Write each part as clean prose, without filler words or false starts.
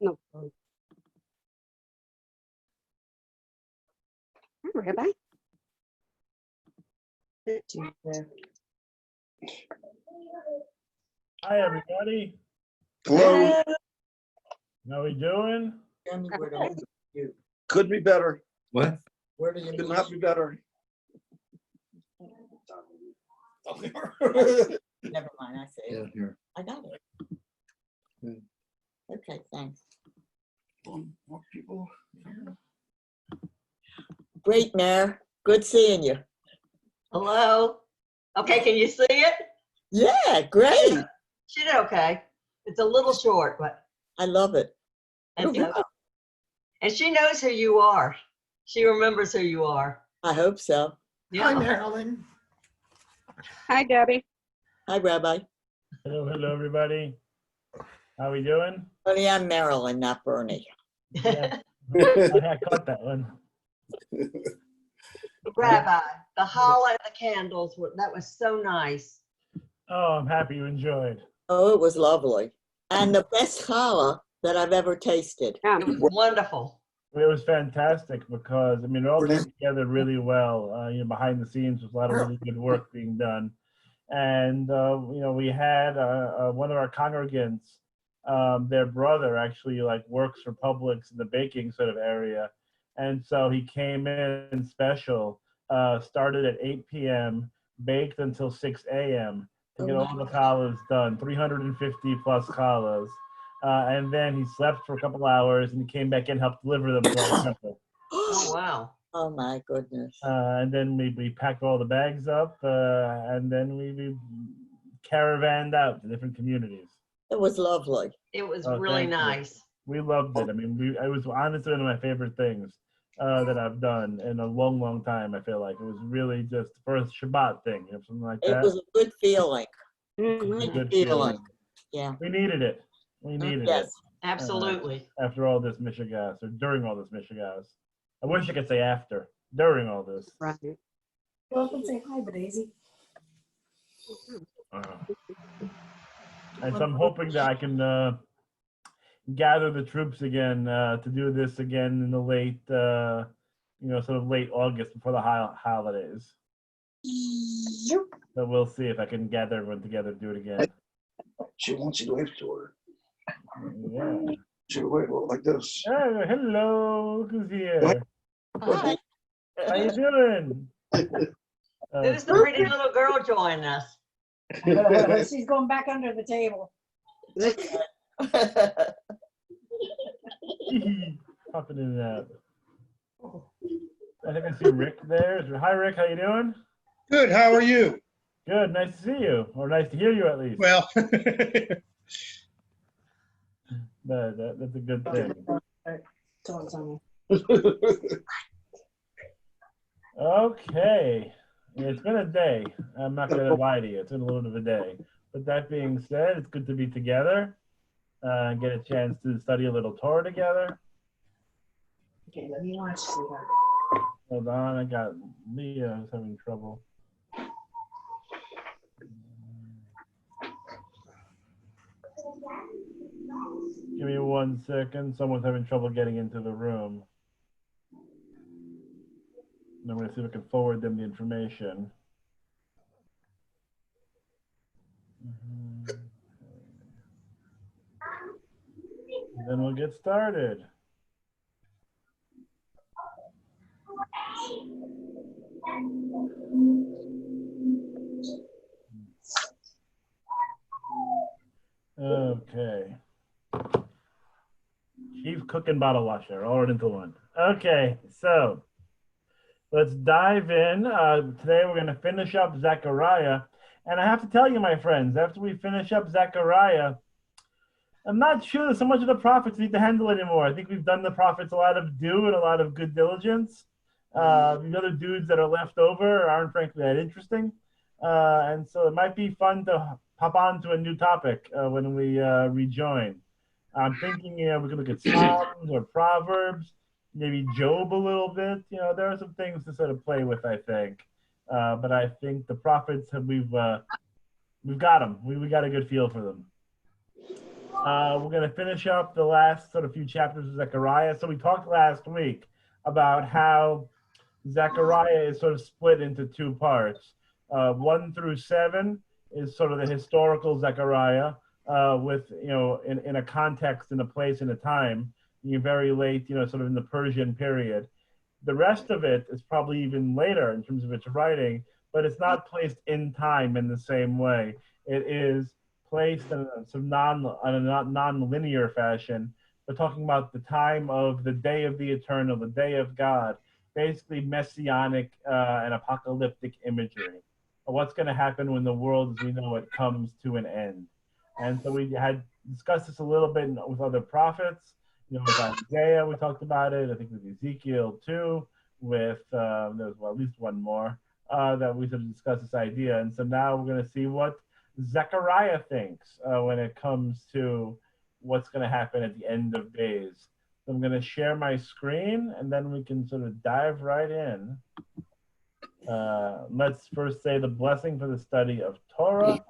No. Hi, Rabbi. Hi, everybody. Hello. How we doing? Could be better. What? Where do you could not be better? Never mind, I see Yeah, it. here. I got it. Yeah. Okay, thanks. More people. Great, Mayor. Good seeing you. Hello? Okay, can you see it? Yeah, great. She did okay. It's a little short, but, I love it. and so, and she knows who you are. She remembers who you are. I hope so. Yeah. Marilyn. Hi, Debbie. Hi, Rabbi. Hello, everybody. How we doing? Honey, I'm Marilyn, not Bernie. Yeah, I caught that one. Rabbi, the hall and the candles, that was so nice. Oh, I'm happy you enjoyed. Oh, it was lovely. And the best challah that I've ever tasted. Yeah. It was wonderful. It was fantastic because, I mean, it all came together really well. Behind the scenes was a lot of really good work being done. And, we had one of our congregants, their brother actually works for Publix in the baking sort of area. And so he came in special, started at 8 p.m., baked until 6 a.m. to get all the challahs done, 350 plus challahs. And then he slept for a couple hours and he came back in, helped deliver them to our temple. Oh, wow. Oh, my goodness. And then we packed all the bags up and then we caravanned out to different communities. It was lovely. It was Oh, really thank you. nice. We loved it. I mean, it was honestly one of my favorite things that I've done in a long, long time. I feel like it was really just the first Shabbat thing, something like It that. was a good feeling. Mhm. Good feeling. Yeah. We needed it. We needed Yes. it Absolutely. after all this Mishigas, or during all this Mishigas. I wish I could say after, during all this. Right. Welcome, say hi, Daisy. And so I'm hoping that I can gather the troops again to do this again in the late, sort of late August before the holidays. So we'll see if I can gather everyone together to do it again. She wants you to wave to her. Yeah. She would wave like this. Oh, hello, look who's here. Hi. How you doing? Who's the pretty little girl joining us? She's going back under the table. Popping in and out. I think I see Rick there. Hi, Rick. How you doing? Good, how are you? Good. Nice to see you, or nice to hear you at least. Well, That's a good thing. Okay. It's been a day. I'm not going to lie to you. It's been a little bit of a day. But that being said, it's good to be together. Get a chance to study a little Torah together. Okay, let me watch. Hold on. I got Leah who's having trouble. Give me 1 second. Someone's having trouble getting into the room. And I'm going to see if I can forward them the information. Then we'll get started. Okay. Chief cook and bottle washer, all right into one. Okay, so let's dive in. Today we're going to finish up Zechariah. And I have to tell you, my friends, after we finish up Zechariah, I'm not sure so much of the prophets need to handle anymore. I think we've done the prophets a lot of due and a lot of good diligence. The other dudes that are left over aren't frankly that interesting. And so it might be fun to hop on to a new topic when we rejoin. I'm thinking, we can look at Psalms or Proverbs, maybe Job a little bit. There are some things to sort of play with, I think. But I think the prophets, we've got them. We got a good feel for them. We're going to finish up the last sort of few chapters of Zechariah. So we talked last week about how Zechariah is sort of split into two parts. 1 through 7 is sort of the historical Zechariah with, in a context, in a place, in a time. You're very late, sort of in the Persian period. The rest of it is probably even later in terms of its writing, but it's not placed in time in the same way. It is placed in a sort of non-linear fashion, but talking about the time of the day of the eternal, the day of God, basically messianic and apocalyptic imagery of what's going to happen when the world as we know it comes to an end. And so we had discussed this a little bit with other prophets. With Isaiah, we talked about it. I think with Ezekiel too. With there's at least one more that we sort of discussed this idea. And so now we're going to see what Zechariah thinks when it comes to what's going to happen at the end of days. So I'm going to share my screen, and then we can sort of dive right in. Let's first say the blessing for the study of Torah.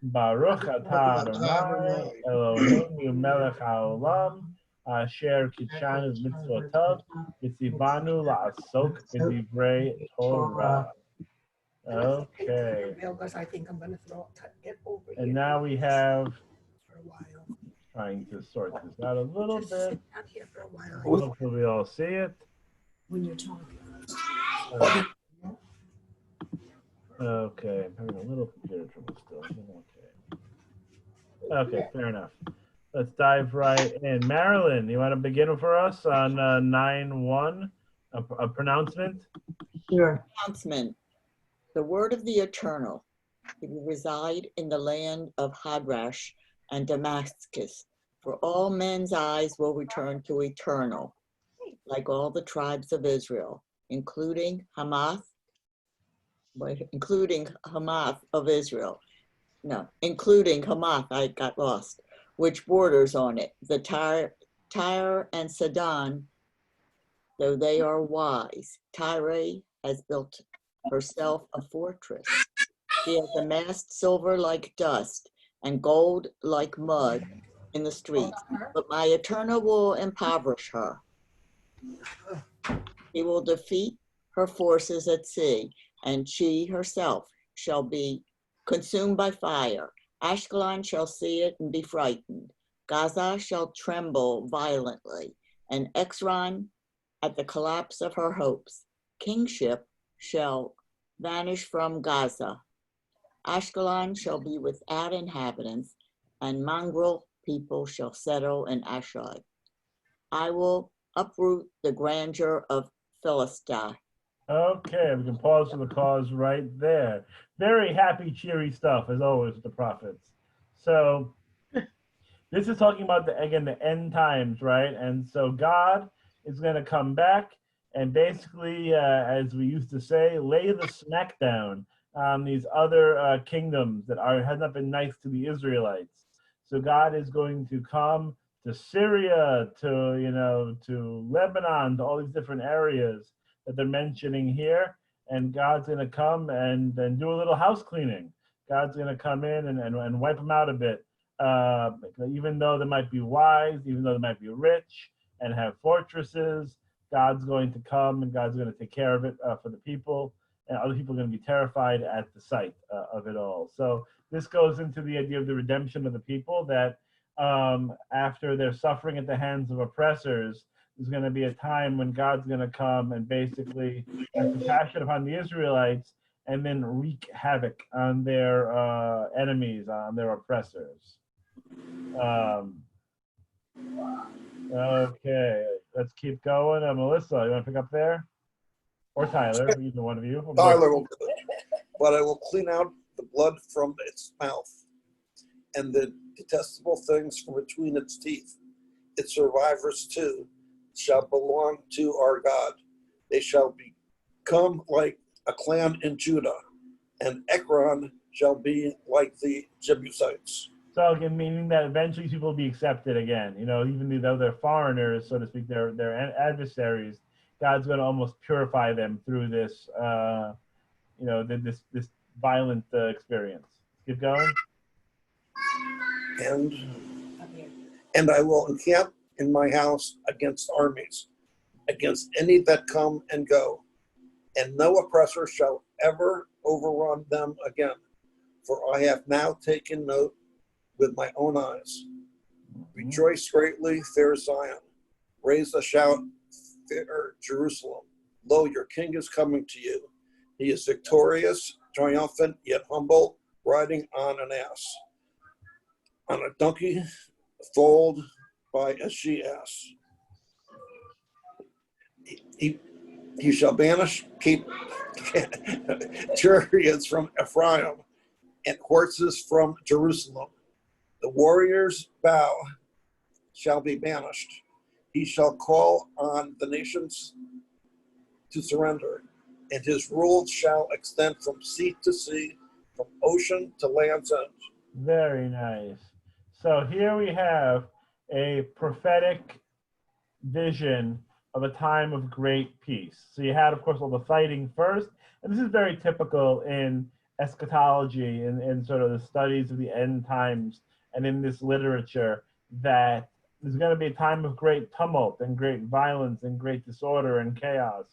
Baruch atah Adonai Eloheinu melech haolam asher kitshanu mitzvotav v'tzivanu la'asok b'divrei Torah. Okay. I think I'm gonna get over here. And now we have, For a while. trying to sort this out a little Just bit. sit down here for a while. Hopefully we all see it. When you're talking. Okay, I'm having a little computer trouble still. Okay, fair enough. Let's dive right in. Marilyn, you want to begin for us on 9:1, a pronouncement? Sure. Announcement. The word of the Eternal. He will reside in the land of Hadrash and Damascus, for all men's eyes will return to eternal, like all the tribes of Israel, including Hamath of Israel. No, including Hamath, I got lost, which borders on it. The Tyre and Sidon, though they are wise. Tyre has built herself a fortress. She has amassed silver like dust and gold like mud in the streets. But my Eternal will impoverish her. He will defeat her forces at sea, and she herself shall be consumed by fire. Ashkelon shall see it and be frightened. Gaza shall tremble violently, and Ekron at the collapse of her hopes. Kingship shall vanish from Gaza. Ashkelon shall be without inhabitants, and mongrel people shall settle in Ashdod. I will uproot the grandeur of Philistia. Okay, we can pause for the cause right there. Very happy, cheery stuff, as always, with the prophets. So this is talking about, the end times, right? And so God is going to come back and basically, as we used to say, lay the smackdown on these other kingdoms that have not been nice to the Israelites. So God is going to come to Syria, to Lebanon, to all these different areas that they're mentioning here. And God's going to come and do a little house cleaning. God's going to come in and wipe them out a bit. Even though they might be wise, even though they might be rich and have fortresses, God's going to come and God's going to take care of it for the people. And other people are going to be terrified at the sight of it all. So this goes into the idea of the redemption of the people, that after they're suffering at the hands of oppressors, there's going to be a time when God's going to come and basically have compassion upon the Israelites and then wreak havoc on their enemies, on their oppressors. Okay, let's keep going. Melissa, you want to pick up there? Or Tyler, either one of you. Tyler will do it. But I will clean out the blood from its mouth and the detestable things from between its teeth. Its survivors too shall belong to our God. They shall become like a clan in Judah, and Ekron shall be like the Jebusites. So again, meaning that eventually people will be accepted again. Even though they're foreigners, so to speak, they're adversaries. God's going to almost purify them through this, this violent experience. Keep going. And And I will encamp in my house against armies, against any that come and go, and no oppressor shall ever overrun them again. For I have now taken note with my own eyes. Rejoice greatly, fair Zion. Raise a shout, fair Jerusalem. Lo, your king is coming to you. He is victorious, triumphant, yet humble, riding on an ass, on a donkey foaled by a she-ass. He shall banish, keep chariots from Ephraim and horses from Jerusalem. The warrior's bow shall be banished. He shall call on the nations to surrender, and his rule shall extend from sea to sea, from ocean to land's end. Very nice. So here we have a prophetic vision of a time of great peace. So you had, of course, all the fighting first, and this is very typical in eschatology and in sort of the studies of the end times and in this literature, that there's going to be a time of great tumult and great violence and great disorder and chaos.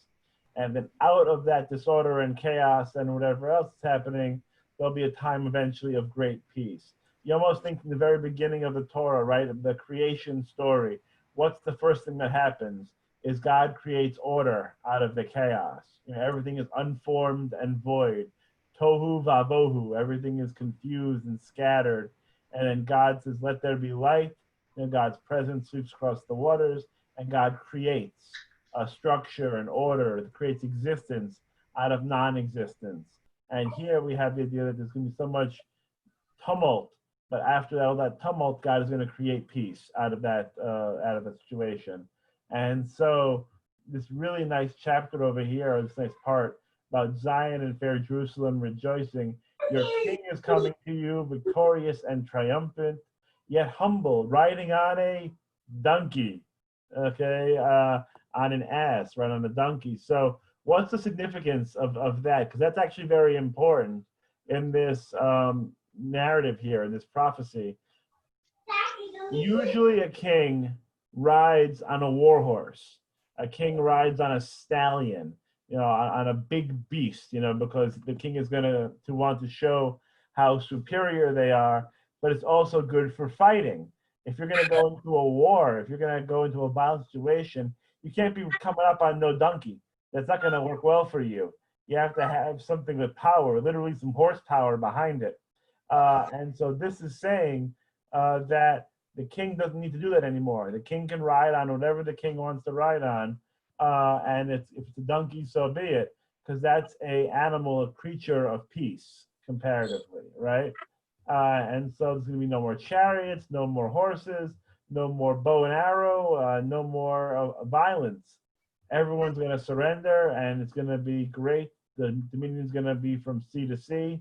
And then out of that disorder and chaos and whatever else is happening, there'll be a time eventually of great peace. You almost think in the very beginning of the Torah, right, of the creation story, what's the first thing that happens? Is God creates order out of the chaos. You know, everything is unformed and void. Tohu vavohu, everything is confused and scattered. And then God says, let there be light. And God's presence sweeps across the waters, and God creates a structure and order that creates existence out of non-existence. And here we have the idea that there's going to be so much tumult, but after all that tumult, God is going to create peace out of that situation. And so this really nice chapter over here, or this nice part about Zion and fair Jerusalem rejoicing. Your king is coming to you, victorious and triumphant, yet humble, riding on a donkey, okay, on an ass, right, on a donkey. So what's the significance of that? Because that's actually very important in this narrative here, in this prophecy. Usually a king rides on a war horse. A king rides on a stallion, you know, on a big beast, you know, because the king is going to want to show how superior they are, but it's also good for fighting. If you're going to go into a war, if you're going to go into a violent situation, you can't be coming up on no donkey. That's not going to work well for you. You have to have something with power, literally some horsepower behind it. And so this is saying that the king doesn't need to do that anymore. The king can ride on whatever the king wants to ride on. And if it's a donkey, so be it, because that's a animal, a creature of peace, comparatively, right? And so there's going to be no more chariots, no more horses, no more bow and arrow, no more violence. Everyone's going to surrender, and it's going to be great. The dominion is going to be from sea to sea,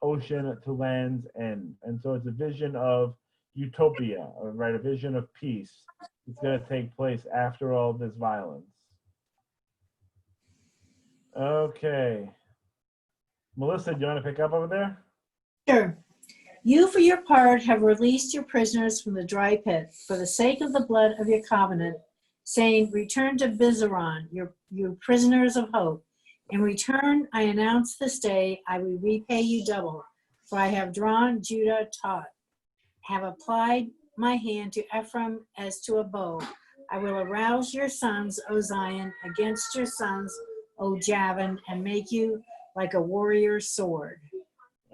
ocean to land's end. And so it's a vision of utopia, right? A vision of peace. It's going to take place after all this violence. Okay. Melissa, do you want to pick up over there? Sure. You, for your part, have released your prisoners from the dry pit for the sake of the blood of your covenant, saying, return to Bizaron, you prisoners of hope. In return, I announce this day, I will repay you double, for I have drawn Judah taut, have applied my hand to Ephraim as to a bow. I will arouse your sons, O Zion, against your sons, O Javan, and make you like a warrior's sword.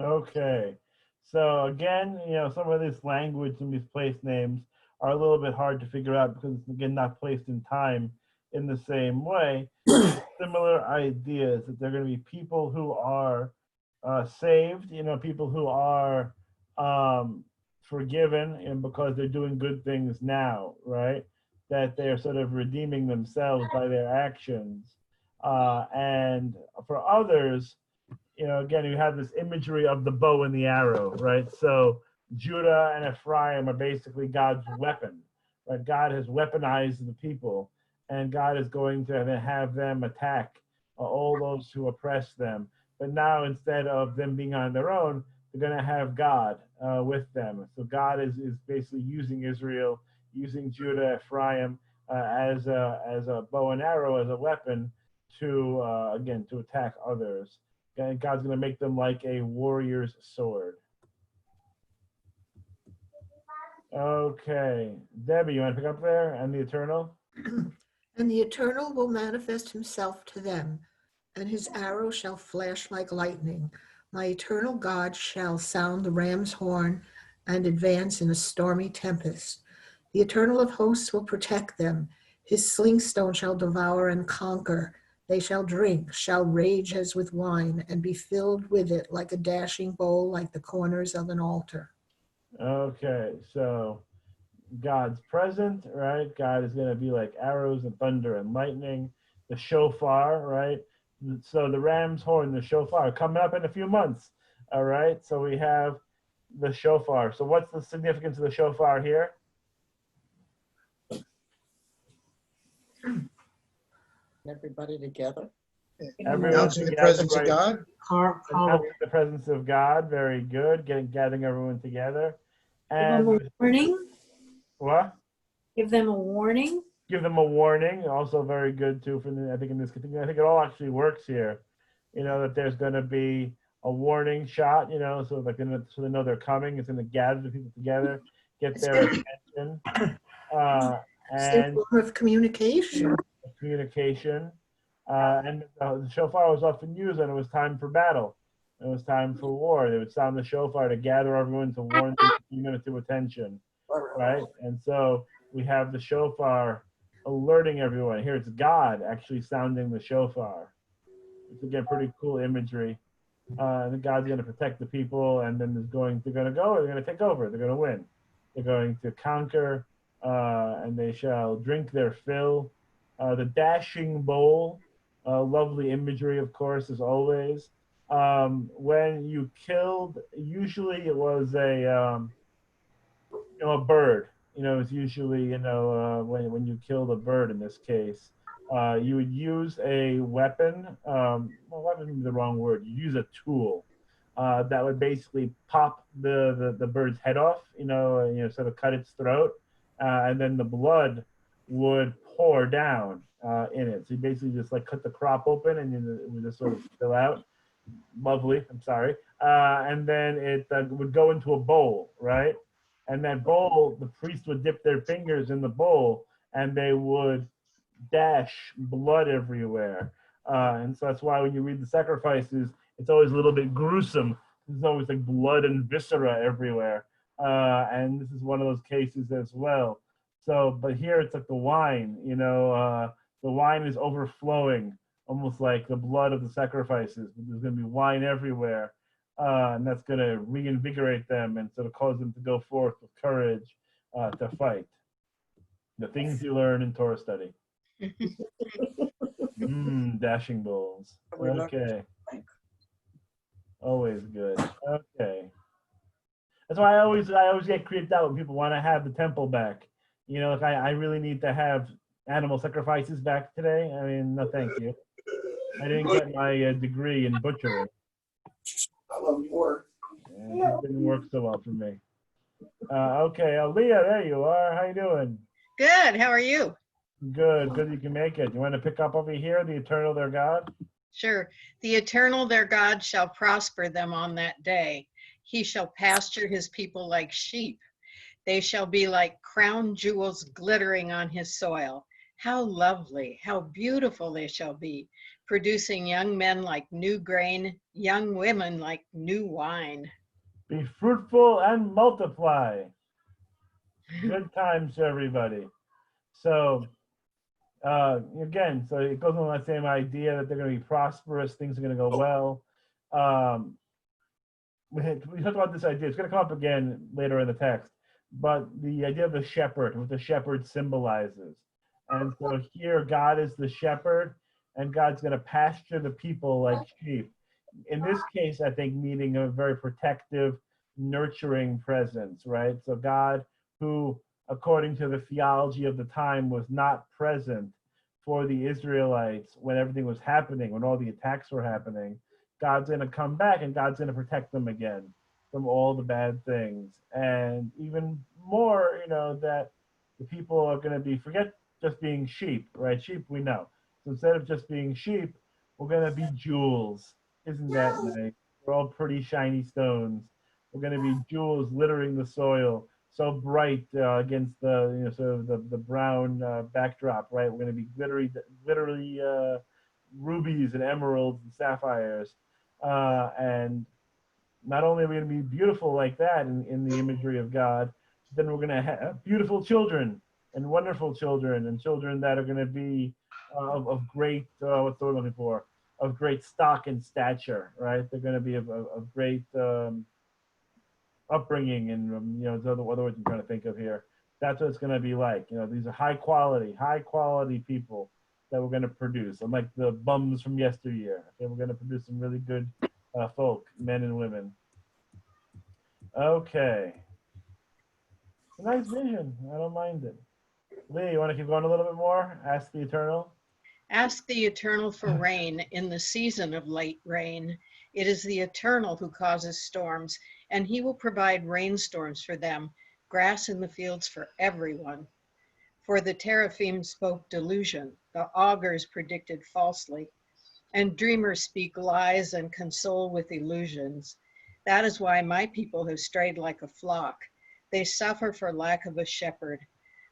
Okay. So again, you know, some of this language and these place names are a little bit hard to figure out because it's, again, not placed in time in the same way. Similar ideas that they're going to be people who are saved, you know, people who are forgiven, and because they're doing good things now, right? That they're sort of redeeming themselves by their actions. And for others, you know, again, you have this imagery of the bow and the arrow, right? So Judah and Ephraim are basically God's weapon, right? God has weaponized the people, and God is going to have them attack all those who oppress them. But now, instead of them being on their own, they're going to have God with them. So God is basically using Israel using Judah, Ephraim as a bow and arrow, as a weapon to again to attack others. And God's going to make them like a warrior's sword. Okay, Debbie, you want to pick up there and the Eternal? And the Eternal will manifest himself to them, and his arrow shall flash like lightning. My eternal God shall sound the ram's horn and advance in a stormy tempest. The Eternal of hosts will protect them. His slingstone shall devour and conquer. They shall drink, shall rage as with wine, and be filled with it like a dashing bowl, like the corners of an altar. Okay, so God's present, right? God is going to be like arrows and thunder and lightning. The shofar, right? So the ram's horn, the shofar, coming up in a few months. All right, so we have the shofar. So what's the significance of the shofar here? Everybody together. Everyone Announcing the together, presence right? of God. Announcing the presence of God. Very good. Gathering everyone together. Give them a And warning. what? Give them a warning. Give them a warning. Also very good too. I think in this, I think it all actually works here. You know that there's going to be a warning shot. You know, so so they know they're coming. It's going to gather the people together, get their attention, It's their and form of communication. communication. And the shofar was often used when it was time for battle. It was time for war. They would sound the shofar to gather everyone to warn them to bring them to attention, right? And so we have the shofar alerting everyone. Here it's God actually sounding the shofar. It's again pretty cool imagery. And God's going to protect the people, and then they're going to go. They're going to take over. They're going to win. They're going to conquer, and they shall drink their fill. The dashing bowl, lovely imagery, of course, as always. When you killed, usually it was a bird. You know, it's usually when you killed a bird in this case, you would use a weapon. Weapon is the wrong word. You use a tool that would basically pop the bird's head off. Sort of cut its throat, and then the blood would pour down in it. So you basically just like cut the crop open, and it would just sort of spill out. Lovely. I'm sorry. And then it would go into a bowl, right? And that bowl, the priest would dip their fingers in the bowl, and they would dash blood everywhere. And so that's why when you read the sacrifices, it's always a little bit gruesome. There's always like blood and viscera everywhere. And this is one of those cases as well. So, but here it's like the wine, the wine is overflowing, almost like the blood of the sacrifices. There's going to be wine everywhere. And that's going to reinvigorate them and sort of cause them to go forth with courage to fight. The things you learn in Torah study. Dashing bowls. Okay. Always good. Okay. That's why I always get creeped out when people want to have the temple back. Like I really need to have animal sacrifices back today. I mean, no, thank you. I didn't get my degree in butchery. I love your work. It didn't work so well for me. Okay, Aaliyah, there you are. How you doing? Good. How are you? Good. Good you can make it. You want to pick up over here, the Eternal, their God? Sure. The Eternal, their God, shall prosper them on that day. He shall pasture his people like sheep. They shall be like crown jewels glittering on his soil. How lovely, how beautiful they shall be, producing young men like new grain, young women like new wine. Be fruitful and multiply. Good times to everybody. So, again, so it goes on that same idea that they're going to be prosperous, things are going to go well. We talked about this idea. It's going to come up again later in the text. But the idea of the shepherd, what the shepherd symbolizes. And so here, God is the shepherd, and God's going to pasture the people like sheep. In this case, I think meaning a very protective, nurturing presence, right? So God, who, according to the theology of the time, was not present for the Israelites when everything was happening, when all the attacks were happening, God's going to come back and God's going to protect them again from all the bad things. And even more, that the people are going to be, forget just being sheep, right? Sheep we know. So instead of just being sheep, we're going to be jewels. Isn't that nice? We're all pretty shiny stones. We're going to be jewels littering the soil, so bright against the sort of the brown backdrop, right? We're going to be glittery rubies and emeralds and sapphires, and not only are we going to be beautiful like that in the imagery of God, then we're going to have beautiful children and wonderful children and children that are going to be of great, what's the word I'm looking for? Of great stock and stature, right? They're going to be of great upbringing and, there's other words I'm trying to think of here. That's what it's going to be like. These are high quality people that we're going to produce, unlike the bums from yesteryear. Okay, we're going to produce some really good folk, men and women. Okay. It's a nice vision. I don't mind it. Lee, you want to keep going a little bit more? Ask the Eternal. Ask the Eternal for rain in the season of late rain. It is the Eternal who causes storms, and he will provide rainstorms for them, grass in the fields for everyone. For the teraphim spoke delusion, the augurs predicted falsely, and dreamers speak lies and console with illusions. That is why my people have strayed like a flock. They suffer for lack of a shepherd.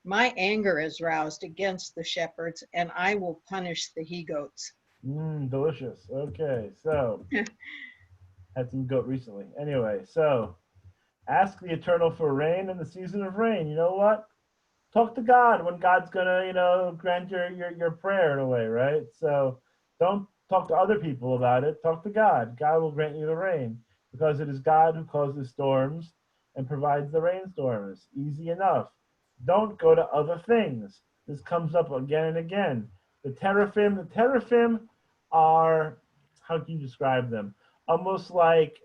My anger is roused against the shepherds, and I will punish the he-goats. Delicious. Okay, so had some goat recently. Anyway, so ask the Eternal for rain in the season of rain. You know what? Talk to God when God's gonna, grant your prayer in a way, right? So don't talk to other people about it. Talk to God. God will grant you the rain because it is God who causes storms and provides the rainstorms. Easy enough. Don't go to other things. This comes up again and again. The teraphim are, how can you describe them? Almost like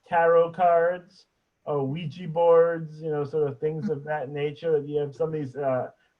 tarot cards or Ouija boards, sort of things of that nature. You have some of these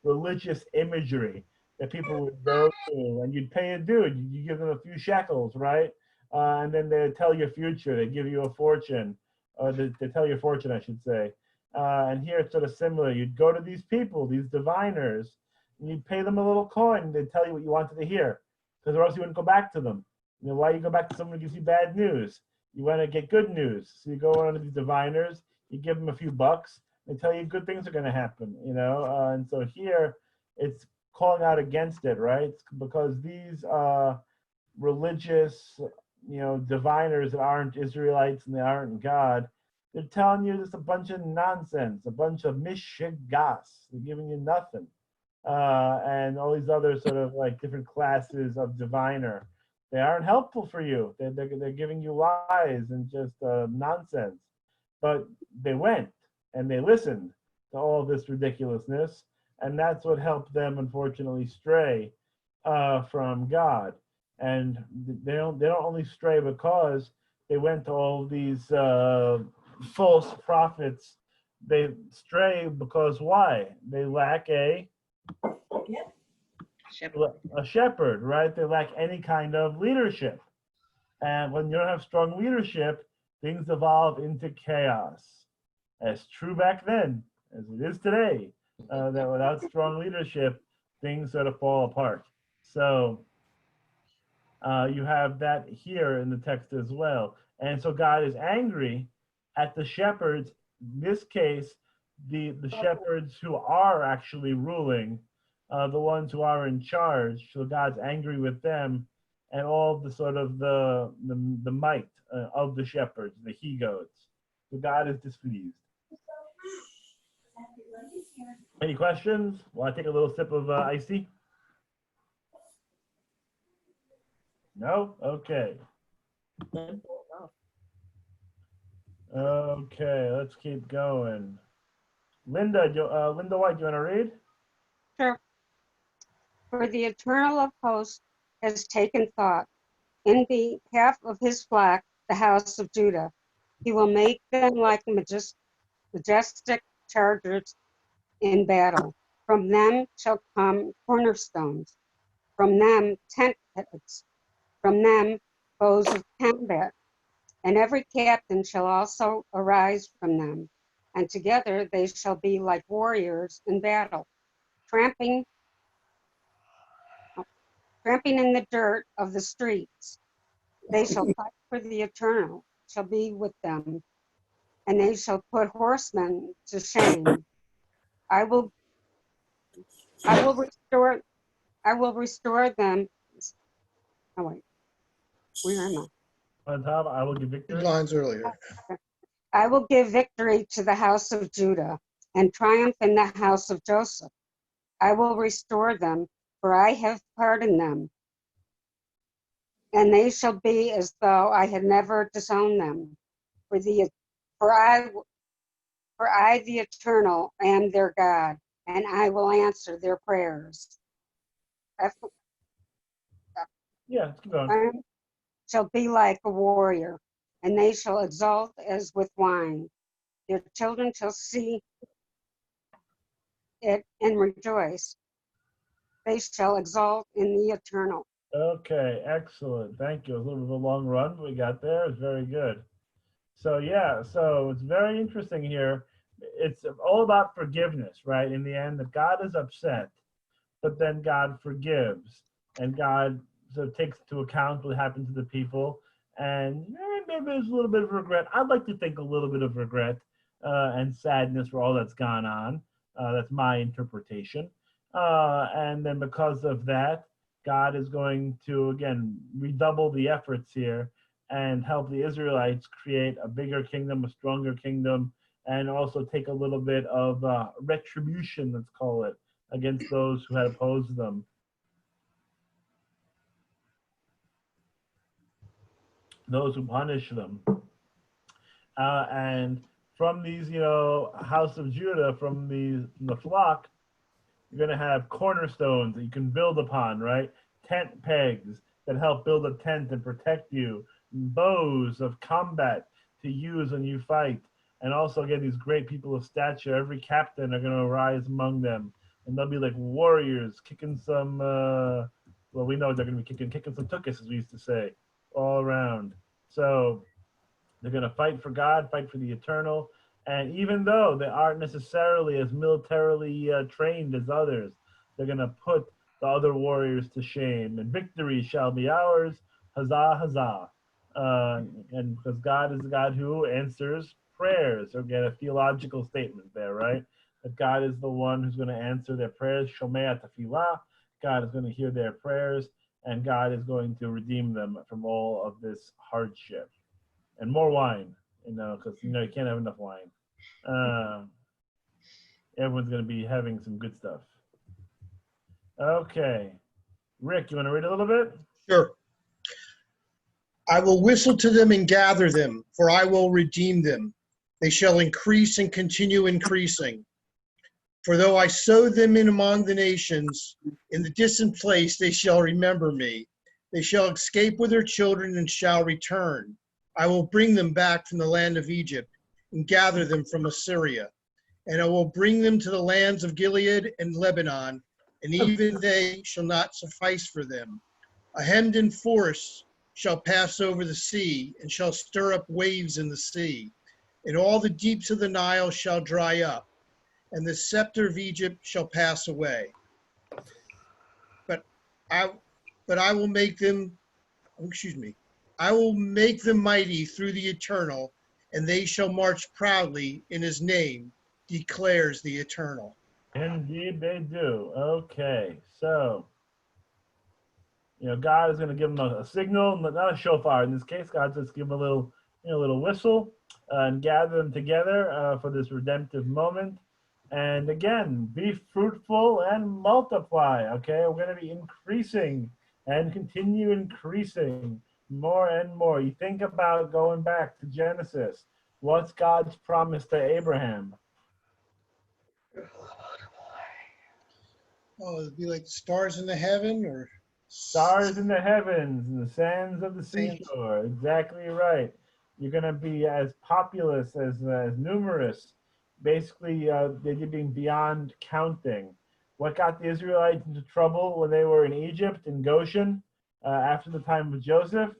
religious imagery that people would go to, and you'd pay a dude. You give them a few shekels, right? And then they tell your future. They give you a fortune, or they tell your fortune, I should say. And here it's sort of similar. You'd go to these people, these diviners, and you'd pay them a little coin, and they'd tell you what you wanted to hear, because or else you wouldn't go back to them. Why you go back to someone who gives you bad news? You want to get good news. So you go on to these diviners, you give them a few bucks, they tell you good things are going to happen, and so here it's calling out against it, right? Because these religious, diviners that aren't Israelites and they aren't God, they're telling you just a bunch of nonsense, a bunch of mishigas. They're giving you nothing. And all these other sort of like different classes of diviner. They aren't helpful for you. They're giving you lies and just nonsense. But they went and they listened to all this ridiculousness. And that's what helped them, unfortunately, stray from God. And they don't only stray because they went to all these false prophets. They stray because why? They lack a shepherd, right? They lack any kind of leadership. And when you don't have strong leadership, things evolve into chaos. As true back then as it is today, that without strong leadership, things sort of fall apart. So you have that here in the text as well. And so God is angry at the shepherds, in this case, the shepherds who are actually ruling, the ones who are in charge. So God's angry with them and all the sort of the might of the shepherds, the he-goats. So God is displeased. Any questions? Want to take a little sip of icy? No? Okay. Okay, let's keep going. Linda White, do you want to read? Sure. For the Eternal of hosts has taken thought in behalf of his flock, the house of Judah. He will make them like majestic chargers in battle. From them shall come cornerstones. From them tent pegs. From them bows of combat. And every captain shall also arise from them. And together they shall be like warriors in battle. tramping in the dirt of the streets. They shall fight for the eternal, shall be with them, and they shall put horsemen to shame. I will restore them. Oh wait, where am I? On top, I will give Two victory. lines earlier. I will give victory to the house of Judah and triumph in the house of Joseph. I will restore them, for I have pardoned them. And they shall be as though I had never disowned them. For I, the Eternal, am their God, and I will answer their prayers. Yeah, keep going. I shall be like a warrior, and they shall exalt as with wine. Their children shall see it and rejoice. They shall exalt in the Eternal. Okay, excellent. Thank you. It was a little bit of a long run, but we got there. It's very good. So yeah, so it's very interesting here. It's all about forgiveness, right? In the end, that God is upset, but then God forgives, and God sort of takes into account what happened to the people, and maybe there's a little bit of regret. I'd like to think a little bit of regret and sadness for all that's gone on. That's my interpretation. And then because of that, God is going to, again, redouble the efforts here and help the Israelites create a bigger kingdom, a stronger kingdom, and also take a little bit of retribution, let's call it, against those who had opposed them. Those who punish them. And from these, house of Judah, from the flock, you're going to have cornerstones that you can build upon, right? Tent pegs that help build a tent and protect you. Bows of combat to use when you fight. And also, again, these great people of stature. Every captain are going to arise among them. And they'll be like warriors kicking some, well, we know they're going to be kicking some tuchus, as we used to say, all around. So they're going to fight for God, fight for the eternal. And even though they aren't necessarily as militarily trained as others, they're going to put the other warriors to shame. And victory shall be ours. Huzzah, huzzah. And because God is the God who answers prayers. So again, a theological statement there, right? That God is the one who's going to answer their prayers. Shomea tefillah. God is going to hear their prayers, and God is going to redeem them from all of this hardship. And more wine, because you can't have enough wine. Everyone's going to be having some good stuff. Okay. Rick, you want to read a little bit? Sure. I will whistle to them and gather them, for I will redeem them. They shall increase and continue increasing. For though I sow them in among the nations, in the distant place they shall remember me. They shall escape with their children and shall return. I will bring them back from the land of Egypt and gather them from Assyria. And I will bring them to the lands of Gilead and Lebanon, and even they shall not suffice for them. A hemmed-in forest shall pass over the sea, and shall stir up waves in the sea. And all the deeps of the Nile shall dry up, and the scepter of Egypt shall pass away. But I will make them, I will make them mighty through the Eternal, and they shall march proudly in his name, declares the Eternal. Indeed they do. Okay, so God is going to give them a signal, not a shofar. In this case, God's just give them a little whistle and gather them together for this redemptive moment. And again, be fruitful and multiply. Okay, we're going to be increasing and continue increasing more and more. You think about going back to Genesis. What's God's promise to Abraham? Oh, it'd be like the stars in the heaven, or Stars in the heavens and the sands of the seashore. Exactly right. You're going to be as populous, as numerous. Basically, they're getting beyond counting. What got the Israelites into trouble when they were in Egypt, in Goshen, after the time of Joseph?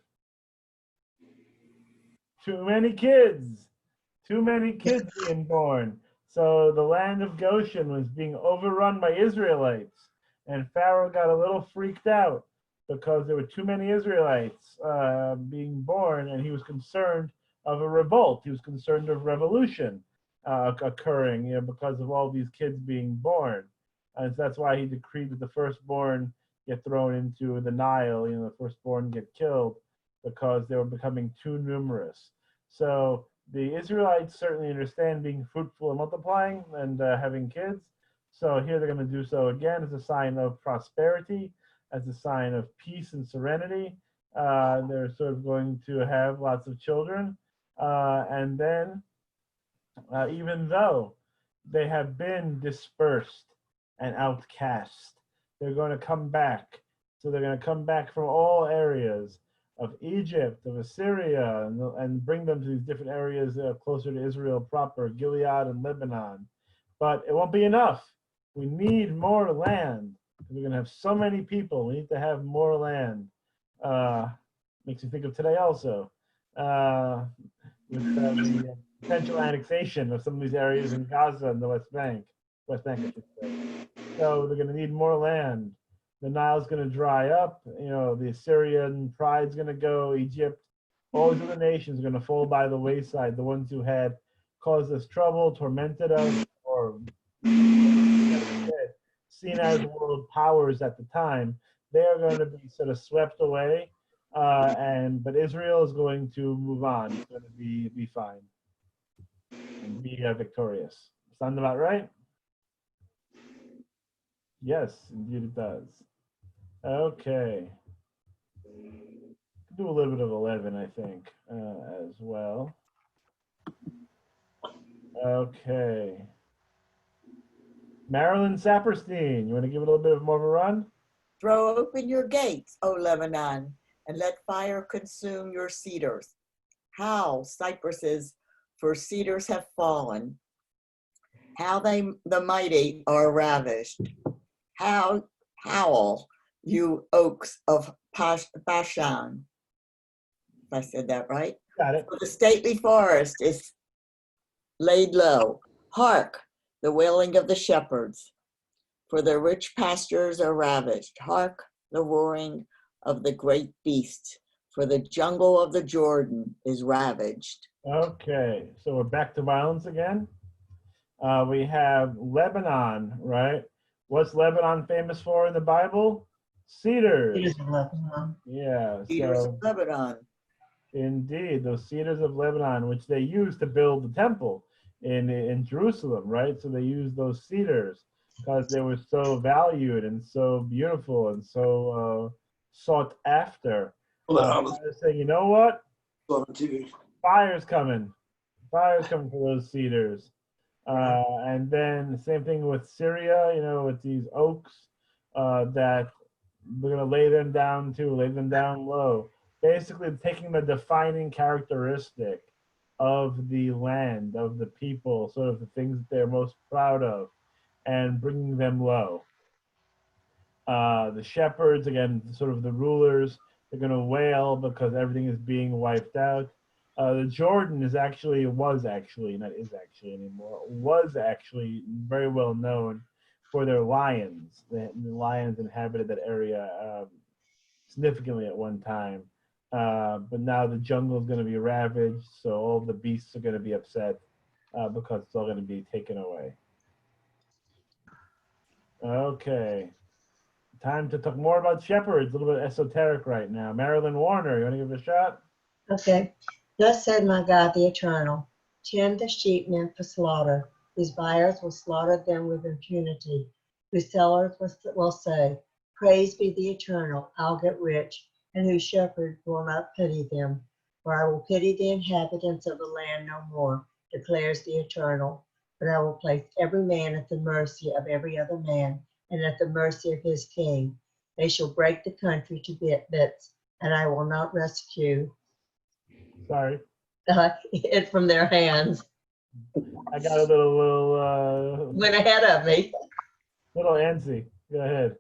Too many kids. Too many kids being born. So the land of Goshen was being overrun by Israelites, and Pharaoh got a little freaked out because there were too many Israelites being born, and he was concerned of a revolt. He was concerned of revolution occurring, because of all these kids being born. And so that's why he decreed that the firstborn get thrown into the Nile, the firstborn get killed because they were becoming too numerous. So the Israelites certainly understand being fruitful and multiplying and having kids. So here they're going to do so again as a sign of prosperity, as a sign of peace and serenity. They're sort of going to have lots of children. And then, even though they have been dispersed and outcast, they're going to come back. So they're going to come back from all areas of Egypt, of Assyria, and bring them to these different areas closer to Israel proper, Gilead and Lebanon. But it won't be enough. We need more land. We're going to have so many people. We need to have more land. Makes me think of today also, with the potential annexation of some of these areas in Gaza and the West Bank, I should say. So they're going to need more land. The Nile's going to dry up. The Assyrian pride's going to go. Egypt, all these other nations are going to fall by the wayside. The ones who had caused us trouble, tormented us, or seen as world powers at the time, they are going to be sort of swept away. But Israel is going to move on. It's going to be fine and be victorious. Sound about right? Yes, indeed it does. Okay. Do a little bit of 11, I think, as well. Okay. Marilyn Saperstein, you want to give it a little bit more of a run? Throw open your gates, O Lebanon, and let fire consume your cedars. Howl, cypresses, for cedars have fallen. How the mighty are ravished. Howl, you oaks of Bashan. If I said that right. Got it. For the stately forest is laid low. Hark, the wailing of the shepherds. For the rich pastures are ravished. Hark, the roaring of the great beasts. For the jungle of the Jordan is ravaged. Okay, so we're back to violence again. We have Lebanon, right? What's Lebanon famous for in the Bible? Cedars. Cedars of Lebanon. Yeah. Cedars So of Lebanon. indeed, those cedars of Lebanon, which they used to build the temple in Jerusalem, right? So they used those cedars because they were so valued and so beautiful and so sought after. I was saying, you know what? Fire's coming. Fire's coming for those cedars. And then the same thing with Syria, with these oaks that we're going to lay them down too, lay them down low. Basically taking the defining characteristic of the land, of the people, sort of the things that they're most proud of, and bringing them low. The shepherds, again, sort of the rulers, they're going to wail because everything is being wiped out. The Jordan was actually very well known for their lions. The lions inhabited that area significantly at one time. But now the jungle is going to be ravaged, so all the beasts are going to be upset because it's all going to be taken away. Okay. Time to talk more about shepherds, a little bit esoteric right now. Marilyn Warner, you want to give it a shot? Okay. Thus said my God the Eternal, tend the sheep meant for slaughter, whose buyers will slaughter them with impunity, whose sellers will say, praise be the Eternal, I'll get rich, and whose shepherd will not pity them. For I will pity the inhabitants of the land no more, declares the Eternal, but I will place every man at the mercy of every other man, and at the mercy of his king. They shall break the country to bits, and I will not rescue Sorry. it from their hands. I got a little Went ahead of me. little antsy. Go ahead.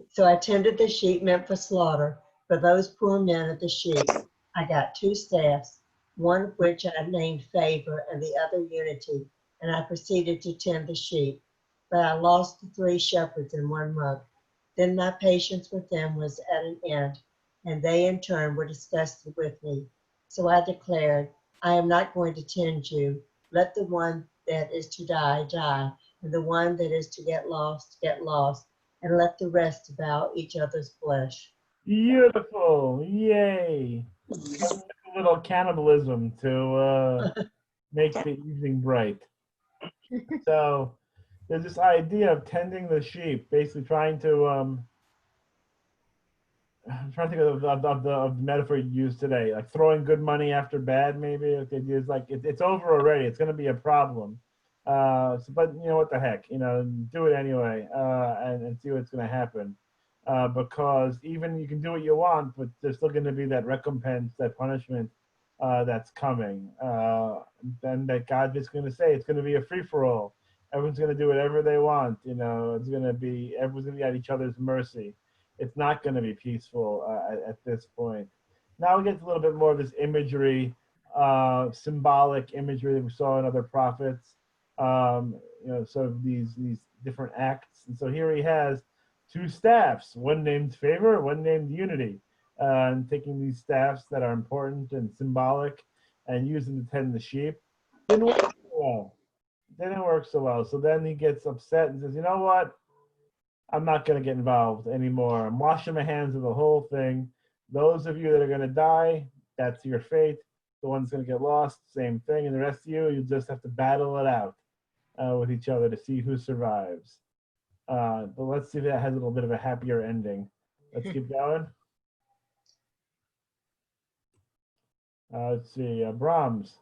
So I tended the sheep meant for slaughter. For those poor men of the sheep, I got 2 staffs, one which I named Favor and the other Unity, and I proceeded to tend the sheep. But I lost the 3 shepherds in 1 month. Then my patience with them was at an end, and they in turn were disgusted with me. So I declared, I am not going to tend you. Let the one that is to die, die, and the one that is to get lost, and let the rest devour each other's flesh. Beautiful. Yay. A little cannibalism to make the evening bright. So there's this idea of tending the sheep, basically trying to I'm trying to think of the metaphor you used today, like throwing good money after bad. Maybe the idea is like it's over already. It's going to be a problem. But you know what the heck, do it anyway and see what's going to happen. Because even you can do what you want, but there's still going to be that recompense, that punishment that's coming. Then that God is going to say it's going to be a free for all. Everyone's going to do whatever they want. It's going to be everyone's going to be at each other's mercy. It's not going to be peaceful at this point. Now we get a little bit more of this imagery, symbolic imagery that we saw in other prophets. Sort of these different acts. And so here he has 2 staffs, one named Favor, one named Unity, and taking these staffs that are important and symbolic and using to tend the sheep. Didn't work so well. So then he gets upset and says, you know what? I'm not going to get involved anymore. I'm washing my hands of the whole thing. Those of you that are going to die, that's your fate. The one's going to get lost, same thing. And the rest of you just have to battle it out with each other to see who survives. But let's see if that has a little bit of a happier ending. Let's keep going. Let's see, Brahms.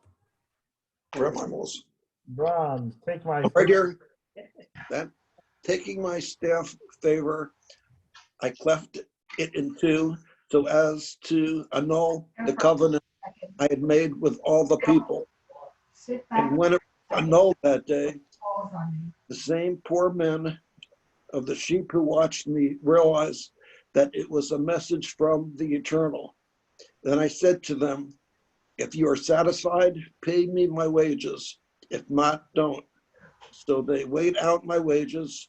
Rabbi Moses. Brahms, take my right here. That taking my staff, Favor, I cleft it in 2 so as to annul the covenant I had made with all the people. And when it annulled that day, the same poor men of the sheep who watched me realized that it was a message from the Eternal. Then I said to them, if you are satisfied, pay me my wages. If not, don't. So they weighed out my wages,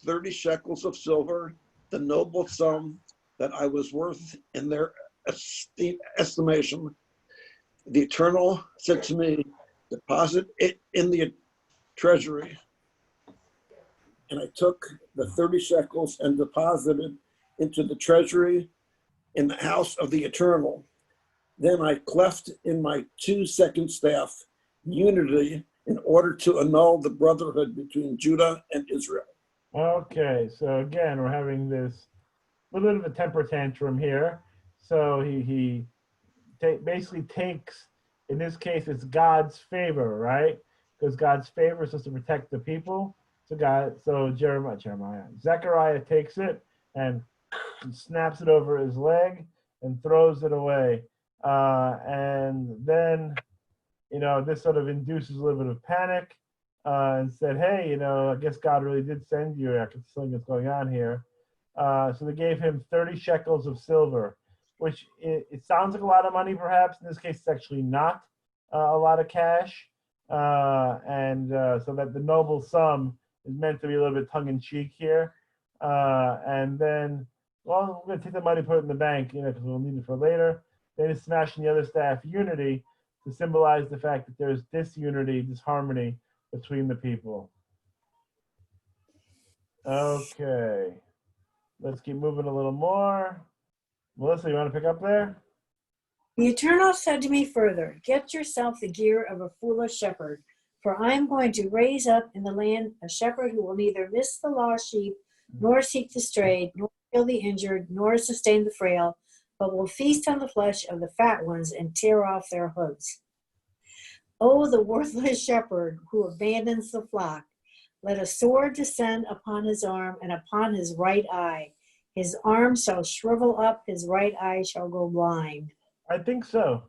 30 shekels of silver, the noble sum that I was worth in their estimation. The Eternal said to me, deposit it in the treasury. And I took the 30 shekels and deposited into the treasury in the house of the Eternal. Then I cleft in my 2 second staff, Unity, in order to annul the brotherhood between Judah and Israel. Okay, so again, we're having this little bit of a temper tantrum here. So he basically takes, in this case, it's God's favor, right? Because God's favor is supposed to protect the people. So Zechariah takes it and snaps it over his leg and throws it away. And then, this sort of induces a little bit of panic and said, hey, I guess God really did send you. I can see something that's going on here. So they gave him 30 shekels of silver, which it sounds like a lot of money, perhaps. In this case, it's actually not a lot of cash. So that the noble sum is meant to be a little bit tongue-in-cheek here. And then, well, we're going to take the money, put it in the bank, because we'll need it for later. Then he's smashing the other staff, Unity, to symbolize the fact that there's disunity, disharmony between the people. Okay. Let's keep moving a little more. Melissa, you want to pick up there? The Eternal said to me further, get yourself the gear of a foolish shepherd, for I am going to raise up in the land a shepherd who will neither miss the lost sheep, nor seek the strayed, nor heal the injured, nor sustain the frail, but will feast on the flesh of the fat ones and tear off their hooves. Oh, the worthless shepherd who abandons the flock. Let a sword descend upon his arm and upon his right eye. His arm shall shrivel up, his right eye shall go blind. I think so.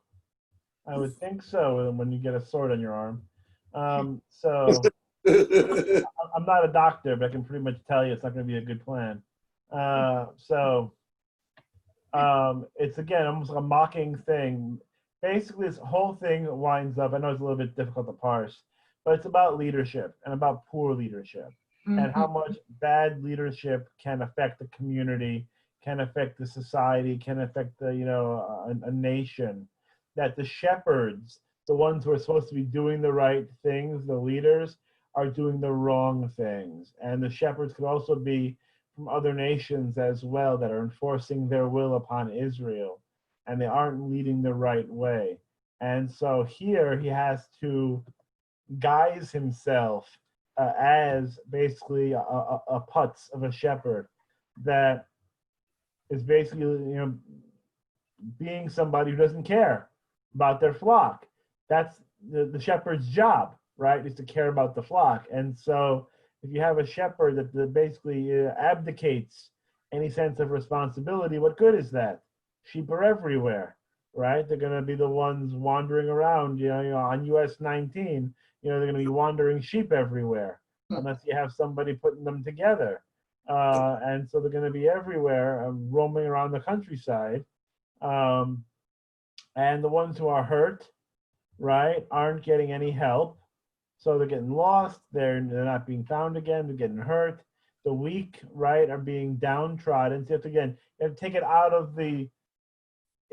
I would think so when you get a sword on your arm. So I'm not a doctor, but I can pretty much tell you it's not going to be a good plan. It's again almost like a mocking thing basically this whole thing winds up, I know it's a little bit difficult to parse, but it's about leadership and about poor leadership and how much bad leadership can affect the community, can affect the society, can affect the, a nation. That the shepherds, the ones who are supposed to be doing the right things, the leaders, are doing the wrong things. And the shepherds could also be from other nations as well that are enforcing their will upon Israel, and they aren't leading the right way. And so here he has to guise himself as basically a putz of a shepherd that is basically, being somebody who doesn't care about their flock. That's the shepherd's job, right? Is to care about the flock. And so if you have a shepherd that basically abdicates any sense of responsibility, what good is that? Sheep are everywhere, right? They're going to be the ones wandering around, on US 19, they're going to be wandering sheep everywhere unless you have somebody putting them together. And so they're going to be everywhere, roaming around the countryside. And the ones who are hurt, right, aren't getting any help. So they're getting lost. They're not being found again. They're getting hurt. The weak, right, are being downtrodden. So you have to take it out of the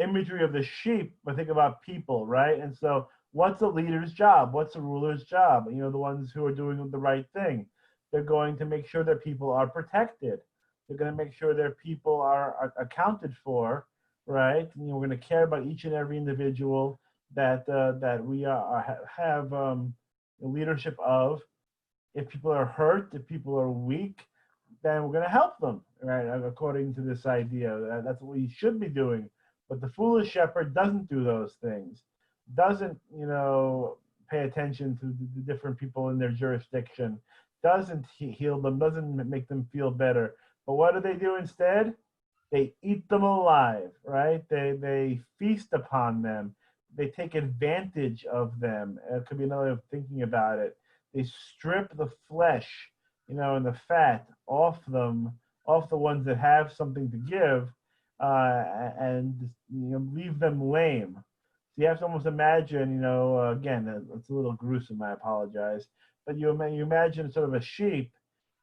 imagery of the sheep, but think about people, right? And so what's a leader's job? What's a ruler's job? The ones who are doing the right thing. They're going to make sure that people are protected. They're going to make sure their people are accounted for, right? We're going to care about each and every individual that we have leadership of. If people are hurt, if people are weak, then we're going to help them, right? According to this idea, that's what we should be doing. But the foolish shepherd doesn't do those things, doesn't, pay attention to the different people in their jurisdiction, doesn't heal them, doesn't make them feel better. But what do instead? They eat them alive, right? They feast upon them. They take advantage of them. It could be another way of thinking about it. They strip the flesh, and the fat off them, off the ones that have something to give, and leave them lame. So you have to almost imagine, again, it's a little gruesome, I apologize, but you imagine sort of a sheep,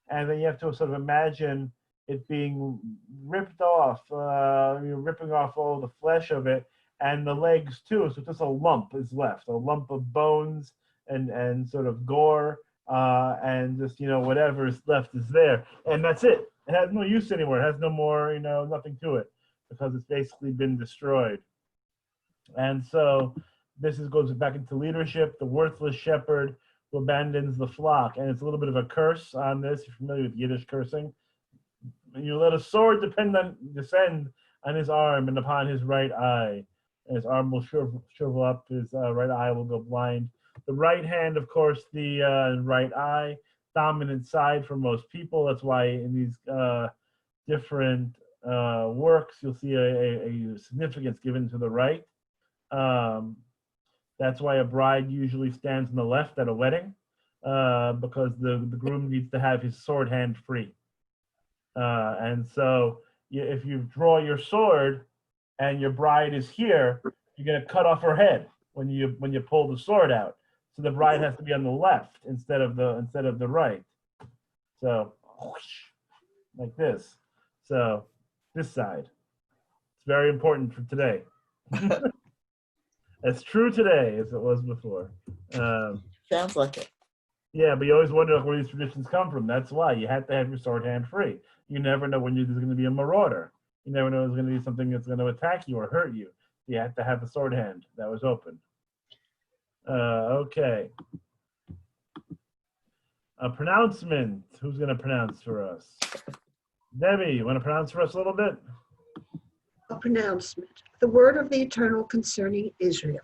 and then you have to sort of imagine it being ripped off, ripping off all the flesh of it, and the legs too, so just a lump is left, a lump of bones and sort of gore, and just, whatever is left is there, and that's it. It has no use anymore. It has no more, nothing to it, because it's basically been destroyed. And so this goes back into leadership, the worthless shepherd who abandons the flock. And it's a little bit of a curse on this. You're familiar with Yiddish cursing. You let a sword descend on his arm and upon his right eye. And his arm will shrivel up, his right eye will go blind. The right hand, of course, the right eye, dominant side for most people. That's why in these different works, you'll see a significance given to the right. That's why a bride usually stands on the left at a wedding, because the groom needs to have his sword hand free. And so if you draw your sword and your bride is here, you're going to cut off her head when you pull the sword out. So the bride has to be on the left instead of the right. So like this. So this side. It's very important for today. As true today as it was before. Sounds like it. Yeah, but you always wonder where these traditions come from. That's why you have to have your sword hand free. You never know when there's going to be a marauder. You never know there's going to be something that's going to attack you or hurt you. You have to have the sword hand that was open. Okay. A pronouncement. Who's going to pronounce for us? Debbie, you want to pronounce for us a little bit? A pronouncement. The word of the Eternal concerning Israel.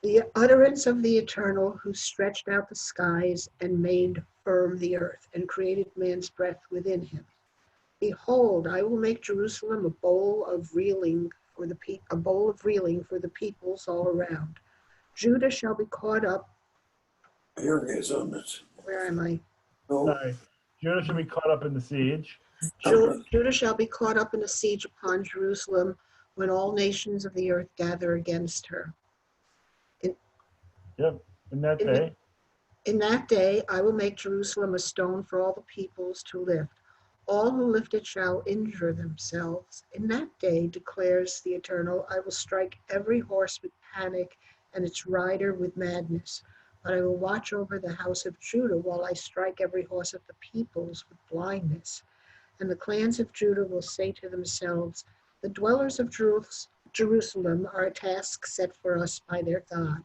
The utterance of the Eternal, who stretched out the skies and made firm the earth and created man's breath within him. Behold, I will make Jerusalem a bowl of reeling for the peoples all around. Judah shall be caught up. Here it is on this. Where am I? No, Sorry. Judah should be caught up in the siege. Judah shall be caught up in a siege upon Jerusalem when all nations of the earth gather against her. Yep. In that In day. In that day I will make Jerusalem a stone for all the peoples to lift. All who lift it shall injure themselves. In that day, declares the Eternal, I will strike every horse with panic and its rider with madness. But I will watch over the house of Judah while I strike every horse of the peoples with blindness. And the clans of Judah will say to themselves, the dwellers of Jerusalem are a task set for us by their God,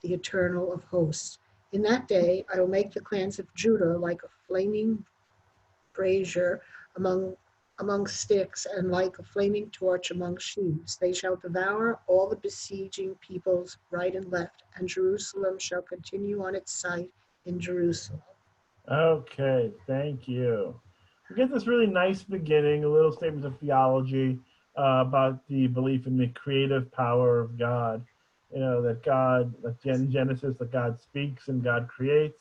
the Eternal of hosts. In that day, I will make the clans of Judah like a flaming brazier among sticks, and like a flaming torch among sheaves. They shall devour all the besieging peoples right and left, and Jerusalem shall continue on its site in Jerusalem. Okay, thank you. We get this really nice beginning, a little statement of theology about the belief in the creative power of God. You know, that God, like in Genesis, that God speaks and God creates.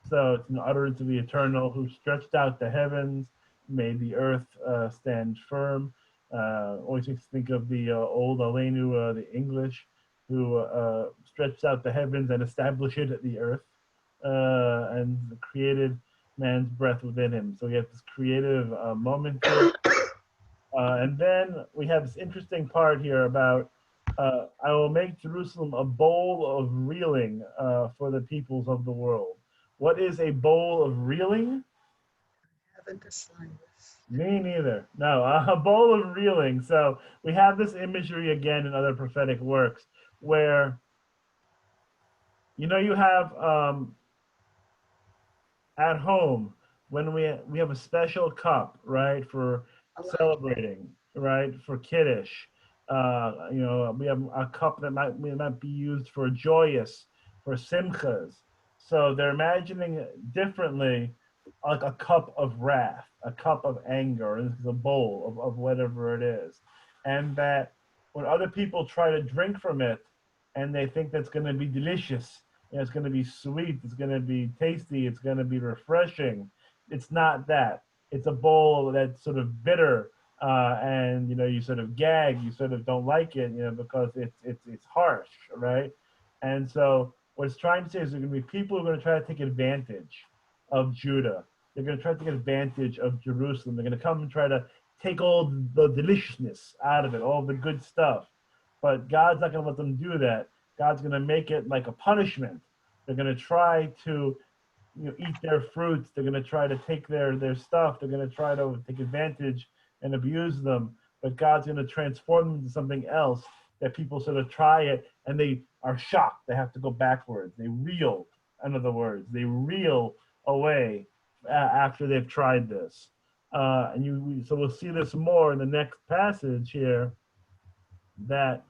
So it's an utterance of the Eternal who stretched out the heavens, made the earth stand firm. Always makes me think of the old Aleinu, the English, who stretched out the heavens and established the earth. And created man's breath within him. So we have this creative moment here. And then we have this interesting part here about I will make Jerusalem a bowl of reeling for the peoples of the world. What is a bowl of reeling? Haven't the slightest. Me neither. No, a bowl of reeling. So we have this imagery again in other prophetic works where, you know, you have at home when we have a special cup, right, for celebrating, right, for kiddush. You know, we have a cup that might be used for joyous, for simchas. So they're imagining it differently, like a cup of wrath, a cup of anger, and this is a bowl of whatever it is, and that when other people try to drink from it, and they think that's going to be delicious, you know, it's going to be sweet, it's going to be tasty, it's going to be refreshing. It's not that. It's a bowl that's sort of bitter, and you know, you sort of gag, you sort of don't like it, you know, because it's harsh, right? And so what it's trying to say is there are going to be people who are going to try to take advantage of Judah. They're going to try to take advantage of Jerusalem. They're going to come and try to take all the deliciousness out of it, all the good stuff. But God's not going to let them do that. God's going to make it like a punishment. They're going to try to, you know, eat their fruits. They're going to try to take their stuff. They're going to try to take advantage and abuse them. But God's going to transform them into something else that people sort of try it and they are shocked. They have to go backwards. They reel, in other words, they reel away after they've tried this. So we'll see this more in the next passage here, that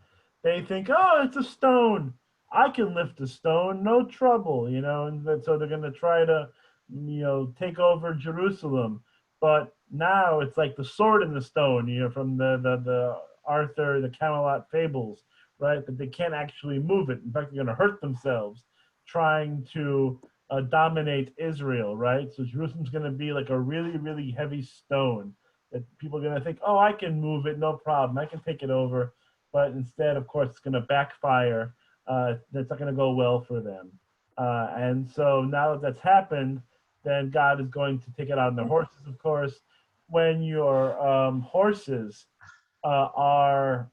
they think, oh, it's a stone. I can lift a stone, no trouble, you know, and so they're going to try to, you know, take over Jerusalem. But now it's like the sword in the stone, you know, from the Arthur, the Camelot fables, right? That they can't actually move it. In fact, they're going to hurt themselves trying to dominate Israel, right? So Jerusalem's going to be like a really, really heavy stone that people are going to think, oh, I can move it, no problem. I can take it over. But instead, of course, it's going to backfire. That's not going to go well for them. And so now that that's happened, then God is going to take it out on their horses, of course. When your horses are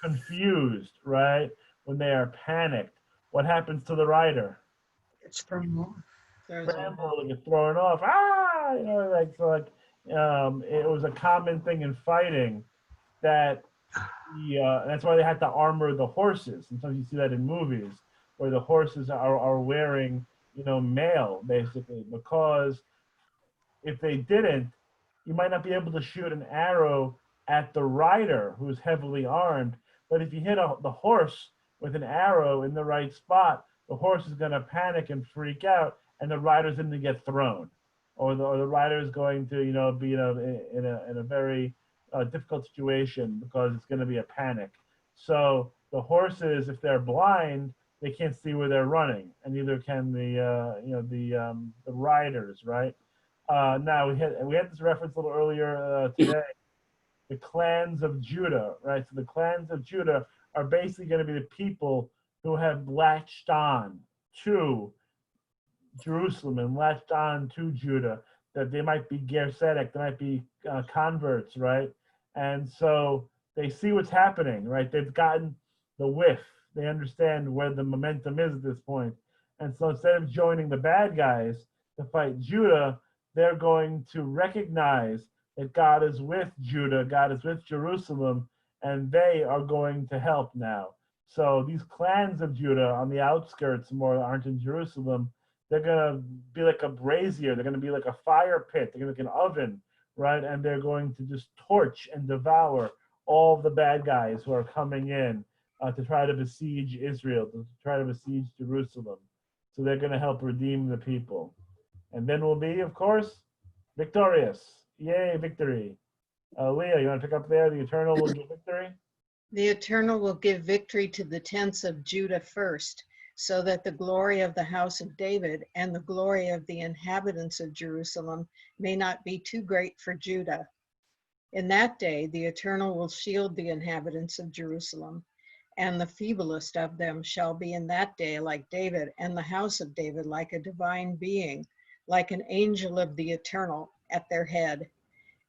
confused, right? When they are panicked, what happens to the rider? It's thrown off. Scramble, they get thrown off. Ah, you know, like so, like it was a common thing in fighting that that's why they had to armor the horses. Sometimes you see that in movies where the horses are wearing, you know, mail basically, because if they didn't, you might not be able to shoot an arrow at the rider who's heavily armed. But if you hit the horse with an arrow in the right spot, the horse is going to panic and freak out, and the rider's going to get thrown, or the rider is going to, you know, be in a very difficult situation because it's going to be a panic. So the horses, if they're blind, they can't see where they're running, and neither can the riders, right? Now we had this reference a little earlier today. The clans of Judah, right? So the clans of Judah are basically going to be the people who have latched on to Jerusalem and latched on to Judah, that they might be Ger Tzedek, they might be converts, right? And so they see what's happening, right? They've gotten the whiff. They understand where the momentum is at this point. And so instead of joining the bad guys to fight Judah, they're going to recognize that God is with Judah, God is with Jerusalem, and they are going to help now. So these clans of Judah on the outskirts more aren't in Jerusalem. They're going to be like a brazier. They're going to be like a fire pit. They're going to be like an oven, right? And they're going to just torch and devour all the bad guys who are coming in to try to besiege Israel, to try to besiege Jerusalem. So they're going to help redeem the people. And then we'll be, of course, victorious. Yay, victory. Leah, you want to pick up there? The Eternal will give victory? The Eternal will give victory to the tents of Judah first, so that the glory of the house of David and the glory of the inhabitants of Jerusalem may not be too great for Judah. In that day, the Eternal will shield the inhabitants of Jerusalem, and the feeblest of them shall be in that day like David, and the house of David like a divine being, like an angel of the Eternal at their head.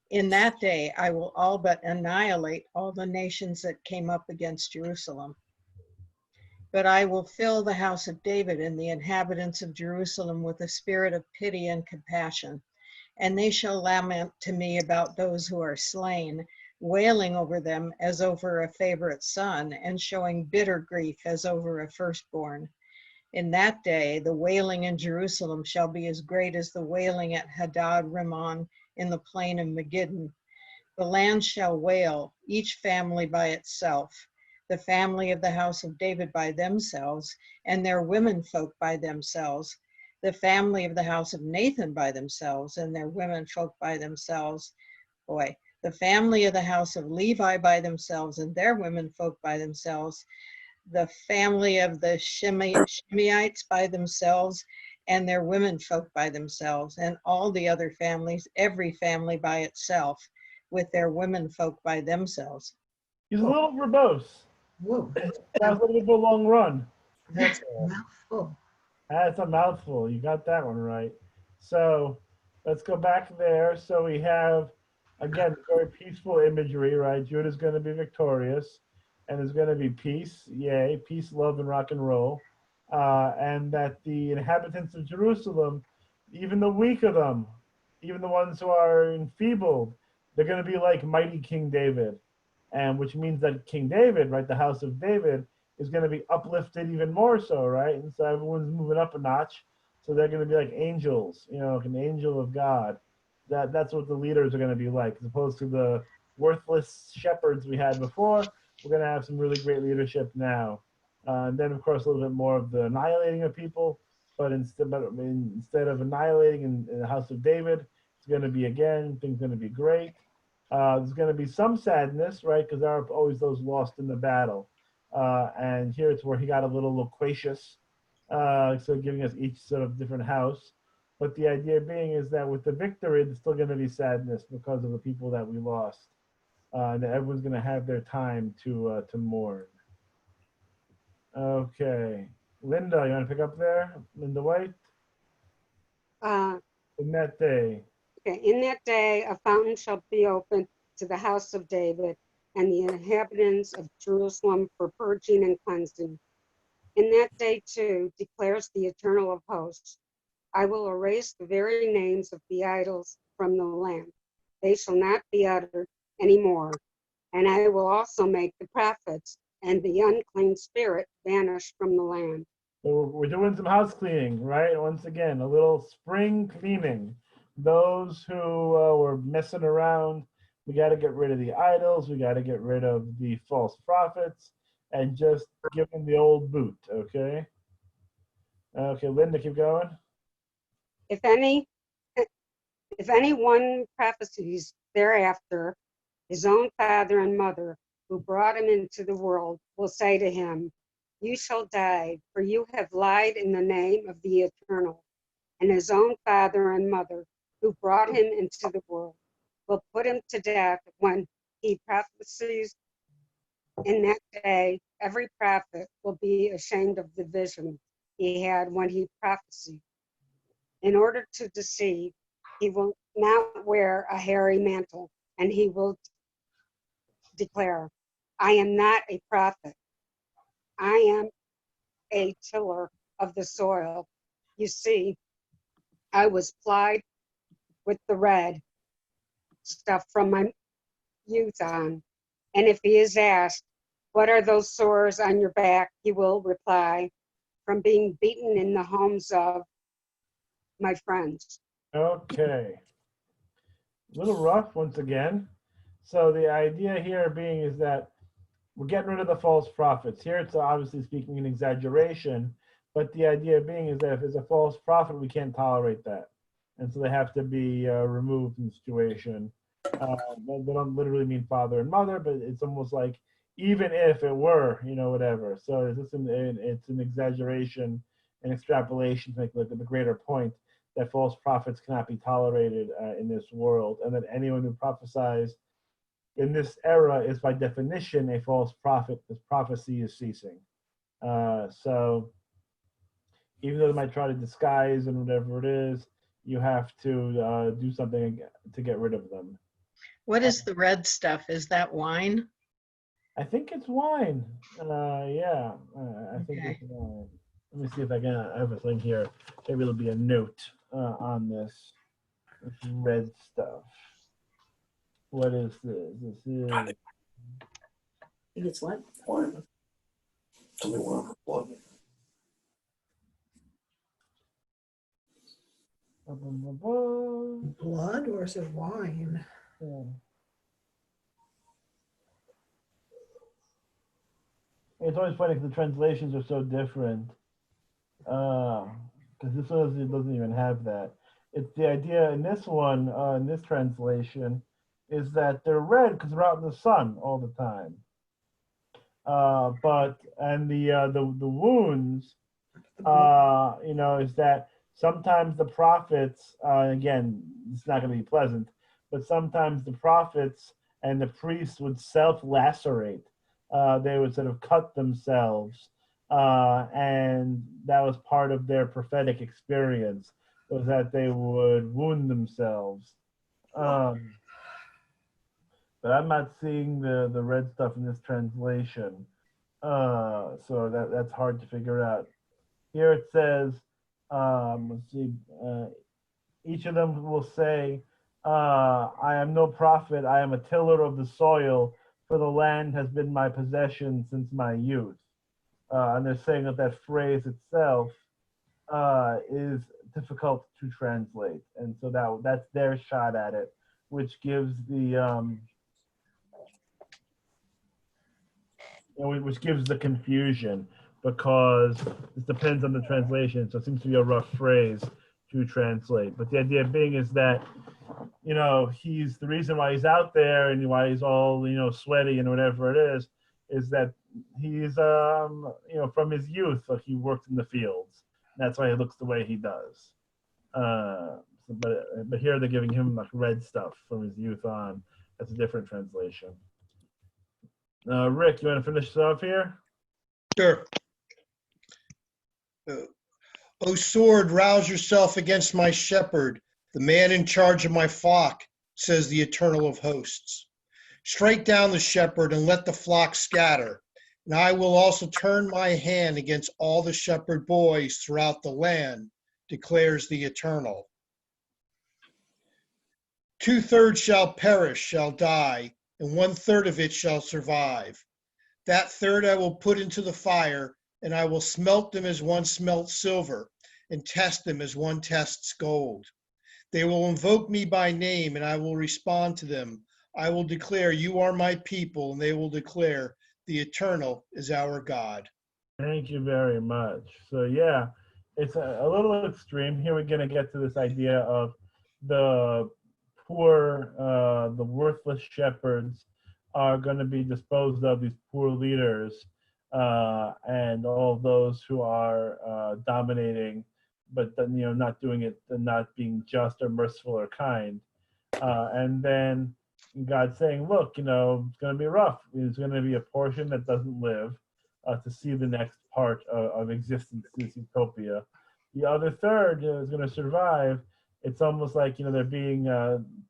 In that day, I will all but annihilate all the nations that came up against Jerusalem. But I will fill the house of David and the inhabitants of Jerusalem with a spirit of pity and compassion, and they shall lament to me about those who are slain, wailing over them as over a favorite son, and showing bitter grief as over a firstborn. In that day, the wailing in Jerusalem shall be as great as the wailing at Hadad Rimmon in the plain of Megiddo. The land shall wail, each family by itself, the family of the house of David by themselves, and their women folk by themselves, the family of the house of Nathan by themselves, and their women folk by themselves. The family of the house of Levi by themselves, and their women folk by themselves, the family of the Shimeites by themselves, and their women folk by themselves, and all the other families, every family by itself, with their women folk by themselves. He's a little verbose. Whoa. That was a little bit of a long run. That's a mouthful. That's a mouthful. You got that one right. So let's go back there. So we have, again, very peaceful imagery, right? Judah's going to be victorious, and there's going to be peace. Yay, peace, love, and rock and roll. And that the inhabitants of Jerusalem, even the weak of them, even the ones who are enfeebled, they're going to be like mighty King David. And which means that King David, right, the house of David, is going to be uplifted even more so, right? And so everyone's moving up a notch. So they're going to be like angels, you know, like an angel of God. That's what the leaders are going to be like, as opposed to the worthless shepherds we had before. We're going to have some really great leadership now. And then, of course, a little bit more of the annihilating of people. But instead of annihilating in the house of David, it's going to be, again, things going to be great. There's going to be some sadness, right? Because there are always those lost in the battle. And here it's where he got a little loquacious, so giving us each sort of different house. But the idea being is that with the victory, there's still going to be sadness because of the people that we lost. And everyone's going to have their time to mourn. Okay. Linda, you want to pick up there? Linda White? In that day. Okay, in that day, a fountain shall be opened to the house of David and the inhabitants of Jerusalem for purging and cleansing. In that day, too, declares the Eternal of hosts, I will erase the very names of the idols from the land. They shall not be uttered any more. And I will also make the prophets and the unclean spirit vanish from the land. So we're doing some house cleaning, right? Once again, a little spring cleaning. Those who were messing around, we got to get rid of the idols. We got to get rid of the false prophets and just give them the old boot, okay? Okay, Linda, keep going. If anyone prophesies thereafter, his own father and mother, who brought him into the world, will say to him, you shall die, for you have lied in the name of the Eternal. And his own father and mother, who brought him into the world, will put him to death when he prophesies in that day every prophet will be ashamed of the vision he had when he prophesied. In order to deceive, he will not wear a hairy mantle, and he will declare, I am not a prophet. I am a tiller of the soil. You see, I was plied with the red stuff from my youth on. And if he is asked, what are those sores on your back? He will reply, from being beaten in the homes of my friends. Okay. A little rough once again. So the idea here being is that we're getting rid of the false prophets. Here it's obviously speaking an exaggeration, but the idea being is that if it's a false prophet, we can't tolerate that. And so they have to be removed from the situation. They don't literally mean father and mother, but it's almost like even if it were, whatever. So it's an exaggeration, an extrapolation to make the greater point that false prophets cannot be tolerated in this world, and that anyone who prophesies in this era is by definition a false prophet, because prophecy is ceasing. So even though they might try to disguise and whatever it is, you have to do something to get rid of them. What is the red stuff? Is that wine? I think it's wine. Yeah, I think Okay. it's wine. Let me see if I have a thing here. Maybe it'll be a note on this red stuff. What is this? This is. I think it's what? Tell me what blood. Blood or is it wine? Yeah. It's always funny because the translations are so different. Because this one doesn't even have that. It's the idea in this one, in this translation, is that they're red because they're out in the sun all the time. And the wounds, is that sometimes the prophets, again, it's not going to be pleasant, but sometimes the prophets and the priests would self-lacerate. They would sort of cut themselves, and that was part of their prophetic experience, was that they would wound themselves. But I'm not seeing the red stuff in this translation, so that's hard to figure out. Here it says, let's see, each of them will say, I am no prophet, I am a tiller of the soil, for the land has been my possession since my youth. And they're saying that phrase itself is difficult to translate. And so that's their shot at it, which gives the confusion, because it depends on the translation. So it seems to be a rough phrase to translate. But the idea being is that, he's the reason why he's out there and why he's all, sweaty and whatever it is that he's, from his youth, like he worked in the fields. That's why he looks the way he does. But here they're giving him like red stuff from his youth on. That's a different translation. Rick, you want to finish this off here? Sure. O sword, rouse yourself against my shepherd, the man in charge of my flock, says the Eternal of hosts. Strike down the shepherd and let the flock scatter, and I will also turn my hand against all the shepherd boys throughout the land, declares the Eternal. 2/3 shall perish, shall die, and 1/3 of it shall survive. That third I will put into the fire, and I will smelt them as one smelts silver, and test them as one tests gold. They will invoke me by name, and I will respond to them. I will declare, you are my people, and they will declare, the Eternal is our God. Thank you very much. So yeah, it's a little extreme. Here we're going to get to this idea of the poor, the worthless shepherds are going to be disposed of, these poor leaders, and all of those who are dominating, but then, not doing it, and not being just or merciful or kind. And then God saying, look, it's going to be rough. There's going to be a portion that doesn't live. to see the next part of existence, this utopia. The other third is going to survive. It's almost like, they're being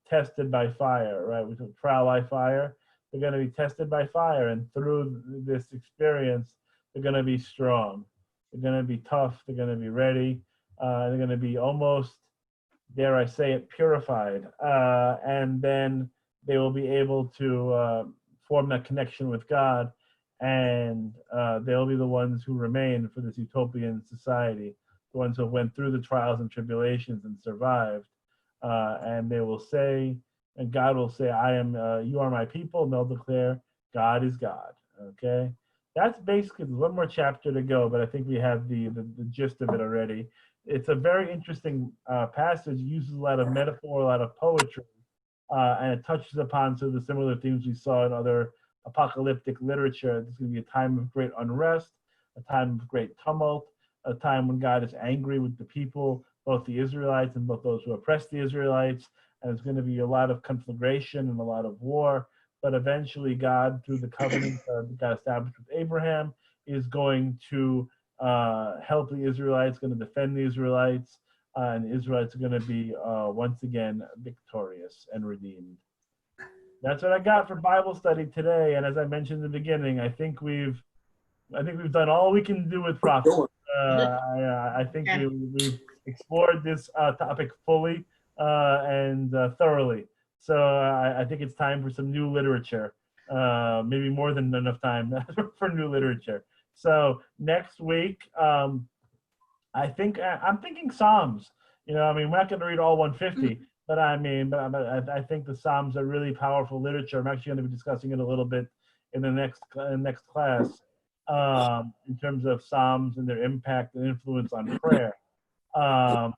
tested by fire, right? With trial by fire. They're going to be tested by fire, and through this experience, they're going to be strong. They're going to be tough. They're going to be ready. They're going to be almost, dare I say it, purified. And then they will be able to form that connection with God, and they'll be the ones who remain for this utopian society, the ones who went through the trials and tribulations and survived. And they will say, and God will say, you are my people, and they'll declare, God is God. Okay? That's basically one more chapter to go, but I think we have the gist of it already. It's a very interesting passage. It uses a lot of metaphor, a lot of poetry, and it touches upon some of the similar themes we saw in other apocalyptic literature. There's going to be a time of great unrest, a time of great tumult, a time when God is angry with the people, both the Israelites and both those who oppress the Israelites. And there's going to be a lot of conflagration and a lot of war. But eventually God, through the covenant God established with Abraham, is going to help the Israelites, going to defend the Israelites, and the Israelites are going to be once again victorious and redeemed. That's what I got for Bible study today. And as I mentioned in the beginning, I think we've done all we can do with prophets. I think we've explored this topic fully and thoroughly. So I think it's time for some new literature. Maybe more than enough time for new literature. So next week, I'm thinking Psalms. We're not going to read all 150, but I think the Psalms are really powerful literature. I'm actually going to be discussing it a little bit in the next class in terms of Psalms and their impact and influence on prayer. I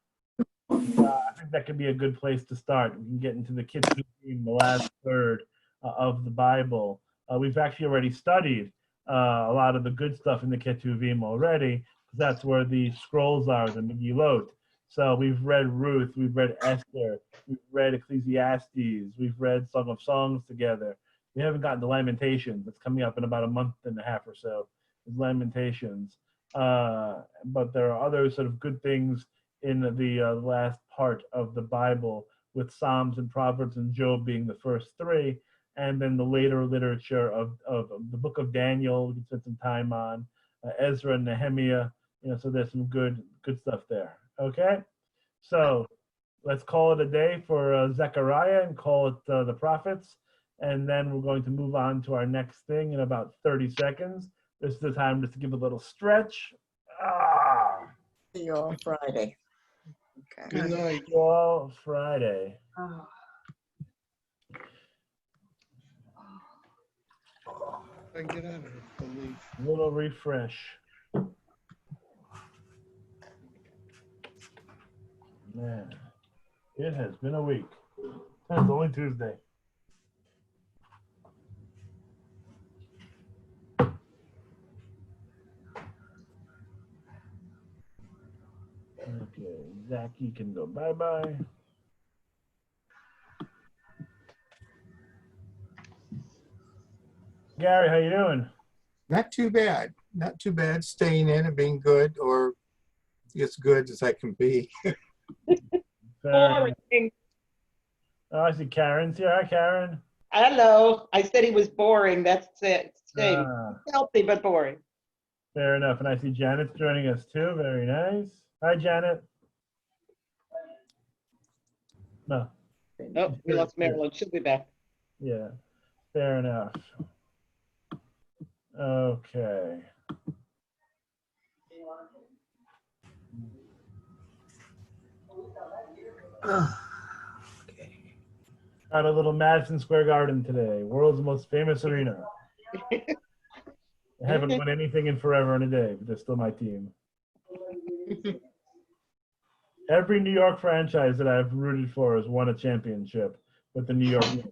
think that could be a good place to start. We can get into the Ketuvim, the last third of the Bible. We've actually already studied a lot of the good stuff in the Ketuvim already. That's where the scrolls are, the Megillot. So we've read Ruth, we've read Esther, we've read Ecclesiastes, we've read Song of Songs together. We haven't gotten to Lamentations. It's coming up in about a month and a half or so. It's Lamentations. But there are other sort of good things in the last part of the Bible, with Psalms and Proverbs and Job being the first three, and then the later literature of the book of Daniel we can spend some time on, Ezra and Nehemiah. So there's some good stuff there. Okay, so let's call it a day for Zechariah and call it the prophets, and then we're going to move on to our next thing in about 30 seconds. This is the time just to give a little stretch. See you on Friday. Okay. Good night. See you all Friday. I get out of here. I'll leave. A little refresh. Man, it has been a week. It's only Tuesday. Okay, Zach, you can go bye-bye. Gary, how you doing? Not too bad. Not too bad. Staying in and being good, or as good as I can be. Boring. Oh, I see Karen's here. Hi, Karen. Hello. I said he was boring. That's it. Same. Healthy, but boring. Fair enough. And I see Janet's joining us too. Very nice. Hi, Janet. No. Oh, we lost Marilyn. She'll be back. Yeah. Fair enough. Okay. At a little Madison Square Garden today, world's most famous arena. I haven't won anything in forever and a day, but they're still my team. Every New York franchise that I've rooted for has won a championship with the New York Knicks.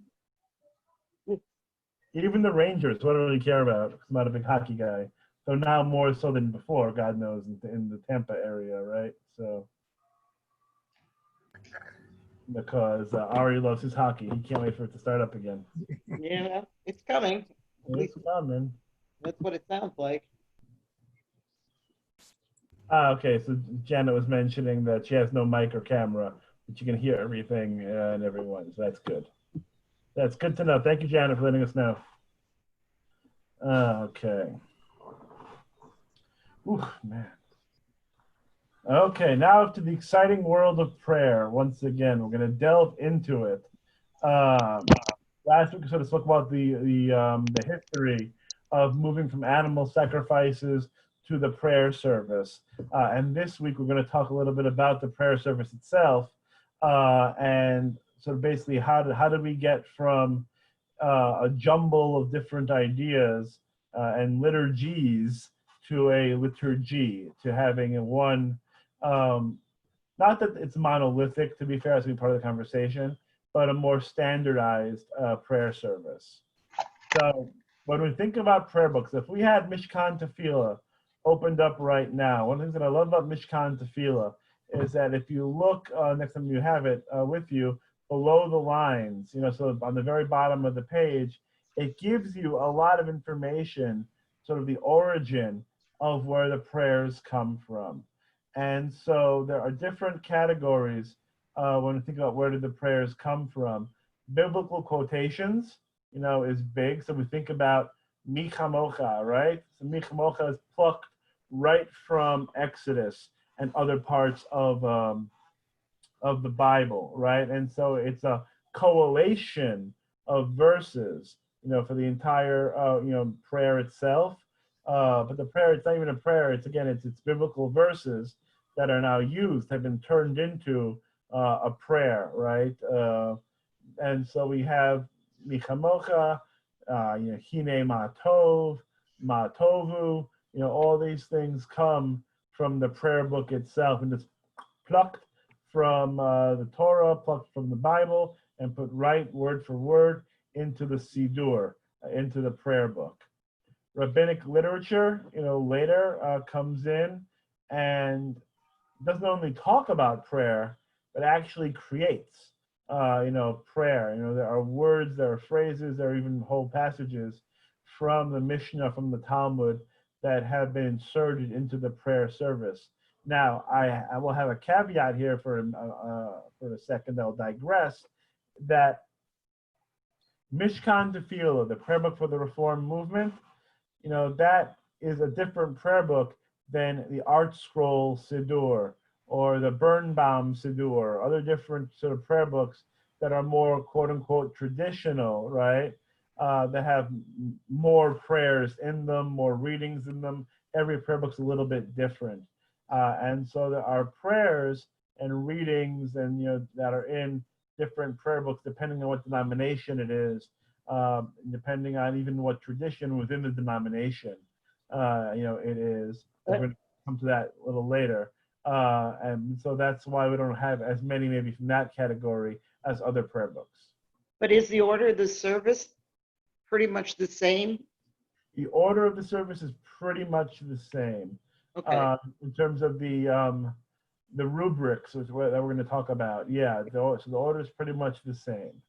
Even the Rangers, who I don't really care about, because I'm not a big hockey guy. Though now more so than before, God knows, in the Tampa area, right? So, because Ari loves his hockey. He can't wait for it to start up again. Yeah, it's coming. It's coming. That's what it sounds like. Okay, so Janet was mentioning that she has no mic or camera, but you can hear everything and everyone, so that's good. That's good to know. Thank you, Janet, for letting us know. Okay. Ooh, man. Okay, now to the exciting world of prayer. Once again, we're going to delve into it. Last week we sort of spoke about the history of moving from animal sacrifices to the prayer service. And this week we're going to talk a little bit about the prayer service itself, and sort of basically how did we get from a jumble of different ideas and liturgies to a liturgy, to having a one, not that it's monolithic, to be fair, as being part of the conversation, but a more standardized prayer service. So when we think about prayer books, if we had Mishkan Tefillah opened up right now, one of the things that I love about Mishkan Tefillah is that if you look, next time you have it with you, below the lines, so on the very bottom of the page, it gives you a lot of information, sort of the origin of where the prayers come from. And so there are different categories when we think about where did the prayers come from. Biblical quotations, is big. So we think about Mi Chamocha, right? So Mi Chamocha is plucked right from Exodus and other parts of the Bible, right? And so it's a collation of verses, for the entire, prayer itself. But the prayer, it's not even a prayer. It's biblical verses that are now used, have been turned into a prayer, right? And so we have Michamocha, Hine Matov, Matovu, all these things come from the prayer book itself, and it's plucked from the Torah, plucked from the Bible, and put right word for word into the Siddur, into the prayer book. Rabbinic literature, later comes in and doesn't only talk about prayer, but actually creates, prayer. There are words, there are phrases, there are even whole passages from the Mishnah, from the Talmud, that have been inserted into the prayer service. Now, I will have a caveat here for a second. I'll digress. That Mishkan Tefillah, the prayer book for the Reform movement, that is a different prayer book than the Art Scroll Siddur or the Birnbaum Siddur, or other different sort of prayer books that are more quote unquote traditional, right? That have more prayers in them, more readings in them. Every prayer book's a little bit different. And so there are prayers and readings and that are in different prayer books depending on what denomination it is, depending on even what tradition within the denomination it is. We're going to come to that a little later. And so that's why we don't have as many maybe from that category as other prayer books. But is the order of the service pretty much the same? The order of the service is pretty much the same. Okay. In terms of the rubrics that we're going to talk about. Yeah, so the order is pretty much the same.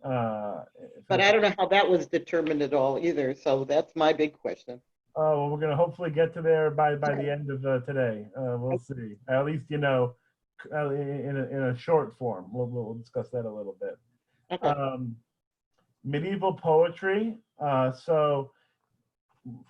But I don't know how that was determined at all either. So that's my big question. Well, we're going to hopefully get to there by the end of today. We'll see. At least, in a short form. We'll discuss that a little bit. Okay. Medieval poetry. So,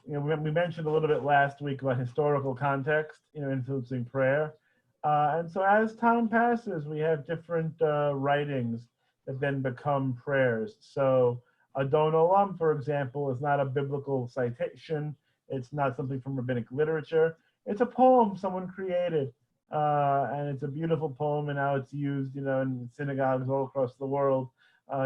we mentioned a little bit last week about historical context, influencing prayer. And so as time passes, we have different writings that then become prayers. So Adon Olam, for example, is not a biblical citation. It's not something from rabbinic literature. It's a poem someone created. And it's a beautiful poem, and now it's used, in synagogues all across the world,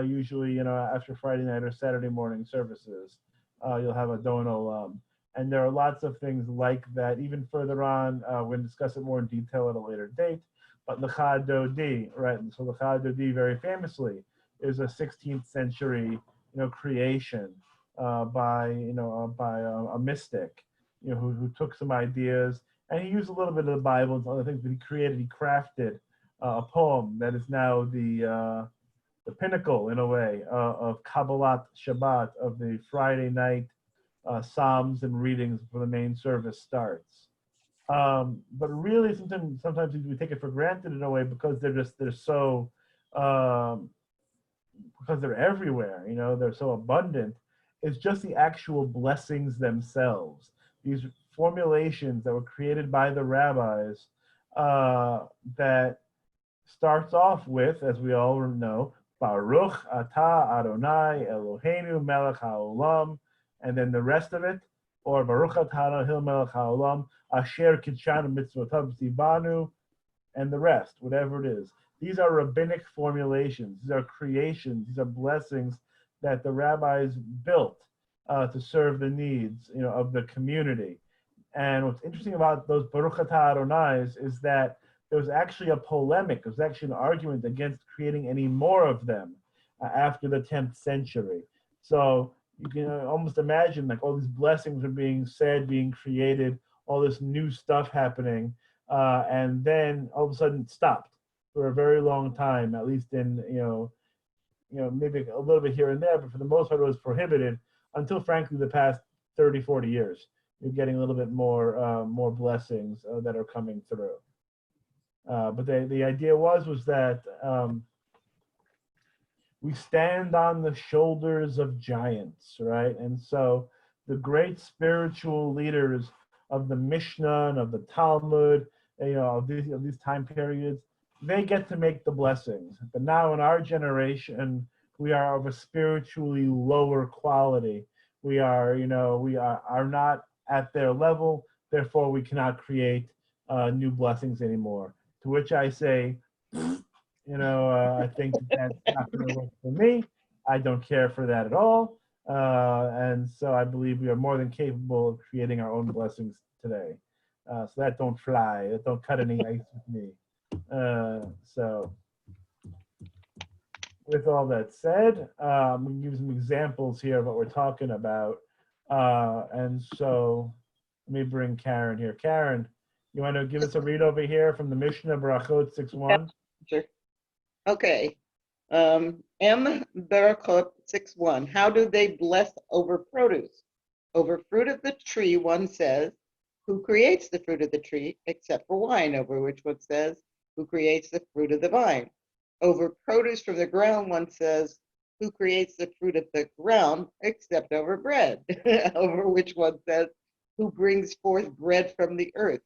usually, after Friday night or Saturday morning services. You'll have Adon Olam. And there are lots of things like that. Even further on, we're going to discuss it more in detail at a later date. But Lecha Dodi, right? And so Lecha Dodi, very famously, is a 16th century, creation by a mystic, who took some ideas, and he used a little bit of the Bible and other things, but he crafted a poem that is now the pinnacle, in a way, of Kabbalat Shabbat, of the Friday night Psalms and readings before the main service starts. But really, sometimes we take it for granted in a way because they're so because they're everywhere. They're so abundant. It's just the actual blessings themselves. These formulations that were created by the rabbis that starts off with, as we all know, Baruch Atah Adonai Eloheinu Melech HaOlam, and then the rest of it, or Baruch Atah Eloheinu Melech HaOlam, Asher Kitshanu Mitzvotav Tzivanu, and the rest, whatever it is. These are rabbinic formulations. These are creations. These are blessings that the rabbis built to serve the needs, of the community. And what's interesting about those Baruch Atah Adonais is that there was actually a polemic. There was actually an argument against creating any more of them after the 10th century. So you can almost imagine like all these blessings are being said, being created, all this new stuff happening, and then all of a sudden it stopped for a very long time, at least in, maybe a little bit here and there, but for the most part it was prohibited until frankly the past 30, 40 years. You're getting a little bit more blessings that are coming through. But the idea was that we stand on the shoulders of giants, right? And so the great spiritual leaders of the Mishnah and of the Talmud, of these time periods, they get to make the blessings. But now in our generation, we are of a spiritually lower quality. We are not at their level, therefore we cannot create new blessings anymore. To which I say, I think that's not going to work for me. I don't care for that at all. And so I believe we are more than capable of creating our own blessings today. So that don't fly. That don't cut any ice with me. So with all that said, I'm going to give some examples here of what we're talking about. And so let me bring Karen here. Karen, you want to give us a read over here from the Mishnah, Barachot 6:1? Sure. Okay. M. Barachot 6:1. How do they bless over produce? Over fruit of the tree, one says, who creates the fruit of the tree, except for wine, over which one says, who creates the fruit of the vine. Over produce from the ground, one says, who creates the fruit of the ground, except over bread, over which one says, who brings forth bread from the earth.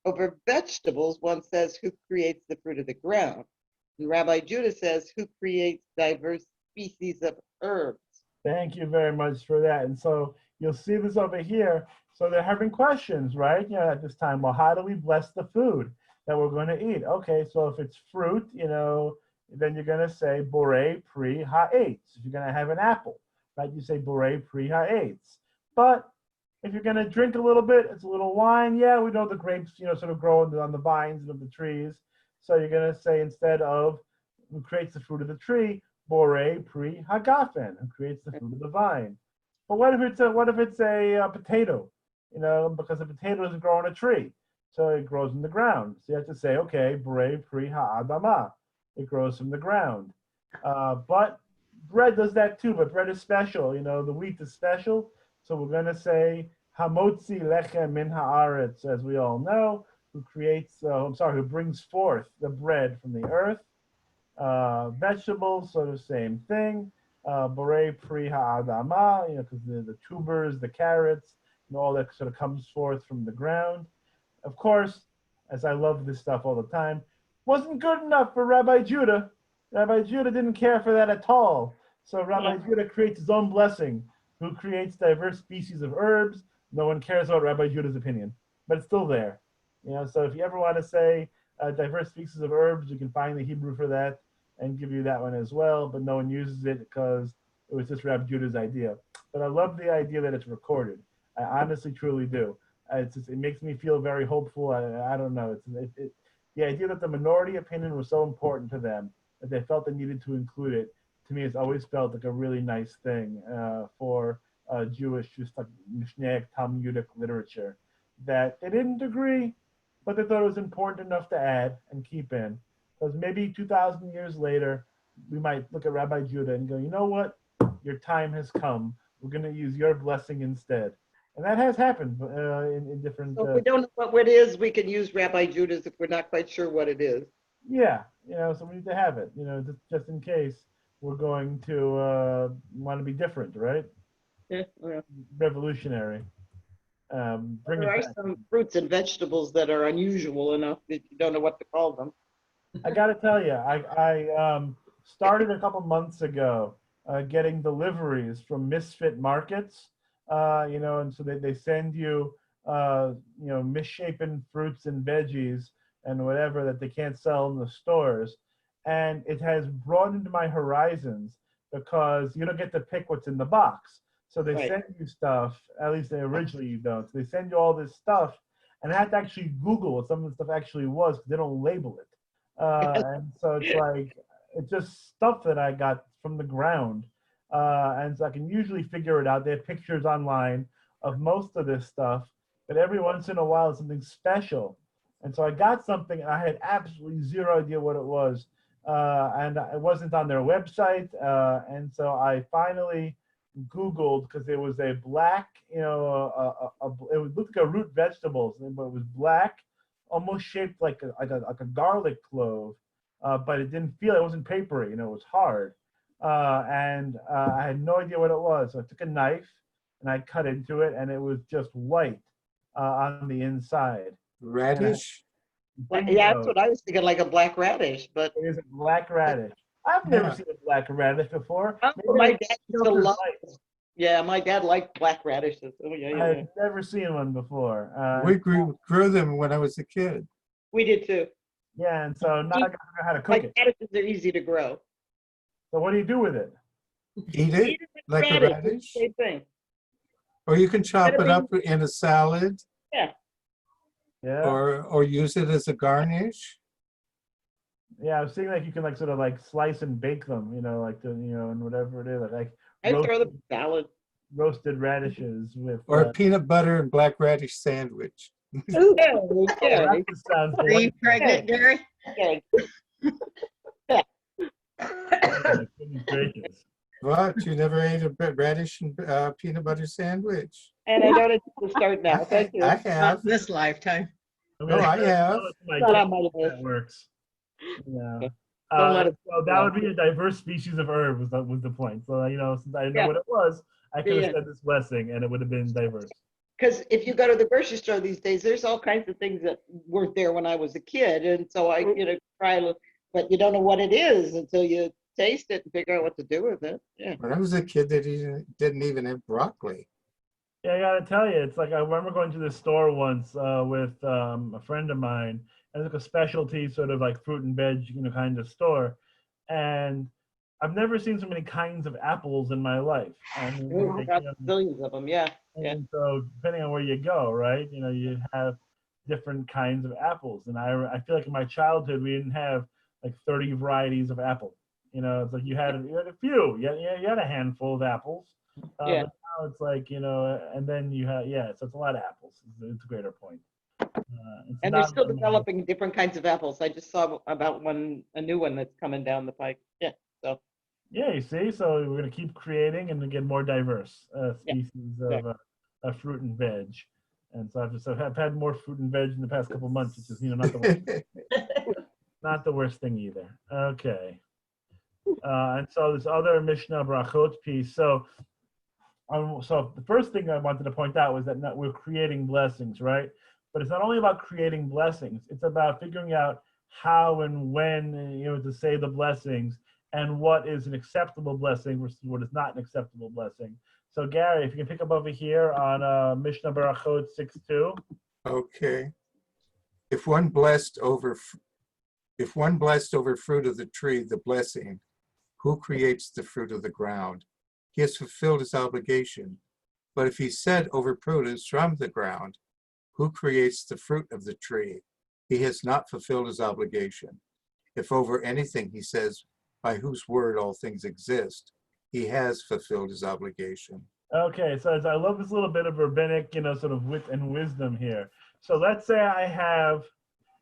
Over vegetables, one says, who creates the fruit of the ground. And Rabbi Judah says, who creates diverse species of herbs. Thank you very much for that. And so you'll see this over here. So they're having questions, right? At this time, well, how do we bless the food that we're going to eat? Okay, so if it's fruit, then you're going to say, borei pri ha'etz. If you're going to have an apple, right? You say, borei pri ha'etz. But if you're going to drink a little bit, it's a little wine. Yeah, we know the grapes, sort of grow on the vines of the trees. So you're going to say, instead of who creates the fruit of the tree, borei pri hagafen, who creates the fruit of the vine. But what if it's a potato? Because a potato doesn't grow on a tree, so it grows in the ground. So you have to say, okay, borei pri ha'adama, it grows from the ground. But bread does that too. But bread is special. The wheat is special. So we're going to say hamotzi lechem min haaretz, as we all know, who brings forth the bread from the earth. Vegetables, sort of same thing. Borei pri ha'adama, because the tubers, the carrots, and all that sort of comes forth from the ground. Of course, as I love this stuff all the time, wasn't good enough for Rabbi Judah. Rabbi Judah didn't care for that at all. So Rabbi Judah creates his own blessing, who creates diverse species of herbs. No one cares about Rabbi Judah's opinion, but it's still there. So if you ever want to say diverse species of herbs, you can find the Hebrew for that and give you that one as well, but no one uses it because it was just Rabbi Judah's idea. But I love the idea that it's recorded. I honestly, truly do. It makes me feel very hopeful. I don't know. The idea that the minority opinion was so important to them that they felt they needed to include it, to me, it's always felt like a really nice thing for Jewish, just like Mishnaic, Talmudic literature, that they didn't agree, but they thought it was important enough to add and keep in. Because maybe 2,000 years later, we might look at Rabbi Judah and go, you know what? Your time has come. We're going to use your blessing instead. And that has happened in different. So if we don't know what it is, we can use Rabbi Judah's if we're not quite sure what it is. Yeah, so we need to have it, just in case we're going to want to be different, right? Yeah, well, Revolutionary. Bring there it are back. some fruits and vegetables that are unusual enough that you don't know what to call them. I got to tell you, I started a couple months ago getting deliveries from Misfit Markets, and so they send you, misshapen fruits and veggies and whatever that they can't sell in the stores. And it has broadened my horizons because you don't get to pick what's in the box. So they Right. send you stuff, at least originally you don't. So they send you all this stuff, and I had to actually Google what some of the stuff actually was because they don't label it. And so it's like, it's just stuff that I got from the ground. And so I can usually figure it out. They have pictures online of most of this stuff, but every once in a while it's something special. And so I got something, and I had absolutely zero idea what it was. And it wasn't on their website. And so I finally Googled, because there was a black, it looked like a root vegetables, but it was black, almost shaped like a garlic clove, but it didn't feel, it wasn't papery, it was hard. And I had no idea what it was. So I took a knife and I cut into it, and it was just white on the inside. Radish? Yeah, that's what I was thinking, like a black radish, but it is a black radish. I've never seen a black radish before. my dad used to love. Yeah, my dad liked black radishes. Oh yeah. I've never seen one before. We grew them when I was a kid. We did too. Yeah, and so now I gotta figure out how to cook Like it. radishes are easy to grow. So what do you do with it? Eat it like a radish. Same thing. Or you can chop it up in a salad. Yeah. Yeah. Or use it as a garnish. Yeah, I was seeing like you can like sort of like slice and bake them, and whatever it is, like I throw them in salad. Roasted radishes with Or a peanut butter and black radish sandwich. Ooh, yeah. That just sounds Are you pregnant, Gary? Okay. Goodness gracious. What? You never ate a radish and peanut butter sandwich? And I don't intend to start now. Thank you. I have. Not this lifetime. I have. Not on my list. That works. Yeah. Don't let it So that would be a diverse species of herb was the point. So since I didn't know what it was, I could have said this blessing and it would have been diverse. Because if you go to the grocery store these days, there's all kinds of things that weren't there when I was a kid, and so I try, but you don't know what it is until you taste it and figure out what to do with it. Yeah. When I was a kid, they didn't even have broccoli. Yeah, I gotta tell you, it's like I remember going to the store once with a friend of mine. And it's like a specialty sort of like fruit and veg, kind of store. And I've never seen so many kinds of apples in my life. I mean, billions of them, yeah. And so depending on where you go, right, you have different kinds of apples. And I feel like in my childhood, we didn't have like 30 varieties of apple. It's like you had a few, you had a handful of apples. Yeah. But now it's like, and then you have, so it's a lot of apples. It's a greater point. And they're still developing different kinds of apples. I just saw about a new one that's coming down the pike. Yeah. So. Yeah, you see, so we're going to keep creating and get more diverse species of fruit and veg. And so I've had more fruit and veg in the past couple of months, which is not the worst, not the worst thing either. Okay. And so this other Mishnah Brachot piece. So the first thing I wanted to point out was that we're creating blessings, right? But it's not only about creating blessings, it's about figuring out how and when, to say the blessings and what is an acceptable blessing versus what is not an acceptable blessing. So Gary, if you can pick up over here on Mishnah Barachot 6:2. Okay. If one blessed over fruit of the tree, the blessing, who creates the fruit of the ground? He has fulfilled his obligation. But if he said over produce from the ground, who creates the fruit of the tree? He has not fulfilled his obligation. If over anything he says, by whose word all things exist, he has fulfilled his obligation. Okay, so I love this little bit of rabbinic, sort of wit and wisdom here. So let's say I have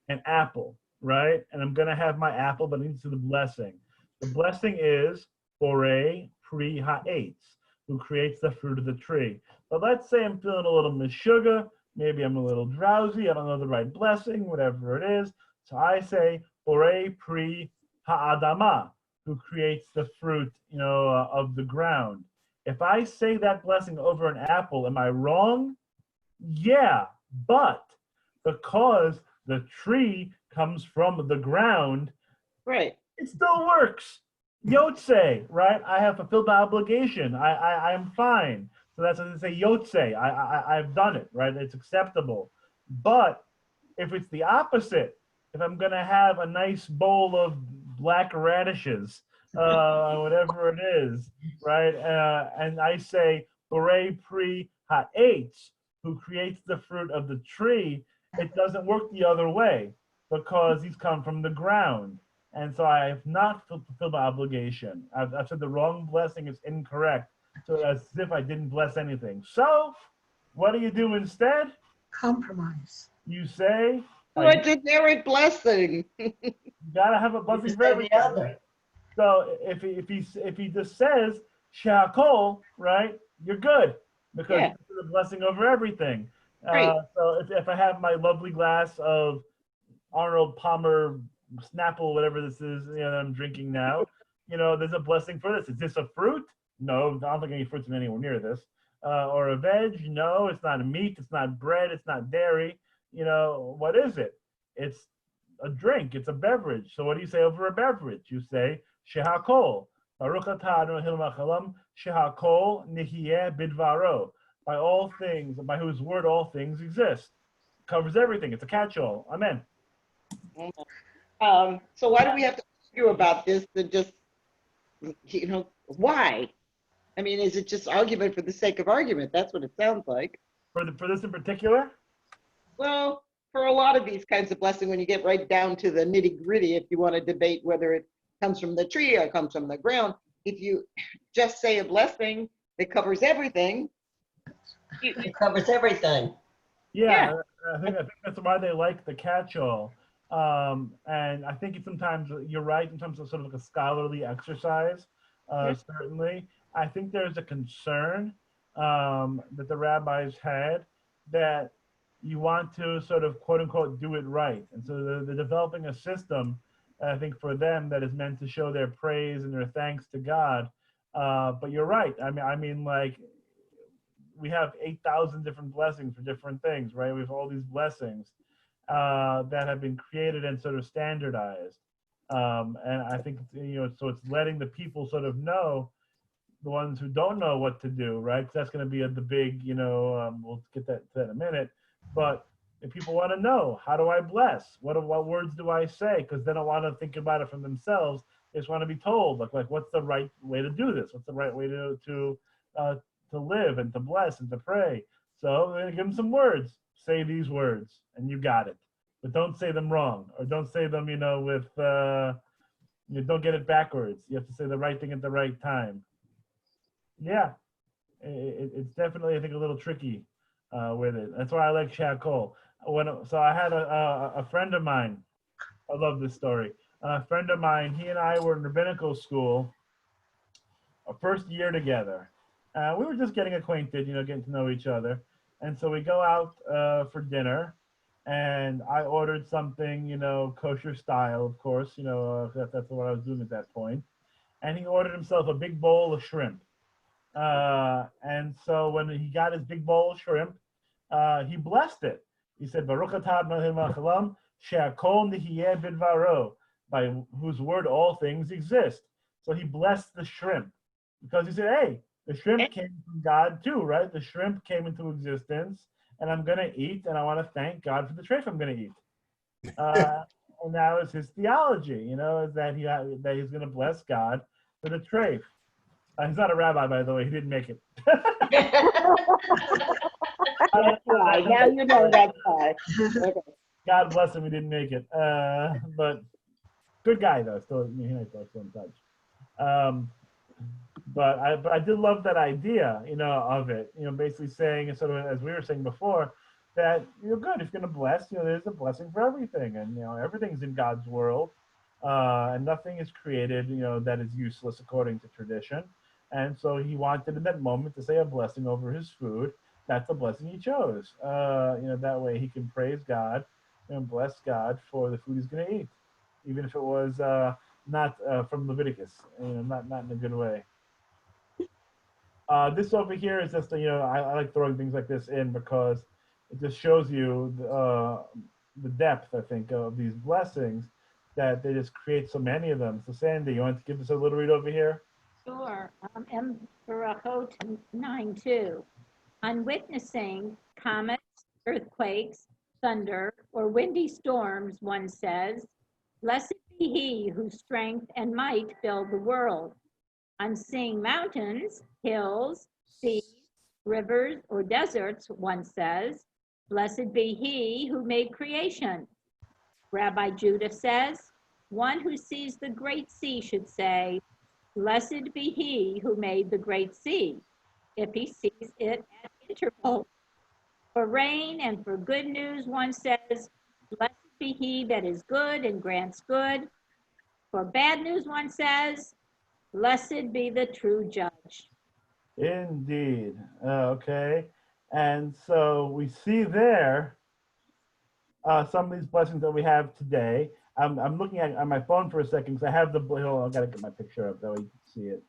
an apple, right? And I'm going to have my apple, but it needs the blessing. The blessing is borei pri ha'etz. who creates the fruit of the tree. But let's say I'm feeling a little mishuga, maybe I'm a little drowsy, I don't know the right blessing, whatever it is. So I say, Borei Pri Ha'adama, who creates the fruit, of the ground. If I say that blessing over an apple, am I wrong? Yeah, but because the tree comes from the ground, Right. it still works. Yotze, right? I have fulfilled my obligation. I'm fine. So that's what they say, Yotze. I've done it, right? It's acceptable. But if it's the opposite, if I'm going to have a nice bowl of black radishes, whatever it is, right? And I say, Borei Pri Ha'etz, who creates the fruit of the tree, it doesn't work the other way because he's come from the ground. And so I have not fulfilled my obligation. I've said the wrong blessing is incorrect. So as if I didn't bless anything. So what do you do instead? Compromise. You say, Oh, a generic blessing. you gotta have a blessing for everything. So if he just says shakol, right, you're good because it's the blessing over everything. So if I have my lovely glass of Arnold Palmer Snapple, whatever this is, that I'm drinking now, there's a blessing for this. Is this a fruit? No, I don't think any fruits in anywhere near this. Or a veg? No, it's not a meat. It's not bread. It's not dairy. What is it? It's a drink. It's a beverage. So what do you say over a beverage? You say shehakol. Baruch atah Adonai Eloheinu shehakol nihiyeh bidvaro. By all things, by whose word all things exist. Covers everything. It's a catch-all. Amen. So why do we have to argue about this? And just, why? I mean, is it just argument for the sake of argument? That's what it sounds like. For this in particular? Well, for a lot of these kinds of blessing, when you get right down to the nitty gritty, if you want to debate whether it comes from the tree or comes from the ground, if you just say a blessing that covers everything, it covers everything. Yeah. I think that's why they like the catch-all. And I think sometimes you're right in terms of sort of like a scholarly exercise. Certainly, I think there's a concern that the rabbis had that you want to sort of quote unquote do it right, and so they're developing a system. I think for them that is meant to show their praise and their thanks to God. But you're right. I mean, like we have 8,000 different blessings for different things, right? We have all these blessings that have been created and sort of standardized. And I think, so it's letting the people sort of know, the ones who don't know what to do, right? That's going to be the big, we'll get to that in a minute. But if people want to know, how do I bless? What words do I say? Because they don't want to think about it for themselves. They just want to be told, like what's the right way to do this? What's the right way to live and to bless and to pray? So they're going to give them some words. Say these words, and you got it. But don't say them wrong, or don't say them, with, don't get it backwards. You have to say the right thing at the right time. Yeah, it's definitely, I think, a little tricky with it. That's why I like shakol. So I had a friend of mine. I love this story. A friend of mine, he and I were in rabbinical school, our first year together. We were just getting acquainted, getting to know each other. And so we go out for dinner, and I ordered something, kosher style, of course, that's what I was doing at that point. And he ordered himself a big bowl of shrimp. And so when he got his big bowl of shrimp, he blessed it. He said, Baruch atah Adonai Eloheinu shehakol nihiyeh bidvaro, by whose word all things exist. So he blessed the shrimp because he said, hey, the shrimp came from God too, right? The shrimp came into existence, and I'm going to eat, and I want to thank God for the treif I'm going to eat. And that was his theology, is that he's going to bless God for the treif. He's not a rabbi, by the way. He didn't make it. That's why. Now you know that's why. Okay. God bless him. He didn't make it. But good guy, though. Still, he and I are still in touch. But I did love that idea, of it. Basically saying, sort of as we were saying before, that you're good. If you're going to bless, there's a blessing for everything, and everything's in God's world, and nothing is created, that is useless according to tradition. And so he wanted in that moment to say a blessing over his food. That's the blessing he chose. That way he can praise God and bless God for the food he's going to eat, even if it was not from Leviticus, not in a good way. This over here is just, I like throwing things like this in because it just shows you the depth, I think, of these blessings, that they just create so many of them. So Sandy, you want to give us a little read over here? Sure. M. Barachot 9:2. On witnessing comets, earthquakes, thunder, or windy storms, one says, "Blessed be he whose strength and might filled the world." On seeing mountains, hills, seas, rivers, or deserts, one says, "Blessed be he who made creation." Rabbi Judah says, one who sees the great sea should say, "Blessed be he who made the great sea," if he sees it at intervals. For rain and for good news, one says, "Blessed be he that is good and grants good." For bad news, one says, "Blessed be the true judge." Indeed. Okay. And so we see there some of these blessings that we have today. I'm looking at on my phone for a second because I have the, I gotta get my picture up that way you can see it.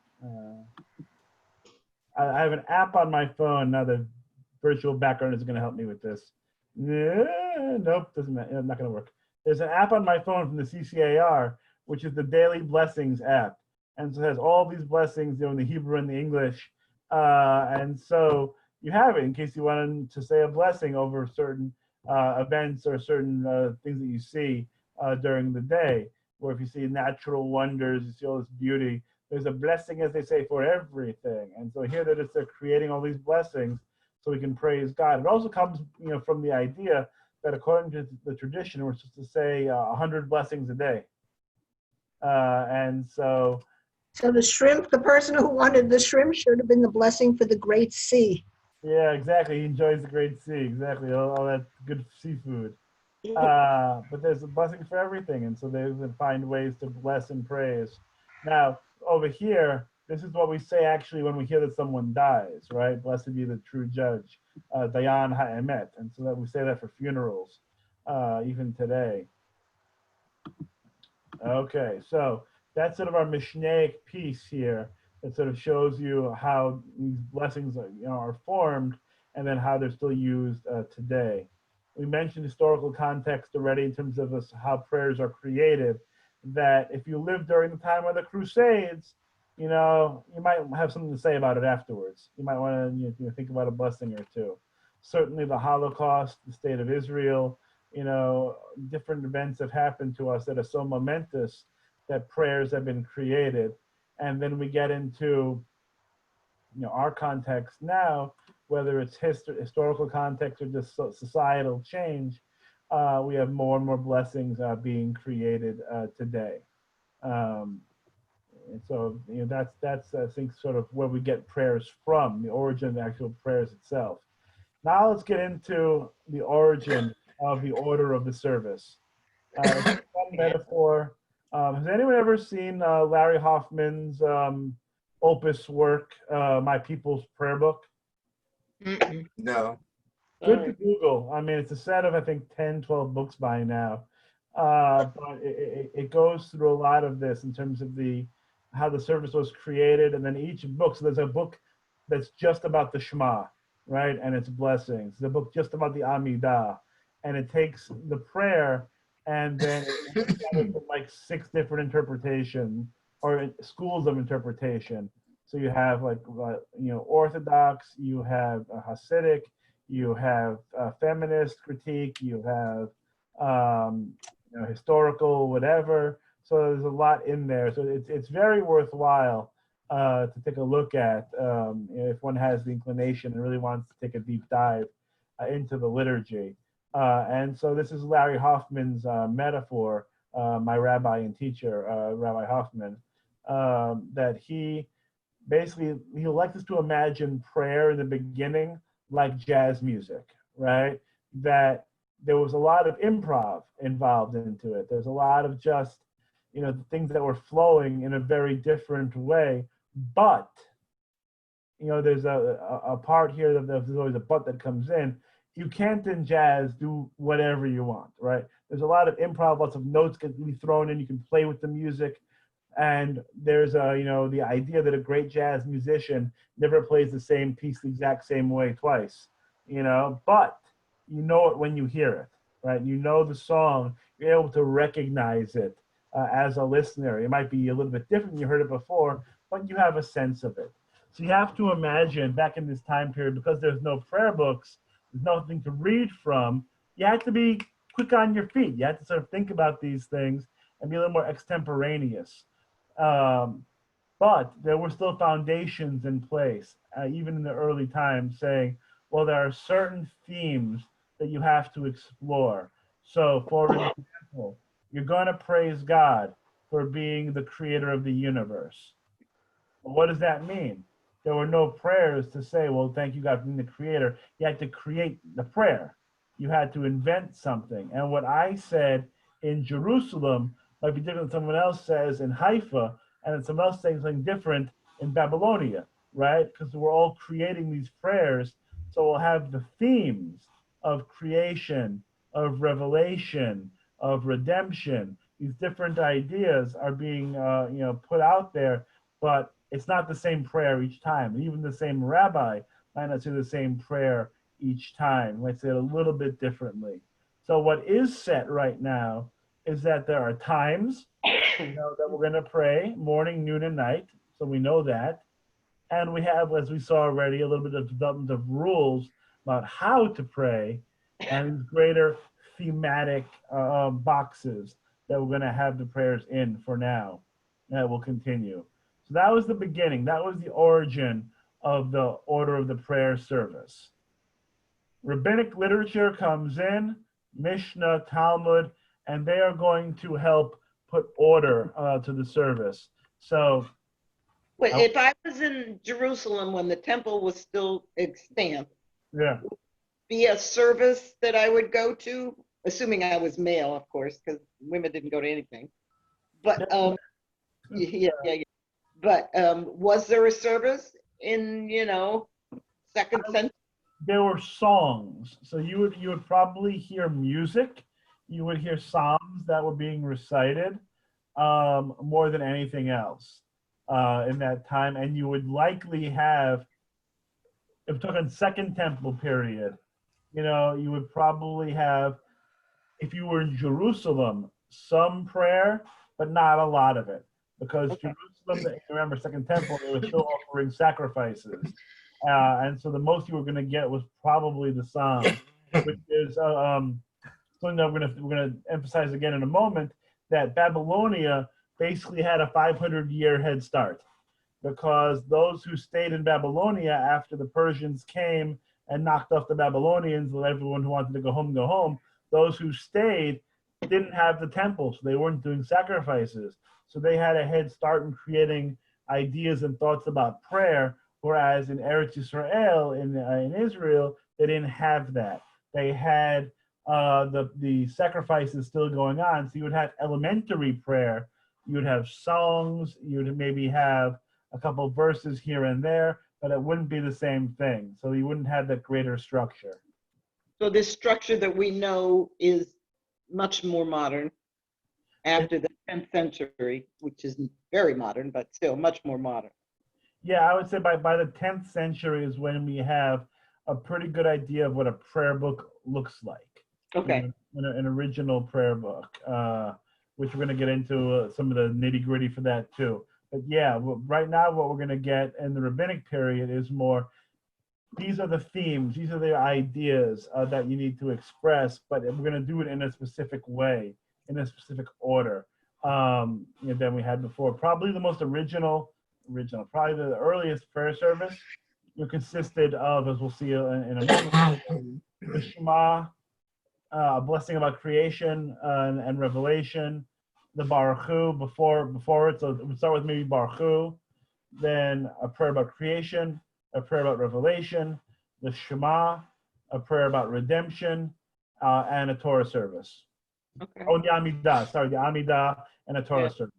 I have an app on my phone. Now the virtual background is gonna help me with this. Nope, doesn't matter, not gonna work. There's an app on my phone from the CCAR, which is the Daily Blessings app. And so it has all these blessings, in the Hebrew and the English. And so you have it in case you wanted to say a blessing over certain events or certain things that you see during the day. Or if you see natural wonders, you see all this beauty, there's a blessing, as they say, for everything. And so here they're creating all these blessings so we can praise God. It also comes, from the idea that according to the tradition, we're supposed to say 100 blessings a day. And so the shrimp, the person who wanted the shrimp should have been the blessing for the great sea. yeah, exactly. He enjoys the great sea. Exactly. All that good seafood. But there's a blessing for everything. And so they find ways to bless and praise. Now, over here, this is what we say actually when we hear that someone dies, right? Blessed be the true judge, Dayan Ha'emet. And so that we say that for funerals, even today. Okay, so that's sort of our Mishnaic piece here that sort of shows you how these blessings are formed and then how they're still used today. We mentioned historical context already in terms of how prayers are created, that if you lived during the time of the Crusades, you might have something to say about it afterwards. You might want to think about a blessing or two. Certainly the Holocaust, the state of Israel, different events have happened to us that are so momentous that prayers have been created. And then we get into our context now, whether it's historical context or just societal change, we have more and more blessings being created today. And so that's I think sort of where we get prayers from, the origin of the actual prayers itself. Now let's get into the origin of the order of the service. One metaphor. Has anyone ever seen Larry Hoffman's opus work, My People's Prayer Book? No. Good to Google. I mean, it's a set of, I think, 10, 12 books by now. But it goes through a lot of this in terms of how the service was created, and then each book. So there's a book that's just about the Shema, right? And its blessings. The book just about the Amidah. And it takes the prayer and then it's like 6 different interpretations or schools of interpretation. So you have Orthodox, you have Hasidic, you have feminist critique, you have historical, whatever. So there's a lot in there. So it's very worthwhile to take a look at if one has the inclination and really wants to take a deep dive into the liturgy. And so this is Larry Hoffman's metaphor, my rabbi and teacher, Rabbi Hoffman, that he likes us to imagine prayer in the beginning like jazz music, right? That there was a lot of improv involved into it. There's a lot of just, the things that were flowing in a very different way, but there's a part here that there's always a but that comes in. You can't in jazz do whatever you want, right? There's a lot of improv, lots of notes can be thrown in. You can play with the music, and there's the idea that a great jazz musician never plays the same piece the exact same way twice, but you know it when you hear it, right? You know the song, you're able to recognize it as a listener. It might be a little bit different, you heard it before, but you have a sense of it. So you have to imagine back in this time period, because there's no prayer books, there's nothing to read from, you had to be quick on your feet. You had to sort of think about these things and be a little more extemporaneous. But there were still foundations in place, even in the early times, saying, well, there are certain themes that you have to explore. So, for example, you're going to praise God for being the creator of the universe. Well, what does that mean? There were no prayers to say, well, thank you, God, for being the creator. You had to create the prayer. You had to invent something. And what I said in Jerusalem might be different than someone else says in Haifa, and then someone else saying something different in Babylonia, right? Because we're all creating these prayers. So we'll have the themes of creation, of revelation, of redemption. These different ideas are being put out there, but it's not the same prayer each time. Even the same rabbi might not say the same prayer each time. Might say it a little bit differently. So what is set right now is that there are times that we're going to pray, morning, noon, and night. So we know that. And we have, as we saw already, a little bit of development of rules about how to pray and greater thematic boxes that we're going to have the prayers in for now. That will continue. So that was the beginning. That was the origin of the order of the prayer service. Rabbinic literature comes in, Mishnah, Talmud, and they are going to help put order to the service. So, wait, if I was in Jerusalem when the temple was still extant, yeah, be a service that I would go to, assuming I was male, of course, because women didn't go to anything. But yeah. But was there a service in second century? There were songs, so you would probably hear music. You would hear psalms that were being recited more than anything else in that time, and you would likely have, if we're talking Second Temple period, you would probably have, if you were in Jerusalem, some prayer, but not a lot of it, because Jerusalem, remember Second Temple, they were still offering sacrifices. And so the most you were going to get was probably the psalm, which is something that we're going to emphasize again in a moment, that Babylonia basically had a 500-year head start, because those who stayed in Babylonia after the Persians came and knocked off the Babylonians, let everyone who wanted to go home, those who stayed didn't have the temple, so they weren't doing sacrifices. So they had a head start in creating ideas and thoughts about prayer, whereas in Eretz Yisrael, in Israel, they didn't have that. They had the sacrifices still going on, so you would have elementary prayer, you would have songs, you would maybe have a couple of verses here and there, but it wouldn't be the same thing. So you wouldn't have that greater structure. So this structure that we know is much more modern after the 10th century, which is very modern, but still much more modern. Yeah, I would say by the 10th century is when we have a pretty good idea of what a prayer book looks like. Okay. An original prayer book, which we're going to get into some of the nitty gritty for that too. But yeah, right now what we're going to get in the rabbinic period is more, these are the themes, these are the ideas that you need to express, but we're going to do it in a specific way, in a specific order than we had before. Probably the most original, probably the earliest prayer service consisted of, as we'll see in a moment, the Shema, a blessing about creation and revelation, the Baruch Hu before it. So it would start with maybe Baruch Hu, then a prayer about creation, a prayer about revelation, the Shema, a prayer about redemption, and a Torah service. Okay. Oh, the Amidah and a Torah service.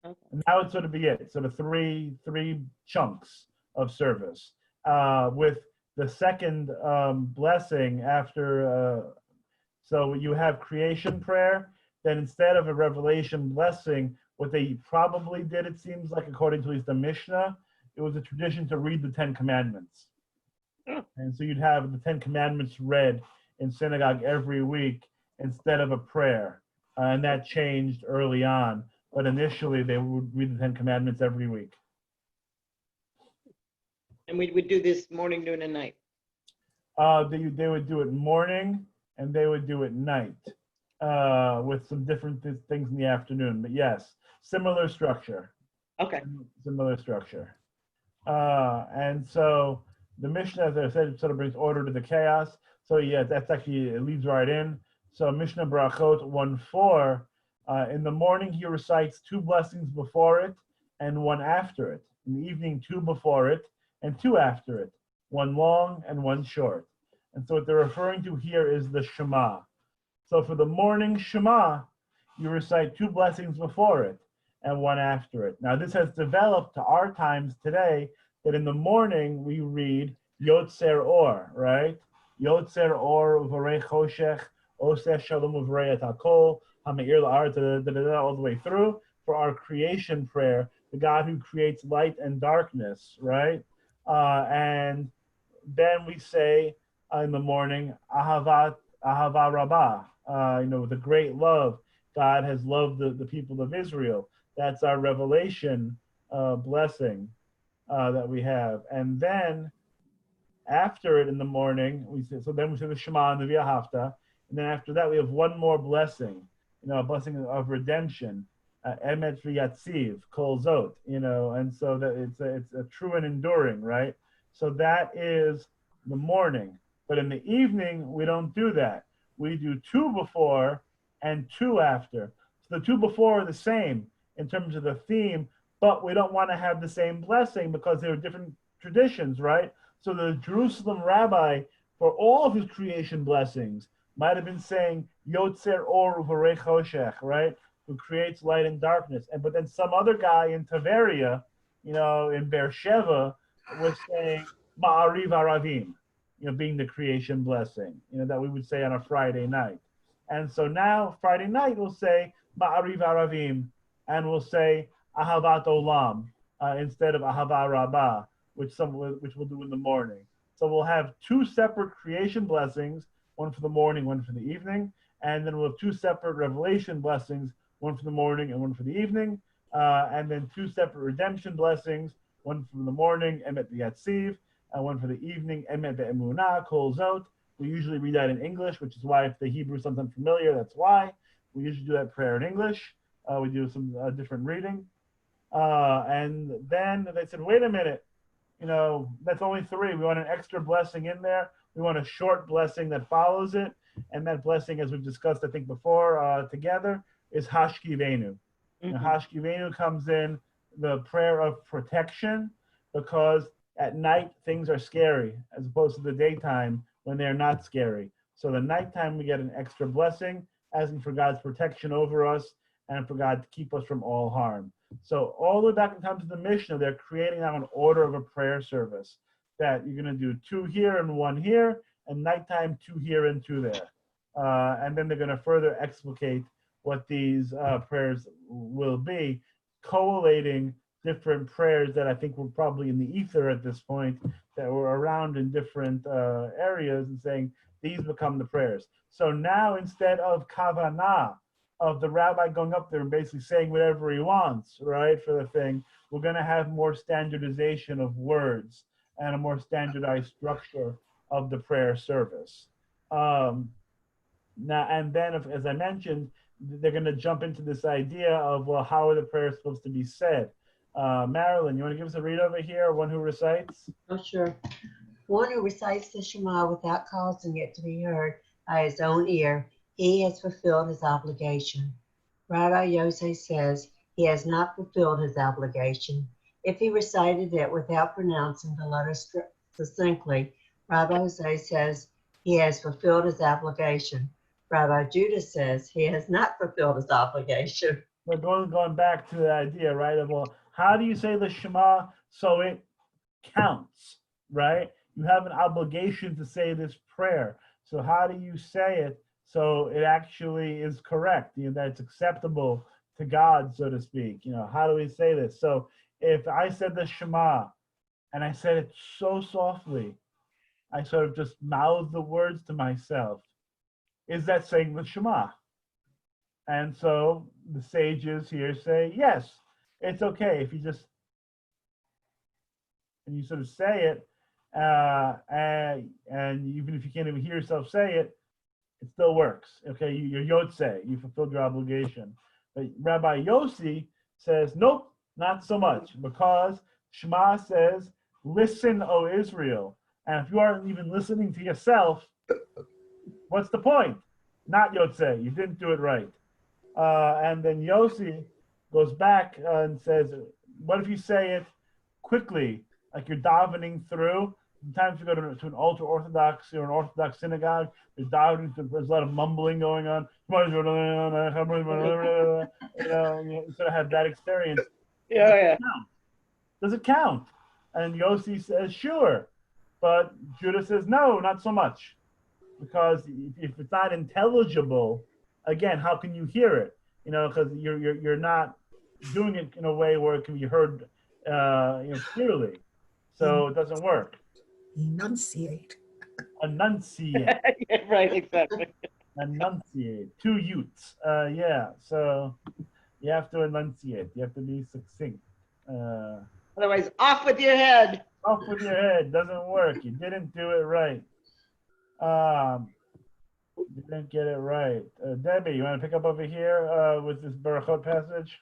Okay. And that would sort of be it. Sort of three chunks of service. with the second blessing after. So you have creation prayer. Then instead of a revelation blessing, what they probably did, it seems like, according to at least the Mishnah, it was a tradition to read the Ten Commandments. And so you'd have the Ten Commandments read in synagogue every week instead of a prayer. And that changed early on. But initially, they would read the Ten Commandments every week. And we would do this morning, noon, and night. They would do it morning and they would do it night with some different things in the afternoon. But yes, similar structure. Okay. Similar structure. And so the Mishnah, as I said, sort of brings order to the chaos. So yeah, that's actually, it leads right in. So Mishnah Brachot 1:4, in the morning he recites 2 blessings before it and 1 after it. In the evening, 2 before it and 2 after it, 1 long and 1 short. And so what they're referring to here is the Shema. So for the morning Shema, you recite 2 blessings before it and 1 after it. Now this has developed to our times today that in the morning we read Yotzer Or, right? Yotzer Or Uvarei Choshech, Oseh Shalom Uvarei Et HaKol, HaMe'ir La'aretz, all the way through for our creation prayer, the God who creates light and darkness, right? And then we say in the morning, Ahava Rabbah, with a great love. God has loved the people of Israel. That's our revelation blessing that we have. And then after it in the morning, we say the Shema and the V'ahavta. And then after that, we have one more blessing, a blessing of redemption. Emet v'yatziv, kol zot, and so that it's a true and enduring, right? So that is the morning. But in the evening, we don't do that. We do 2 before and 2 after. So the 2 before are the same in terms of the theme, but we don't want to have the same blessing because there are different traditions, right? So the Jerusalem rabbi, for all of his creation blessings, might have been saying Yotzer Or Uvarei Choshech, right? Who creates light and darkness. But then some other guy in Tiberia, in Beersheba, was saying Ma'ariv Aravim, being the creation blessing, that we would say on a Friday night. And so now Friday night we'll say Ma'ariv Aravim, and we'll say Ahavat Olam instead of Ahava Rabbah, which we'll do in the morning. So we'll have 2 separate creation blessings, one for the morning, one for the evening, and then we'll have 2 separate revelation blessings, one for the morning and one for the evening, and then 2 separate redemption blessings, one for the morning, Emet v'yatziv, and one for the evening, Emet ve'emunah, kol zot. We usually read that in English, which is why if the Hebrew is something familiar, that's why. We usually do that prayer in English. We do some different reading. And then they said, wait a minute, that's only 3. We want an extra blessing in there. We want a short blessing that follows it. And that blessing, as we've discussed, I think before together, is Hashkivenu. Mm-hmm. Hashkivenu comes in the prayer of protection because at night things are scary as opposed to the daytime when they're not scary. So the nighttime we get an extra blessing, asking for God's protection over us and for God to keep us from all harm. So all the way back in time to the Mishnah, they're creating now an order of a prayer service that you're going to do 2 here and 1 here, and nighttime 2 here and 2 there. And then they're going to further explicate what these prayers will be, collating different prayers that I think were probably in the ether at this point, that were around in different areas, and saying these become the prayers. So now instead of kavanah, of the rabbi going up there and basically saying whatever he wants, right, for the thing, we're going to have more standardization of words and a more standardized structure of the prayer service. Now, and then, as I mentioned, they're going to jump into this idea of, well, how are the prayers supposed to be said? Marilyn, you want to give us a read over here, one who recites? Oh, sure. One who recites the Shema without causing it to be heard by his own ear, he has fulfilled his obligation. Rabbi Yosef says he has not fulfilled his obligation. If he recited it without pronouncing the letters succinctly, Rabbi Jose says he has fulfilled his obligation. Rabbi Judah says he has not fulfilled his obligation. We're going back to the idea, right, of, well, how do you say the Shema so it counts, right? You have an obligation to say this prayer. So how do you say it so it actually is correct, that it's acceptable to God, so to speak? How do we say this? So if I said the Shema and I said it so softly, I sort of just mouth the words to myself, is that saying the Shema? And so the sages here say, yes, it's okay if you just, and you sort of say it, and even if you can't even hear yourself say it, it still works. Okay, you're Yotze, you fulfilled your obligation. But Rabbi Yossi says, nope, not so much, because Shema says, listen, O Israel. And if you aren't even listening to yourself, what's the point? Not Yotze, you didn't do it right. And then Yossi goes back and says, what if you say it quickly, like you're davening through? Sometimes you go to an ultra-Orthodox or an Orthodox synagogue, there's a lot of mumbling going on. You sort of have that experience. Yeah. Does it count? And Yossi says, sure. But Judah says, no, not so much. Because if it's not intelligible, again, how can you hear it? Because you're not doing it in a way where it can be heard clearly. So it doesn't work. Enunciate. Enunciate. Yeah, right, exactly. Enunciate. 2 Utes. Yeah. So you have to enunciate. You have to be succinct. Otherwise, off with your head. Off with your head. Doesn't work. You didn't do it right. You didn't get it right. Debbie, you want to pick up over here with this Barachot passage?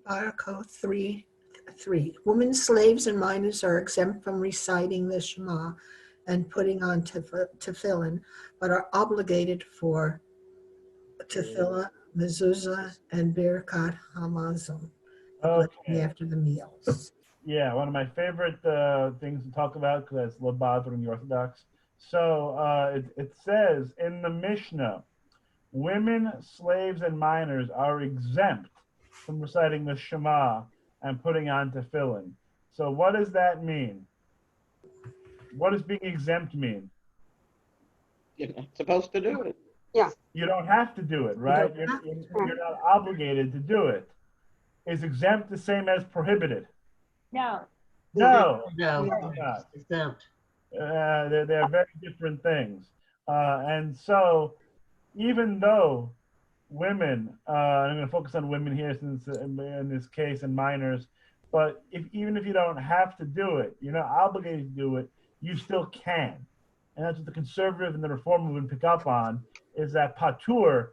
Barachot 3:3. Women slaves and minors are exempt from reciting the Shema and putting on tefillin, but are obligated for tefillah, mezuzah, and birkat hamazon after the meals. Yeah, one of my favorite things to talk about, because that's Lobel from the Orthodox. So it says in the Mishnah, women, slaves, and minors are exempt from reciting the Shema and putting on tefillin. So what does that mean? What does being exempt mean? You're not supposed to do it. Yeah. You don't have to do it, right? You're not obligated to do it. Is exempt the same as prohibited? No. No. No, exempt. They're very different things. And so even though women, I'm going to focus on women here since in this case and minors, but even if you don't have to do it, you're not obligated to do it, you still can. And that's what the conservative and the reform movement pick up on, is that patur,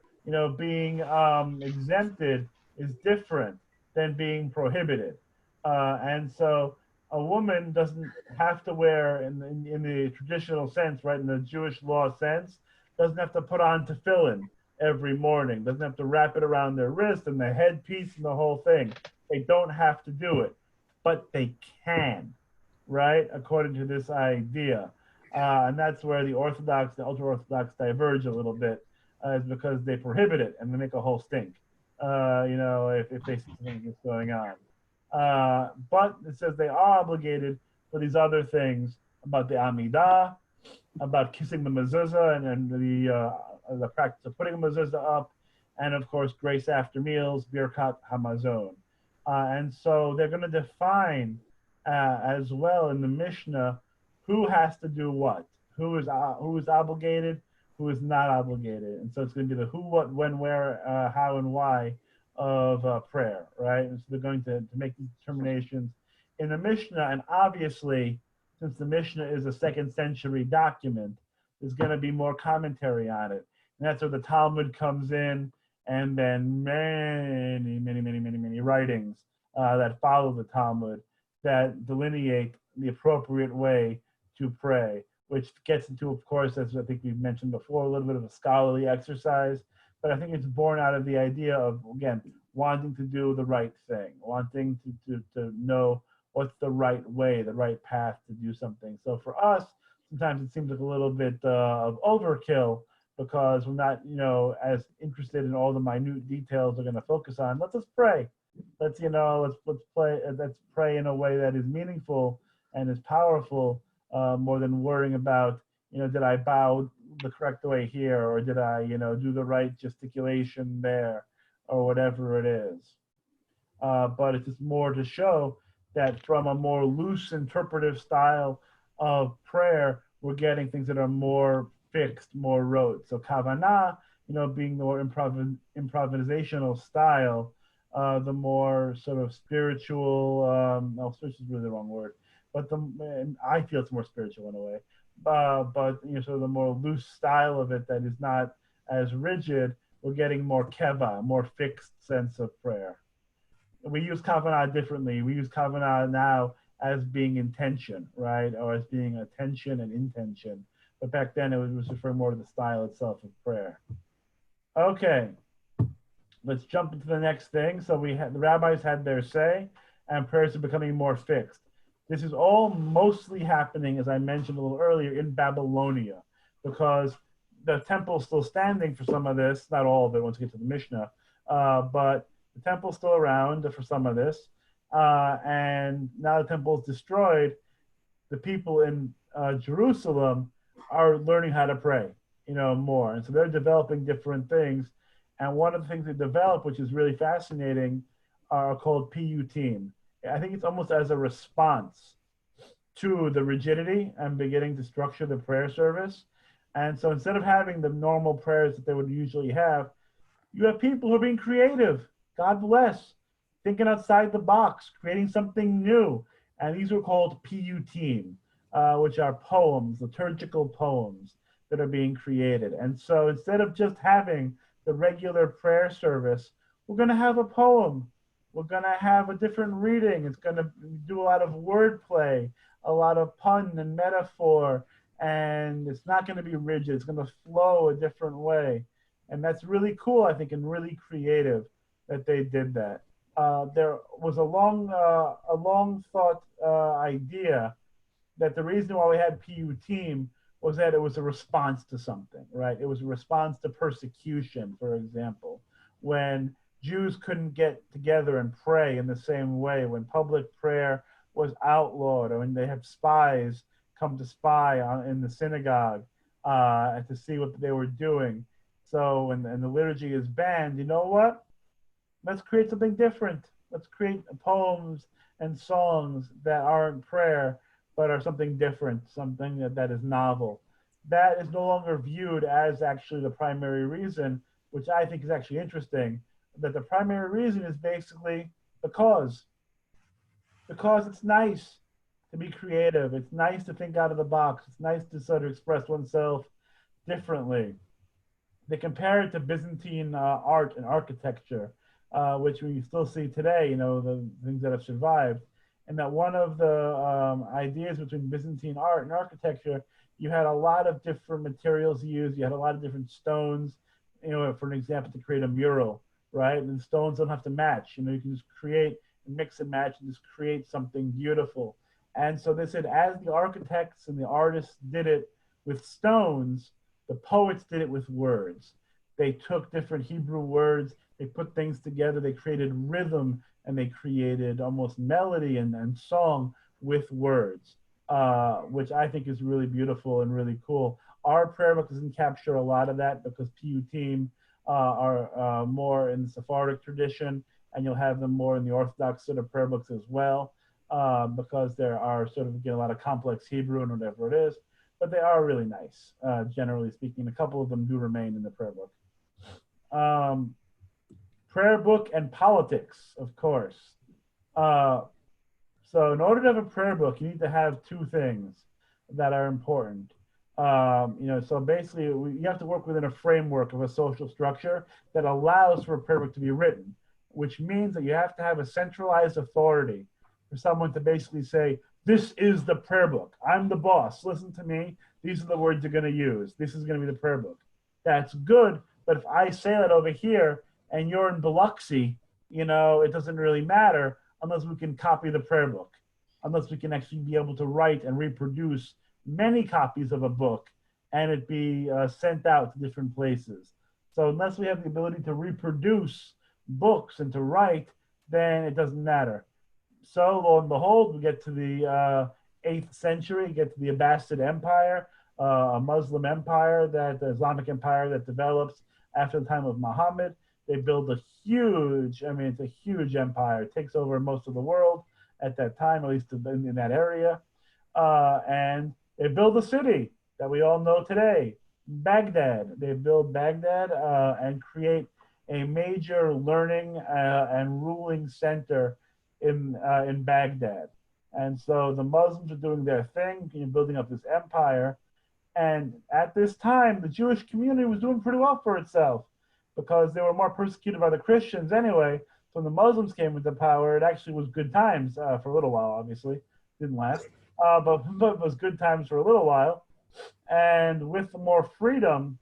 being exempted is different than being prohibited. And so a woman doesn't have to wear, in the traditional sense, right, in the Jewish law sense, doesn't have to put on tefillin every morning, doesn't have to wrap it around their wrist and the headpiece and the whole thing. They don't have to do it, but they can, right, according to this idea. And that's where the Orthodox, the ultra-Orthodox diverge a little bit, is because they prohibit it and they make a whole stink, if they see something that's going on. But it says they are obligated for these other things about the Amidah, about kissing the mezuzah and the practice of putting a mezuzah up, and of course grace after meals, birkat hamazon. And so they're going to define as well in the Mishnah who has to do what, who is obligated, who is not obligated. And so it's going to be the who, what, when, where, how, and why of prayer, right? And so they're going to make these determinations in the Mishnah. And obviously, since the Mishnah is a 2nd century document, there's going to be more commentary on it. And that's where the Talmud comes in, and then many writings that follow the Talmud that delineate the appropriate way to pray, which gets into, of course, as I think we've mentioned before, a little bit of a scholarly exercise. But I think it's born out of the idea of, again, wanting to do the right thing, wanting to know what's the right way, the right path to do something. So for us, sometimes it seems like a little bit of overkill, because we're not, as interested in all the minute details we're going to focus on. Let's just pray. Let's pray in a way that is meaningful and is powerful more than worrying about, did I bow the correct way here, or did I, do the right gesticulation there, or whatever it is. But it's just more to show that from a more loose interpretive style of prayer, we're getting things that are more fixed, more rote. So kavanah, being the more improvisational style, the more sort of spiritual, no, spiritual is really the wrong word, but I feel it's more spiritual in a way, but sort of the more loose style of it that is not as rigid, we're getting more keva, more fixed sense of prayer. We use kavanah differently. We use kavanah now as being intention, right? Or as being attention and intention. But back then it was referring more to the style itself of prayer. Okay, let's jump into the next thing. So the rabbis had their say, and prayers are becoming more fixed. This is all mostly happening, as I mentioned a little earlier, in Babylonia, because the temple's still standing for some of this, not all of it once we get to the Mishnah, but the temple's still around for some of this, and now the temple's destroyed. The people in Jerusalem are learning how to pray, more, and so they're developing different things. And one of the things they develop, which is really fascinating, are called piyutim. I think it's almost as a response to the rigidity and beginning to structure the prayer service. And so instead of having the normal prayers that they would usually have, you have people who are being creative. God bless, thinking outside the box, creating something new. And these are called piyutim, which are poems, liturgical poems that are being created. And so instead of just having the regular prayer service, we're going to have a poem. We're going to have a different reading. It's going to do a lot of wordplay, a lot of pun and metaphor, and it's not going to be rigid. It's going to flow a different way. And that's really cool, I think, and really creative that they did that. There was a long thought idea that the reason why we had piyutim was that it was a response to something, right? It was a response to persecution, for example, when Jews couldn't get together and pray in the same way, when public prayer was outlawed, or when they have spies come to spy in the synagogue to see what they were doing. So when the liturgy is banned, you know what? Let's create something different. Let's create poems and songs that aren't prayer, but are something different, something that is novel. That is no longer viewed as actually the primary reason, which I think is actually interesting, that the primary reason is basically the cause. Because it's nice to be creative. It's nice to think out of the box. It's nice to sort of express oneself differently. They compare it to Byzantine art and architecture, which we still see today, the things that have survived. And that one of the ideas between Byzantine art and architecture, you had a lot of different materials used. You had a lot of different stones, for an example, to create a mural, right? And stones don't have to match. You can just create, mix and match, and just create something beautiful. And so they said, as the architects and the artists did it with stones, the poets did it with words. They took different Hebrew words, they put things together, they created rhythm, and they created almost melody and song with words, which I think is really beautiful and really cool. Our prayer book doesn't capture a lot of that because piyutim are more in the Sephardic tradition, and you'll have them more in the Orthodox sort of prayer books as well, because there are sort of, a lot of complex Hebrew and whatever it is, but they are really nice, generally speaking. A couple of them do remain in the prayer book. Prayer book and politics, of course. So in order to have a prayer book, you need to have two things that are important. So basically you have to work within a framework of a social structure that allows for a prayer book to be written, which means that you have to have a centralized authority for someone to basically say, this is the prayer book. I'm the boss. Listen to me. These are the words you're going to use. This is going to be the prayer book. That's good. But if I say that over here and you're in Biloxi, it doesn't really matter unless we can copy the prayer book, unless we can actually be able to write and reproduce many copies of a book and it be sent out to different places. So unless we have the ability to reproduce books and to write, then it doesn't matter. So lo and behold, we get to the 8th century, get to the Abbasid Empire, a Muslim empire, the Islamic empire that develops after the time of Muhammad. They build a huge, I mean, it's a huge empire. It takes over most of the world at that time, at least in that area. And they build a city that we all know today, Baghdad. They build Baghdad and create a major learning and ruling center in Baghdad. And so the Muslims are doing their thing, building up this empire. And at this time, the Jewish community was doing pretty well for itself because they were more persecuted by the Christians anyway. So when the Muslims came into power, it actually was good times for a little while, obviously. Didn't last. But it was good times for a little while. And with more freedom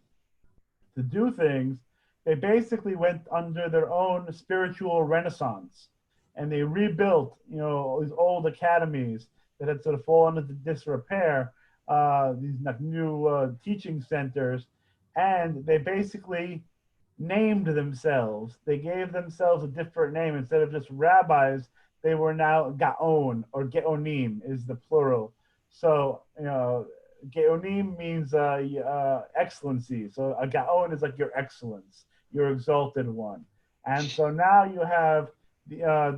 to do things, they basically went under their own spiritual renaissance. And they rebuilt, these old academies that had sort of fallen into disrepair, these new teaching centers, and they basically named themselves. They gave themselves a different name. Instead of just rabbis, they were now Gaon, or Geonim is the plural. So, Geonim means excellency. So a Gaon is like your excellence, your exalted one. And so now you have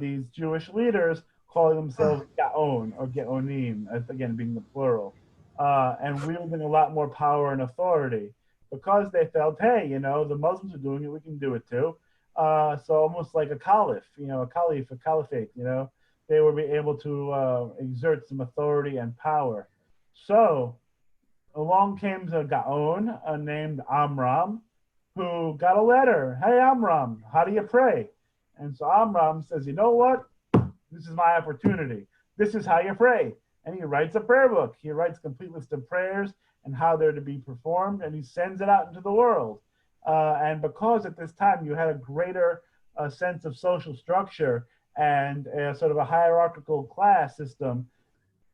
these Jewish leaders calling themselves Gaon or Geonim, again being the plural, and wielding a lot more power and authority because they felt, hey, the Muslims are doing it, we can do it too. So almost like a caliph, a caliphate, they would be able to exert some authority and power. So along came a Gaon named Amram, who got a letter. Hey, Amram, how do you pray? And so Amram says, you know what? This is my opportunity. This is how you pray. And he writes a prayer book. He writes a complete list of prayers and how they're to be performed, and he sends it out into the world. And because at this time you had a greater sense of social structure and sort of a hierarchical class system,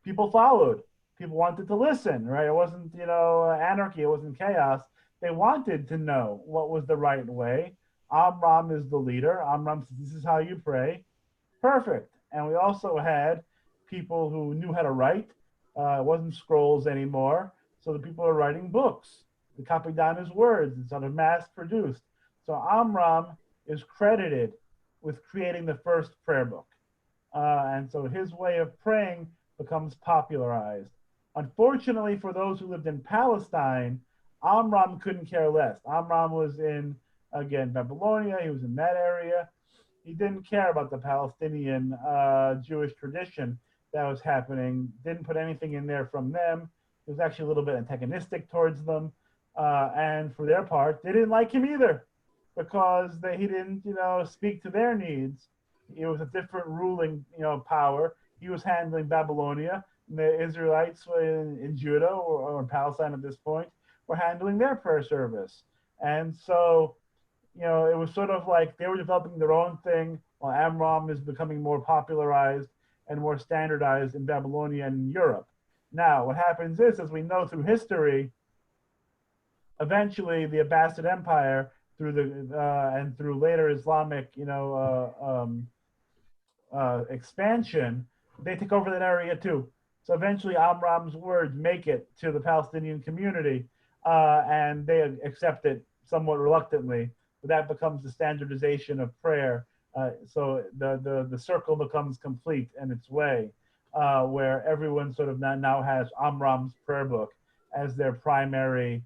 people followed. People wanted to listen, right? It wasn't, anarchy. It wasn't chaos. They wanted to know what was the right way. Amram is the leader. Amram says, this is how you pray. Perfect. And we also had people who knew how to write. It wasn't scrolls anymore. So the people are writing books. They copied down his words. It's sort of mass produced. So Amram is credited with creating the first prayer book. And so his way of praying becomes popularized. Unfortunately, for those who lived in Palestine, Amram couldn't care less. Amram was in, again, Babylonia. He was in that area. He didn't care about the Palestinian Jewish tradition that was happening. Didn't put anything in there from them. He was actually a little bit antagonistic towards them. And for their part, they didn't like him either because he didn't, speak to their needs. It was a different ruling, power. He was handling Babylonia. And the Israelites in Judah or in Palestine at this point were handling their prayer service. And so, it was sort of like they were developing their own thing while Amram is becoming more popularized and more standardized in Babylonia and Europe. Now, what happens is, as we know through history, eventually the Abbasid Empire, and through later Islamic, expansion, they take over that area too. So eventually Amram's words make it to the Palestinian community, and they accept it somewhat reluctantly. But that becomes the standardization of prayer. So the circle becomes complete in its way, where everyone sort of now has Amram's prayer book as their primary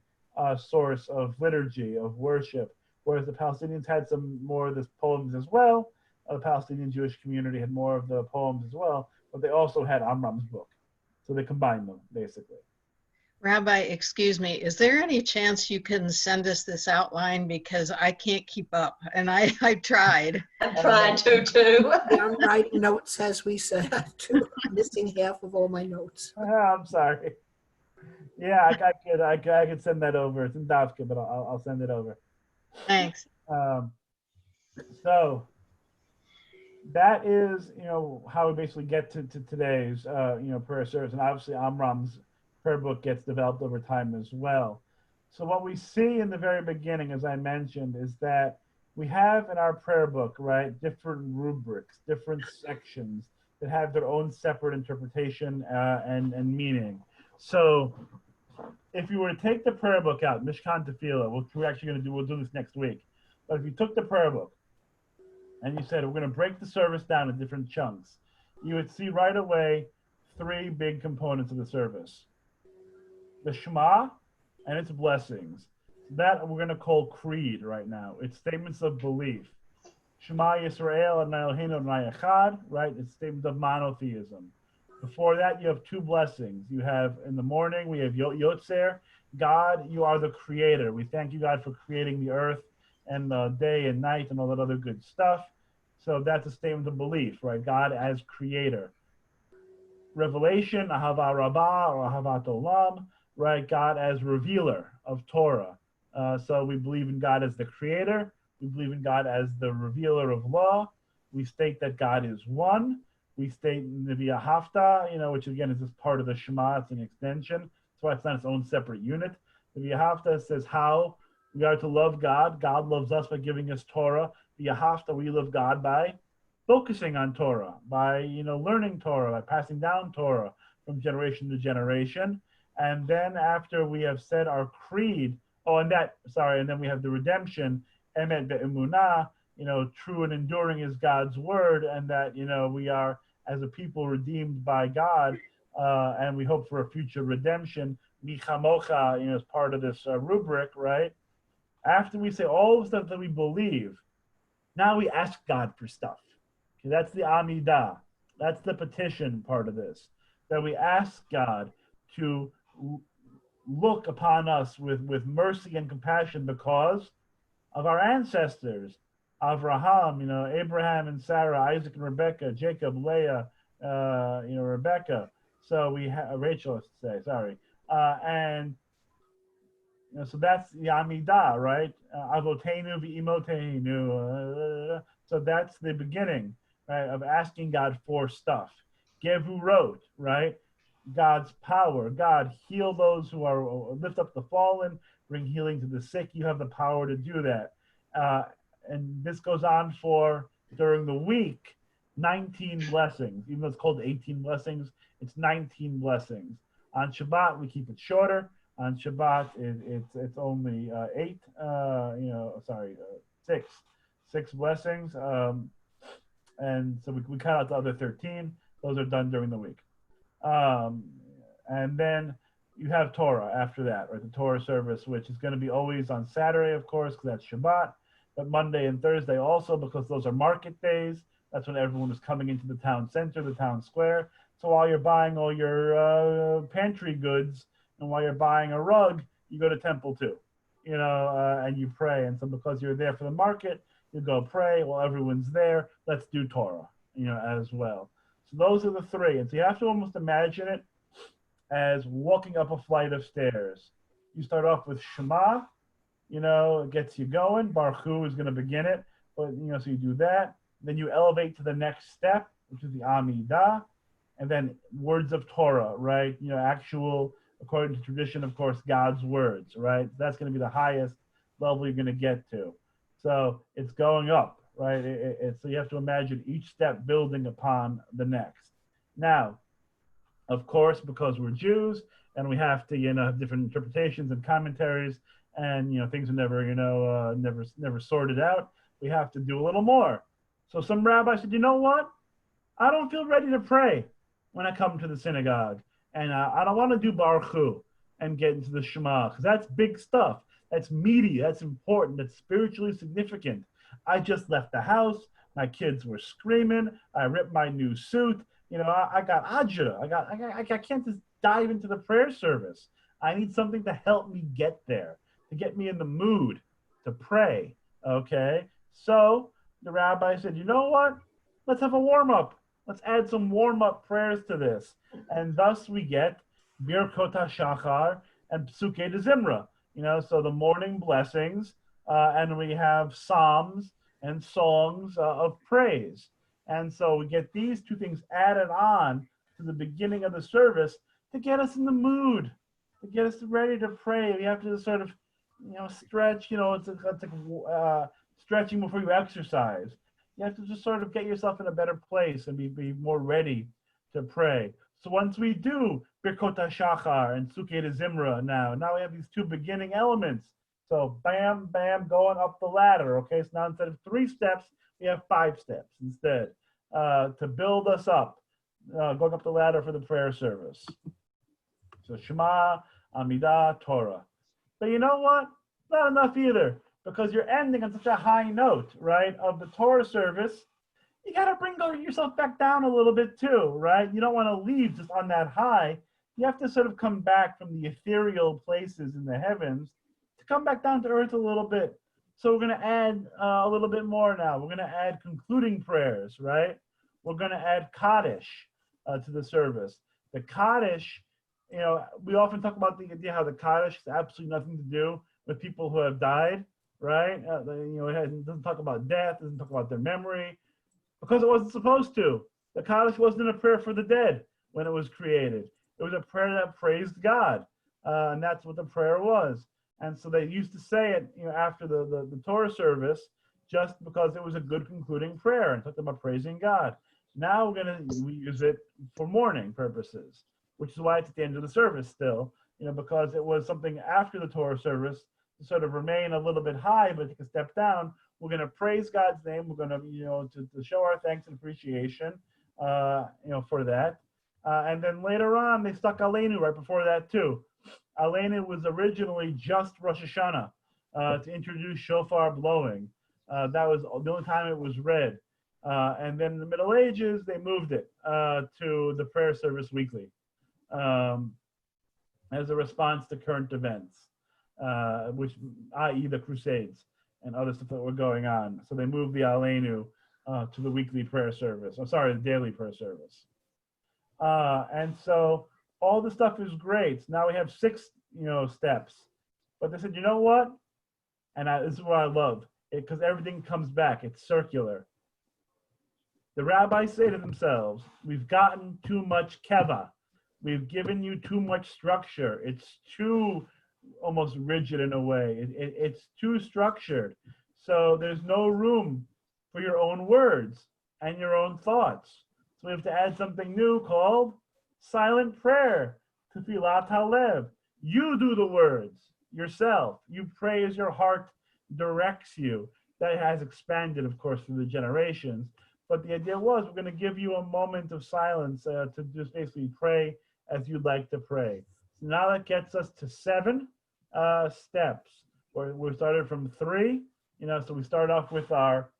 source of liturgy, of worship, whereas the Palestinians had some more of the poems as well. The Palestinian Jewish community had more of the poems as well, but they also had Amram's book. So they combined them, basically. Rabbi, excuse me, is there any chance you can send us this outline because I can't keep up? And I tried. I'm trying to too. I'm writing notes as we said, too. I'm missing half of all my notes. I'm sorry. Yeah, I could send that over. It's in Davka, but I'll send it over. Thanks. So that is, how we basically get to today's, prayer service. And obviously Amram's prayer book gets developed over time as well. So what we see in the very beginning, as I mentioned, is that we have in our prayer book, right, different rubrics, different sections that have their own separate interpretation and meaning. So if you were to take the prayer book out, Mishkan Tefillah, which we're actually going to do, we'll do this next week. But if you took the prayer book and you said, we're going to break the service down in different chunks, you would see right away three big components of the service. The Shema and its blessings. That we're going to call creed right now. It's statements of belief. Shema Yisrael Adonai Eloheinu Adonai Echad, right? It's statements of monotheism. Before that, you have two blessings. You have, in the morning, we have Yotzer. God, you are the creator. We thank you, God, for creating the earth and the day and night and all that other good stuff. So that's a statement of belief, right? God as creator. Revelation, Ahava Rabbah or Ahavat Olam, right? God as revealer of Torah. So we believe in God as the creator. We believe in God as the revealer of law. We state that God is one. We state in the V'ahavta, which again is just part of the Shema. It's an extension. That's why it's not its own separate unit. The V'ahavta says how we are to love God. God loves us by giving us Torah. V'ahavta, we love God by focusing on Torah, by learning Torah, by passing down Torah from generation to generation. And then after we have said our creed, and then we have the redemption, emet be'emunah, true and enduring is God's word, and that we are as a people redeemed by God, and we hope for a future redemption. Michamocha, as part of this rubric, right? After we say all the stuff that we believe, now we ask God for stuff. Okay, that's the Amidah. That's the petition part of this. That we ask God to look upon us with mercy and compassion because of our ancestors. Avraham, Abraham and Sarah, Isaac and Rebecca, Jacob, Leah, Rebecca. So we have Rachel, I should say, sorry. And so that's the Amidah, right? Avotenu v'imotenu. So that's the beginning, right, of asking God for stuff. Gevurot, right? God's power. God, heal those who are, lift up the fallen, bring healing to the sick. You have the power to do that. And this goes on for, during the week, 19 blessings. Even though it's called 18 blessings, it's 19 blessings. On Shabbat, we keep it shorter. On Shabbat, it's only six blessings. And so we cut out the other 13. Those are done during the week. And then you have Torah after that, right? The Torah service, which is going to be always on Saturday, of course, because that's Shabbat, but Monday and Thursday also, because those are market days. That's when everyone is coming into the town center, the town square. So while you're buying all your pantry goods and while you're buying a rug, you go to temple too, and you pray. And so because you're there for the market, you go pray while everyone's there. Let's do Torah, as well. So those are the three. And so you have to almost imagine it as walking up a flight of stairs. You start off with Shema, it gets you going. Baruch Hu is going to begin it. But, so you do that. Then you elevate to the next step, which is the Amidah. And then words of Torah, right? Actual, according to tradition, of course, God's words, right? That's going to be the highest level you're going to get to. So it's going up, right? So you have to imagine each step building upon the next. Now, of course, because we're Jews and we have to, have different interpretations and commentaries, and things are never, never sorted out. We have to do a little more. So some rabbis said, you know what? I don't feel ready to pray when I come to the synagogue, and I don't want to do Baruch Hu and get into the Shema, because that's big stuff. That's meaty. That's important. That's spiritually significant. I just left the house. My kids were screaming. I ripped my new suit. I got ajra. I can't just dive into the prayer service. I need something to help me get there, to get me in the mood to pray. Okay? So the rabbi said, you know what? Let's have a warm-up. Let's add some warm-up prayers to this. And thus we get Birkot HaShachar and Psukei de Zimra. So the morning blessings, and we have psalms and songs of praise. And so we get these two things added on to the beginning of the service to get us in the mood, to get us ready to pray. We have to sort of, stretch, it's like stretching before you exercise. You have to just sort of get yourself in a better place and be more ready to pray. So once we do Birkot HaShachar and Sukkot Zimra now we have these two beginning elements. So bam, bam, going up the ladder. Okay, so now instead of 3 steps, we have 5 steps instead to build us up, going up the ladder for the prayer service. So Shema, Amidah, Torah. But you know what? Not enough either, because you're ending on such a high note, right, of the Torah service. You got to bring yourself back down a little bit too, right? You don't want to leave just on that high. You have to sort of come back from the ethereal places in the heavens to come back down to earth a little bit. So we're going to add a little bit more now. We're going to add concluding prayers, right? We're going to add Kaddish to the service. The Kaddish, you know, we often talk about the idea how the Kaddish has absolutely nothing to do with people who have died, right? You know, it doesn't talk about death, it doesn't talk about their memory, because it wasn't supposed to. The Kaddish wasn't a prayer for the dead when it was created. It was a prayer that praised God, and that's what the prayer was. And so they used to say it, you know, after the Torah service, just because it was a good concluding prayer and talked about praising God. Now we use it for mourning purposes, which is why it's at the end of the service still, you know, because it was something after the Torah service to sort of remain a little bit high, but take a step down. We're going to praise God's name. We're going to, you know, to show our thanks and appreciation, you know, for that. And then later on, they stuck Aleinu right before that too. Aleinu was originally just Rosh Hashanah to introduce shofar blowing. That was the only time it was read. And then in the Middle Ages, they moved it to the prayer service weekly as a response to current events, which, i.e. the Crusades and other stuff that were going on. So they moved the Aleinu to the weekly prayer service. I'm sorry, the daily prayer service. And so all the stuff is great. Now we have 6, you know, steps. But they said, you know what? And this is what I love, because everything comes back. It's circular. The rabbis say to themselves, we've gotten too much keva. We've given you too much structure. It's too almost rigid in a way. It's too structured. So there's no room for your own words and your own thoughts. So we have to add something new called silent prayer, Tefilat Halev. You do the words yourself. You pray as your heart directs you. That has expanded, of course, through the generations. But the idea was, we're going to give you a moment of silence to just basically pray as you'd like to pray. So now that gets us to 7 steps. We started from 3, you know, so we start off with our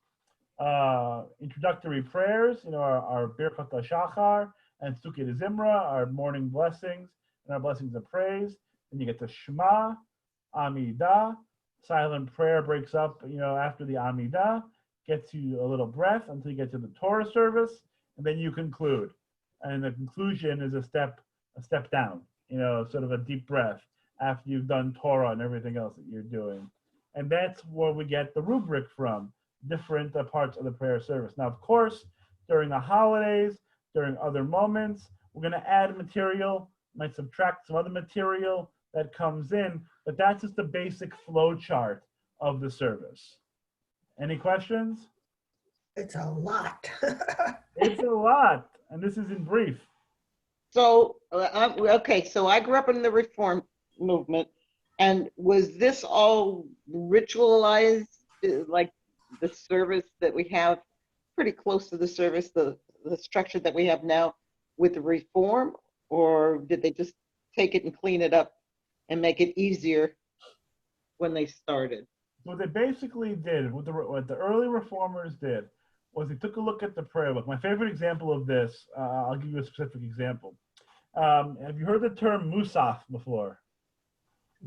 introductory prayers, you know, our Birkot HaShachar and Sukkot Zimra, our morning blessings and our blessings of praise. Then you get to Shema, Amidah. Silent prayer breaks up, you know, after the Amidah, gets you a little breath until you get to the Torah service, and then you conclude. And the conclusion is a step down, you know, sort of a deep breath after you've done Torah and everything else that you're doing. And that's where we get the rubric from, different parts of the prayer service. Now, of course, during the holidays, during other moments, we're going to add material, might subtract some other material that comes in, but that's just the basic flow chart of the service. Any questions? It's a lot. It's a lot, and this is in brief. So, okay, so I grew up in the Reform movement, and was this all ritualized, like the service that we have, pretty close to the service, the structure that we have now with the Reform, or did they just take it and clean it up and make it easier when they started? What they basically did, what the early reformers did, was they took a look at the prayer book. My favorite example of this, I'll give you a specific example. Have you heard the term Musaf before?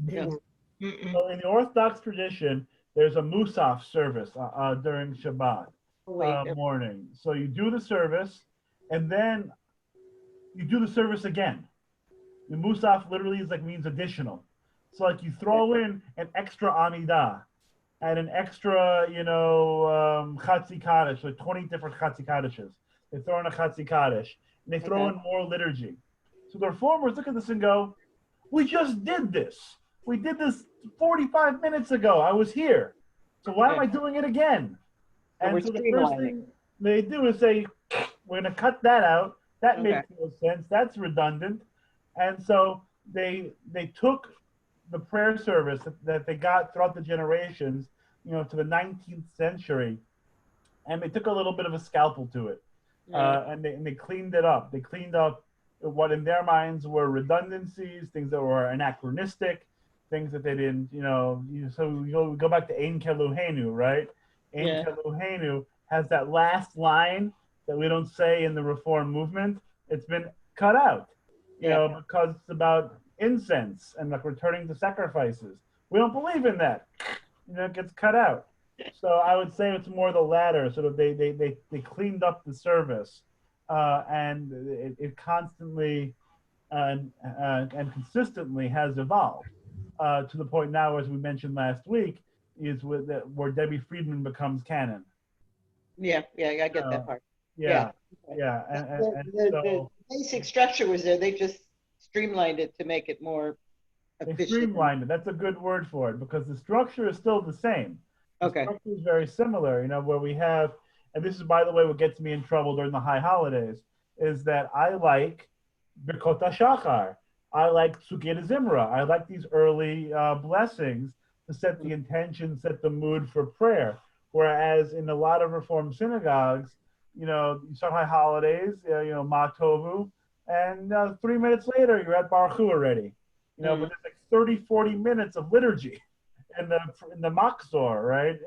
Yes. So in the Orthodox tradition, there's a Musaf service during Shabbat morning. So you do the service, and then you do the service again. The Musaf literally means additional. So like you throw in an extra Amidah and an extra, you know, Chatzi Kaddish, like 20 different Chatzi Kaddishes. They throw in a Chatzi Kaddish, and they throw in more liturgy. So the reformers look at this and go, we just did this. We did this 45 minutes ago. I was here. So why am I doing it again? So we're And so the first streamlining. thing they do is say, we're going to cut that out. That Okay. makes no sense. That's redundant. And so they took the prayer service that they got throughout the generations, to the 19th century, and they took a little bit of a scalpel to it, Right. and they cleaned it up. They cleaned up what in their minds were redundancies, things that were anachronistic, things that they didn't, so we go back to Ein Keluhenu, right? Ein Yeah. Keluhenu has that last line that we don't say in the Reform movement. It's been cut out, because it's about incense and like returning to sacrifices. We don't believe in that. It gets cut out. So I would say it's more the latter. Sort of they cleaned up the service, and it constantly and consistently has evolved to the point now, as we mentioned last week, is where Debbie Friedman becomes canon. Yeah, I get that part. Yeah. The basic structure was there. They just streamlined it to make it more They efficient. streamlined it. That's a good word for it, because the structure is still the same. The structure is very similar, where we have, and this is, by the way, what gets me in trouble during the high holidays, is that I like Birkot HaShachar. I like Tzukei Zimra. I like these early blessings to set the intention, set the mood for prayer. Whereas in a lot of Reform synagogues, you start high holidays, Ma Tovu, and 3 minutes later, you're at Baruch Hu already. But there's like 30, 40 minutes of liturgy in the Machzor, right?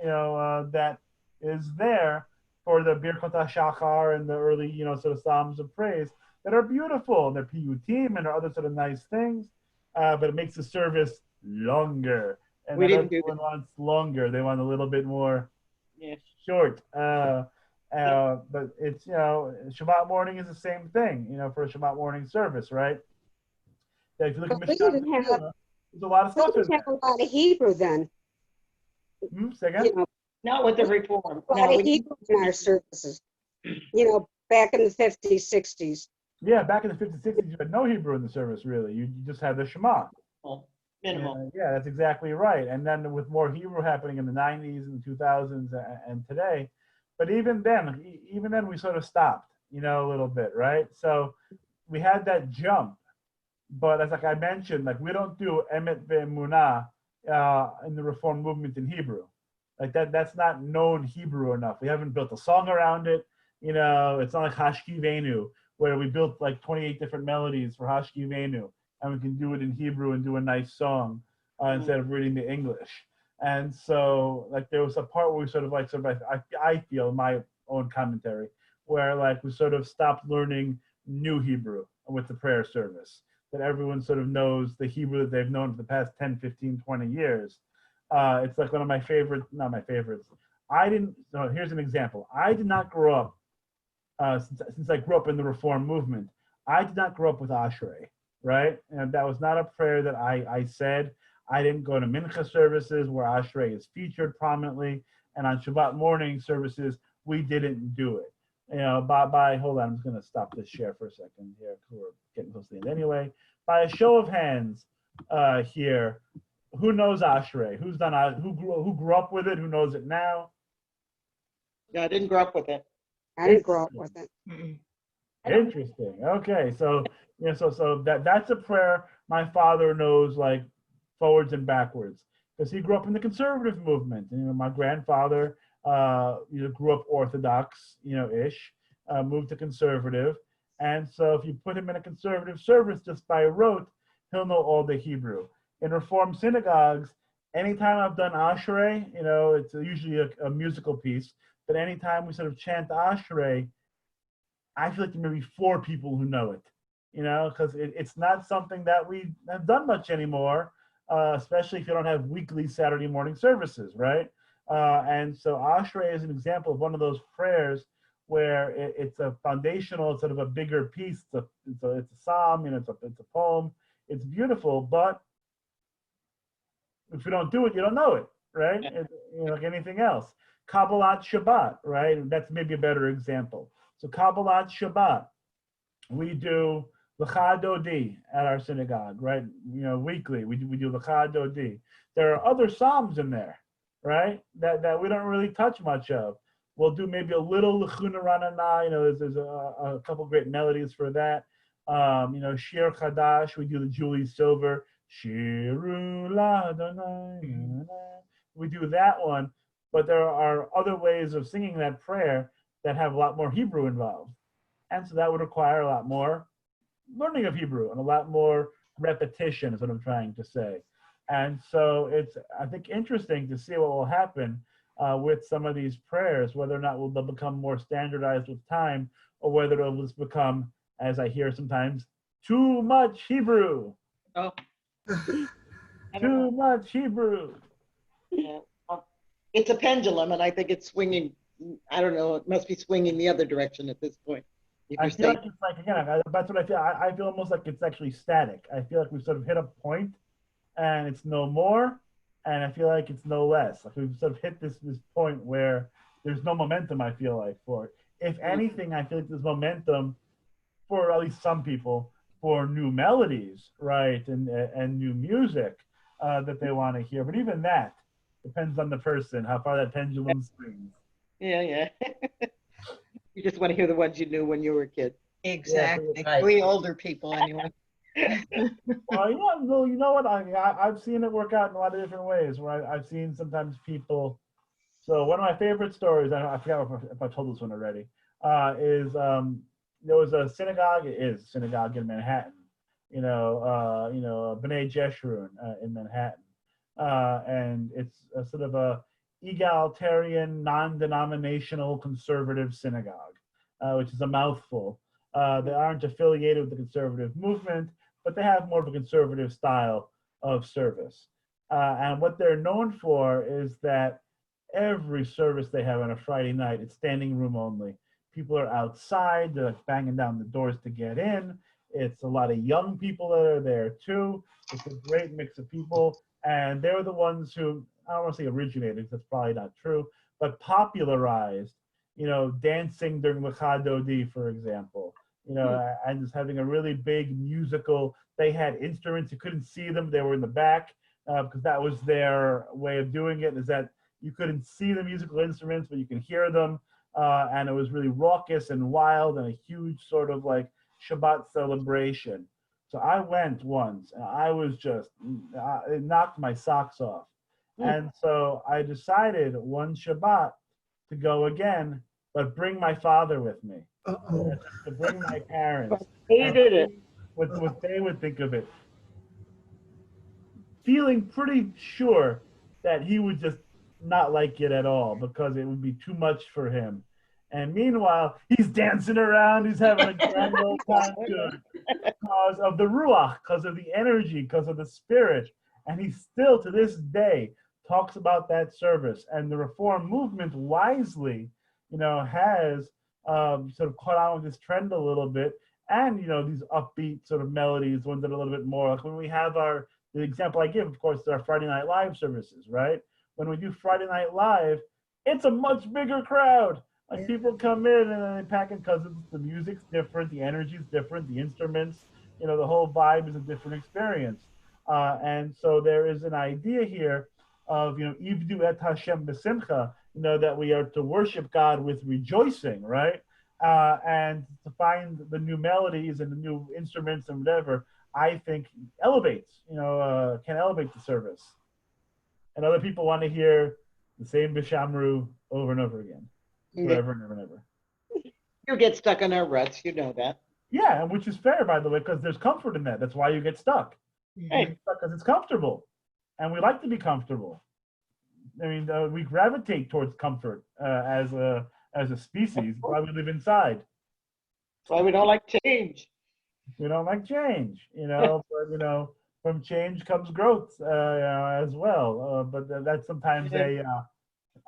That is there for the Birkot HaShachar and the early, sort of Psalms of praise that are beautiful. And they're piyutim and other sort of nice things, but it makes the service longer. And We didn't do everyone wants longer. They want a little bit more Yeah. short. But it's, Shabbat morning is the same thing, for a Shabbat morning service, right? That if you look at But we Mishnah, didn't have, there's a lot of we stuff in didn't have there. a lot of Hebrew then. Say again? Not with the reform. A lot of Hebrew in our services. Back in the 50s, 60s. Yeah, back in the 50s, 60s, you had no Hebrew in the service, really. You just had the Shema. Minimal. Yeah, that's exactly right. And then with more Hebrew happening in the 90s and 2000s and today, but even then we sort of stopped, a little bit, right? So we had that jump, but as like I mentioned, like we don't do Emet ve'emunah in the Reform movement in Hebrew. Like that's not known Hebrew enough. We haven't built a song around it. It's not like Hashkivenu, where we built like 28 different melodies for Hashkivenu, and we can do it in Hebrew and do a nice song instead of reading the English. And so, like, there was a part where we sort of I feel in my own commentary, where like we sort of stopped learning new Hebrew with the prayer service, that everyone sort of knows the Hebrew that they've known for the past 10, 15, 20 years. It's like one of my favorites, not my favorites. Here's an example. I did not grow up, since I grew up in the Reform movement, I did not grow up with Ashrei, right? And that was not a prayer that I said. I didn't go to Mincha services where Ashrei is featured prominently. And on Shabbat morning services, we didn't do it. Hold on, I'm just gonna stop this share for a second here, because we're getting close to the end anyway. By a show of hands here, who knows Ashrei? Who grew up with it? Who knows it now? Yeah, I didn't grow up with it. I didn't grow up with it. Interesting. Okay, so that's a prayer my father knows like forwards and backwards, because he grew up in the conservative movement. My grandfather grew up Orthodox, ish, moved to conservative, and so if you put him in a conservative service just by rote, he'll know all the Hebrew. In Reform synagogues, anytime I've done Ashrei, it's usually a musical piece, but anytime we sort of chant Ashrei, I feel like there may be 4 people who know it, because it's not something that we have done much anymore, especially if you don't have weekly Saturday morning services, right? And so Ashrei is an example of one of those prayers where it's a foundational, sort of a bigger piece. It's a psalm, it's a poem. It's beautiful, but if you don't do it, you don't know it, right? Like anything else. Kabbalat Shabbat, right? That's maybe a better example. So Kabbalat Shabbat, we do L'cha Dodi at our synagogue, right? Weekly, we do L'cha Dodi. There are other psalms in there, right? That we don't really touch much of. We'll do maybe a little L'chuna Ranana. There's a couple great melodies for that. Shir Chadash, we do the Julie Silver. Shiru Ladonai. We do that one, but there are other ways of singing that prayer that have a lot more Hebrew involved. And so that would require a lot more learning of Hebrew and a lot more repetition is what I'm trying to say. And so it's, I think, interesting to see what will happen with some of these prayers, whether or not they'll become more standardized with time, or whether it'll just become, as I hear sometimes, too much Hebrew. Oh. Too much Hebrew. Yeah. It's a pendulum, and I think it's swinging. I don't know. It must be swinging the other direction at this point. I feel like it's like, again, that's what I feel. I feel almost like it's actually static. I feel like we've sort of hit a point and it's no more. And I feel like it's no less. Like we've sort of hit this point where there's no momentum, I feel like, for it. If anything, I feel like there's momentum for at least some people for new melodies, right? And new music that they want to hear. But even that depends on the person, how far that pendulum swings. Yeah. You just want to hear the ones you knew when you were a kid. Exactly. Yeah, right. We older people, anyway. Well, yeah, no, you know what? I've seen it work out in a lot of different ways. Where I've seen sometimes people. So one of my favorite stories, I forgot if I told this one already, is there was a synagogue. It is a synagogue in Manhattan. B'nai Jeshurun in Manhattan, and it's a sort of a egalitarian, non-denominational conservative synagogue, which is a mouthful. They aren't affiliated with the conservative movement, but they have more of a conservative style of service. And what they're known for is that every service they have on a Friday night, it's standing room only. People are outside, they're like banging down the doors to get in. It's a lot of young people that are there too. It's a great mix of people. And they're the ones who, I don't want to say originated, because that's probably not true, but popularized, dancing during Lecha Dodi, for example. And just having a really big musical. They had instruments, you couldn't see them, they were in the back, because that was their way of doing it, is that you couldn't see the musical instruments, but you can hear them. And it was really raucous and wild and a huge sort of like Shabbat celebration. So I went once and I was just, it knocked my socks off. And so I decided one Shabbat to go again, but bring my father with me. To bring my parents. Hated it. What they would think of it. Feeling pretty sure that he would just not like it at all because it would be too much for him. And meanwhile, he's dancing around, he's having a grand old time because of the ruach, because of the energy, because of the spirit. And he still, to this day, talks about that service. And the Reform movement wisely, has sort of caught on with this trend a little bit. And, these upbeat sort of melodies, ones that are a little bit more, like when we have the example I give, of course, is our Friday Night Live services, right? When we do Friday Night Live, it's a much bigger crowd. Like people come in and then they pack in because the music's different, the energy's different, the instruments, the whole vibe is a different experience. And so there is an idea here of, Ivdu et Hashem b'simcha, that we are to worship God with rejoicing, right? And to find the new melodies and the new instruments and whatever, I think elevates, can elevate the service. And other people want to hear the same Bishamru over and over again. Forever and ever and ever. You get stuck in our ruts, you know that. Yeah, which is fair, by the way, because there's comfort in that. That's why you get stuck. Hey. Because it's comfortable, and we like to be comfortable. I mean, we gravitate towards comfort as a species. Why we live inside. That's why we don't like change. We don't like change, but from change comes growth, as well. But that's sometimes a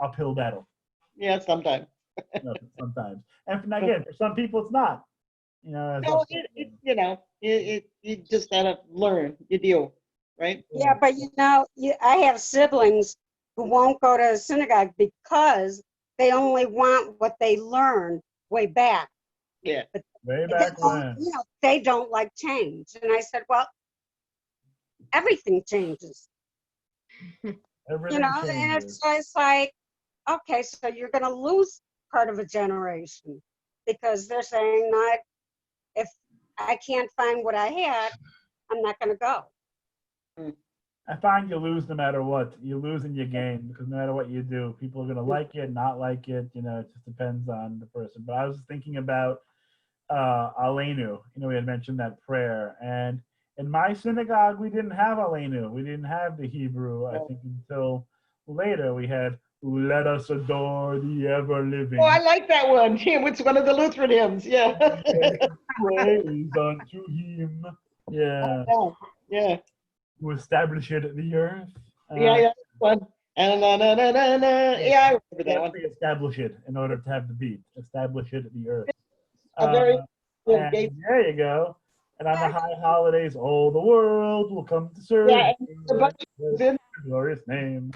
uphill battle. Yeah, sometimes. Sometimes, and again, for some people, it's not. No, you just gotta learn. You deal, right? Yeah, but I have siblings who won't go to synagogue because they only want what they learned way back. Yeah. But way back when. They don't like change. And I said, well, everything changes. Everything changes. And it's like, okay, so you're going to lose part of a generation because they're saying, not if I can't find what I had, I'm not going to go. I find you lose no matter what. You lose and you gain because no matter what you do, people are going to like it, not like it. You know, it just depends on the person. But I was thinking about Aleinu. You know, we had mentioned that prayer. And in my synagogue, we didn't have Aleinu. We didn't have the Hebrew, I think, until later. We had Let Us Adore the Ever Living. Oh, I like that one. It's one of the Lutheran hymns. Yeah. Praise unto him. Yeah. Yeah. Who established the earth. Yeah. One. Yeah, I remember that one. Establish it in order to have the beat. Establish it the earth. A very good And game. there you go. And on the high holidays, all the world will come to serve. Yeah, and His glorious name.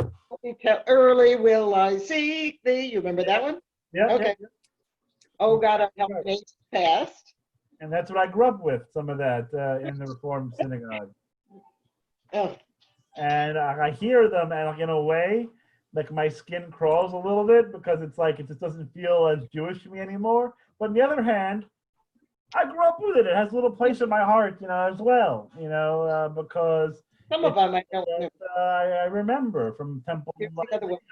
Early will I seek thee. You remember that one? Yeah. Okay. Yeah. Oh God, our help in ages past. And that's what I grew up with. Some of that in the Reformed synagogue. Oh. And I hear them, and in a way, like my skin crawls a little bit because it's like it just doesn't feel as Jewish to me anymore. But on the other hand, I grew up with it. It has a little place in my heart, you know, as well. You know, because some of them I don't know. I remember from Temple.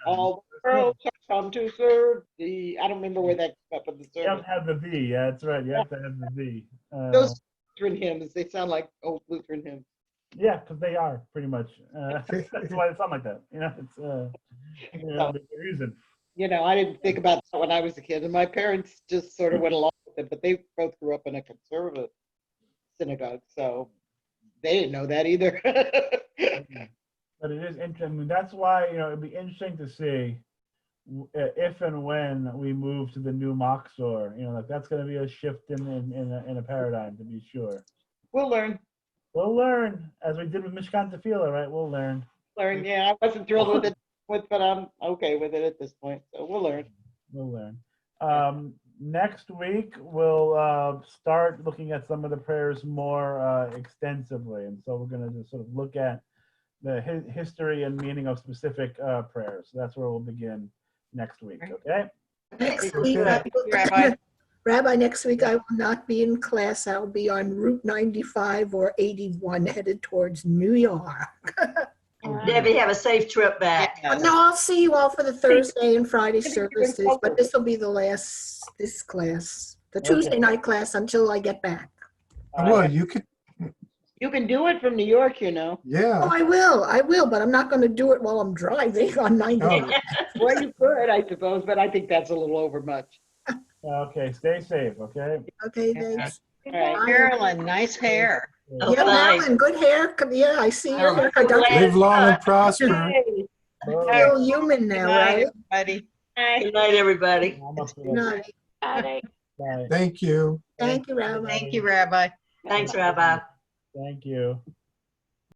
All the world shall come to serve thee. I don't remember where that came up in the service. You have to have the V. Yeah, that's right. You have to have the V. Those Lutheran hymns, they sound like old Lutheran hymns. Yeah, because they are pretty much. That's why they sound like that. You know, it's you know, there's a reason. You know, I didn't think about that when I was a kid, and my parents just sort of went along with it. But they both grew up in a conservative synagogue, so they didn't know that either. But it is interesting. I mean, that's why, you know, it'd be interesting to see if and when we move to the new Moxor. You know, like that's going to be a shift in a paradigm, to be sure. We'll learn. We'll learn, as we did with Mishkan Tefillah, right? We'll learn. Learn, yeah. I wasn't thrilled with it, but I'm okay with it at this point. So we'll learn. We'll learn. Next week, we'll start looking at some of the prayers more extensively. And so we're going to just sort of look at the history and meaning of specific prayers. So that's where we'll begin next week, okay? Next week, Rabbi, next week I will not be in class. I'll be on Route 95 or 81 headed towards New York. Debbie, have a safe trip back. No, I'll see you all for the Thursday and Friday services, but this will be the last, this class, the Tuesday night class until I get back. Well, you can do it from New York, you know. Yeah. Oh, I will, but I'm not going to do it while I'm driving on 90. Well, you could, I suppose, but I think that's a little overmuch. Okay, stay safe, okay? Okay, thanks. Carolyn, nice hair. Yeah, Marilyn, good hair. Yeah, I see your hair. Live long and prosper. Feel human now, right? Everybody. Good night, everybody. Good night. Bye. Thank you. Thank you, Rabbi. Thank you, Rabbi. Thanks, Rabbi. Thank you.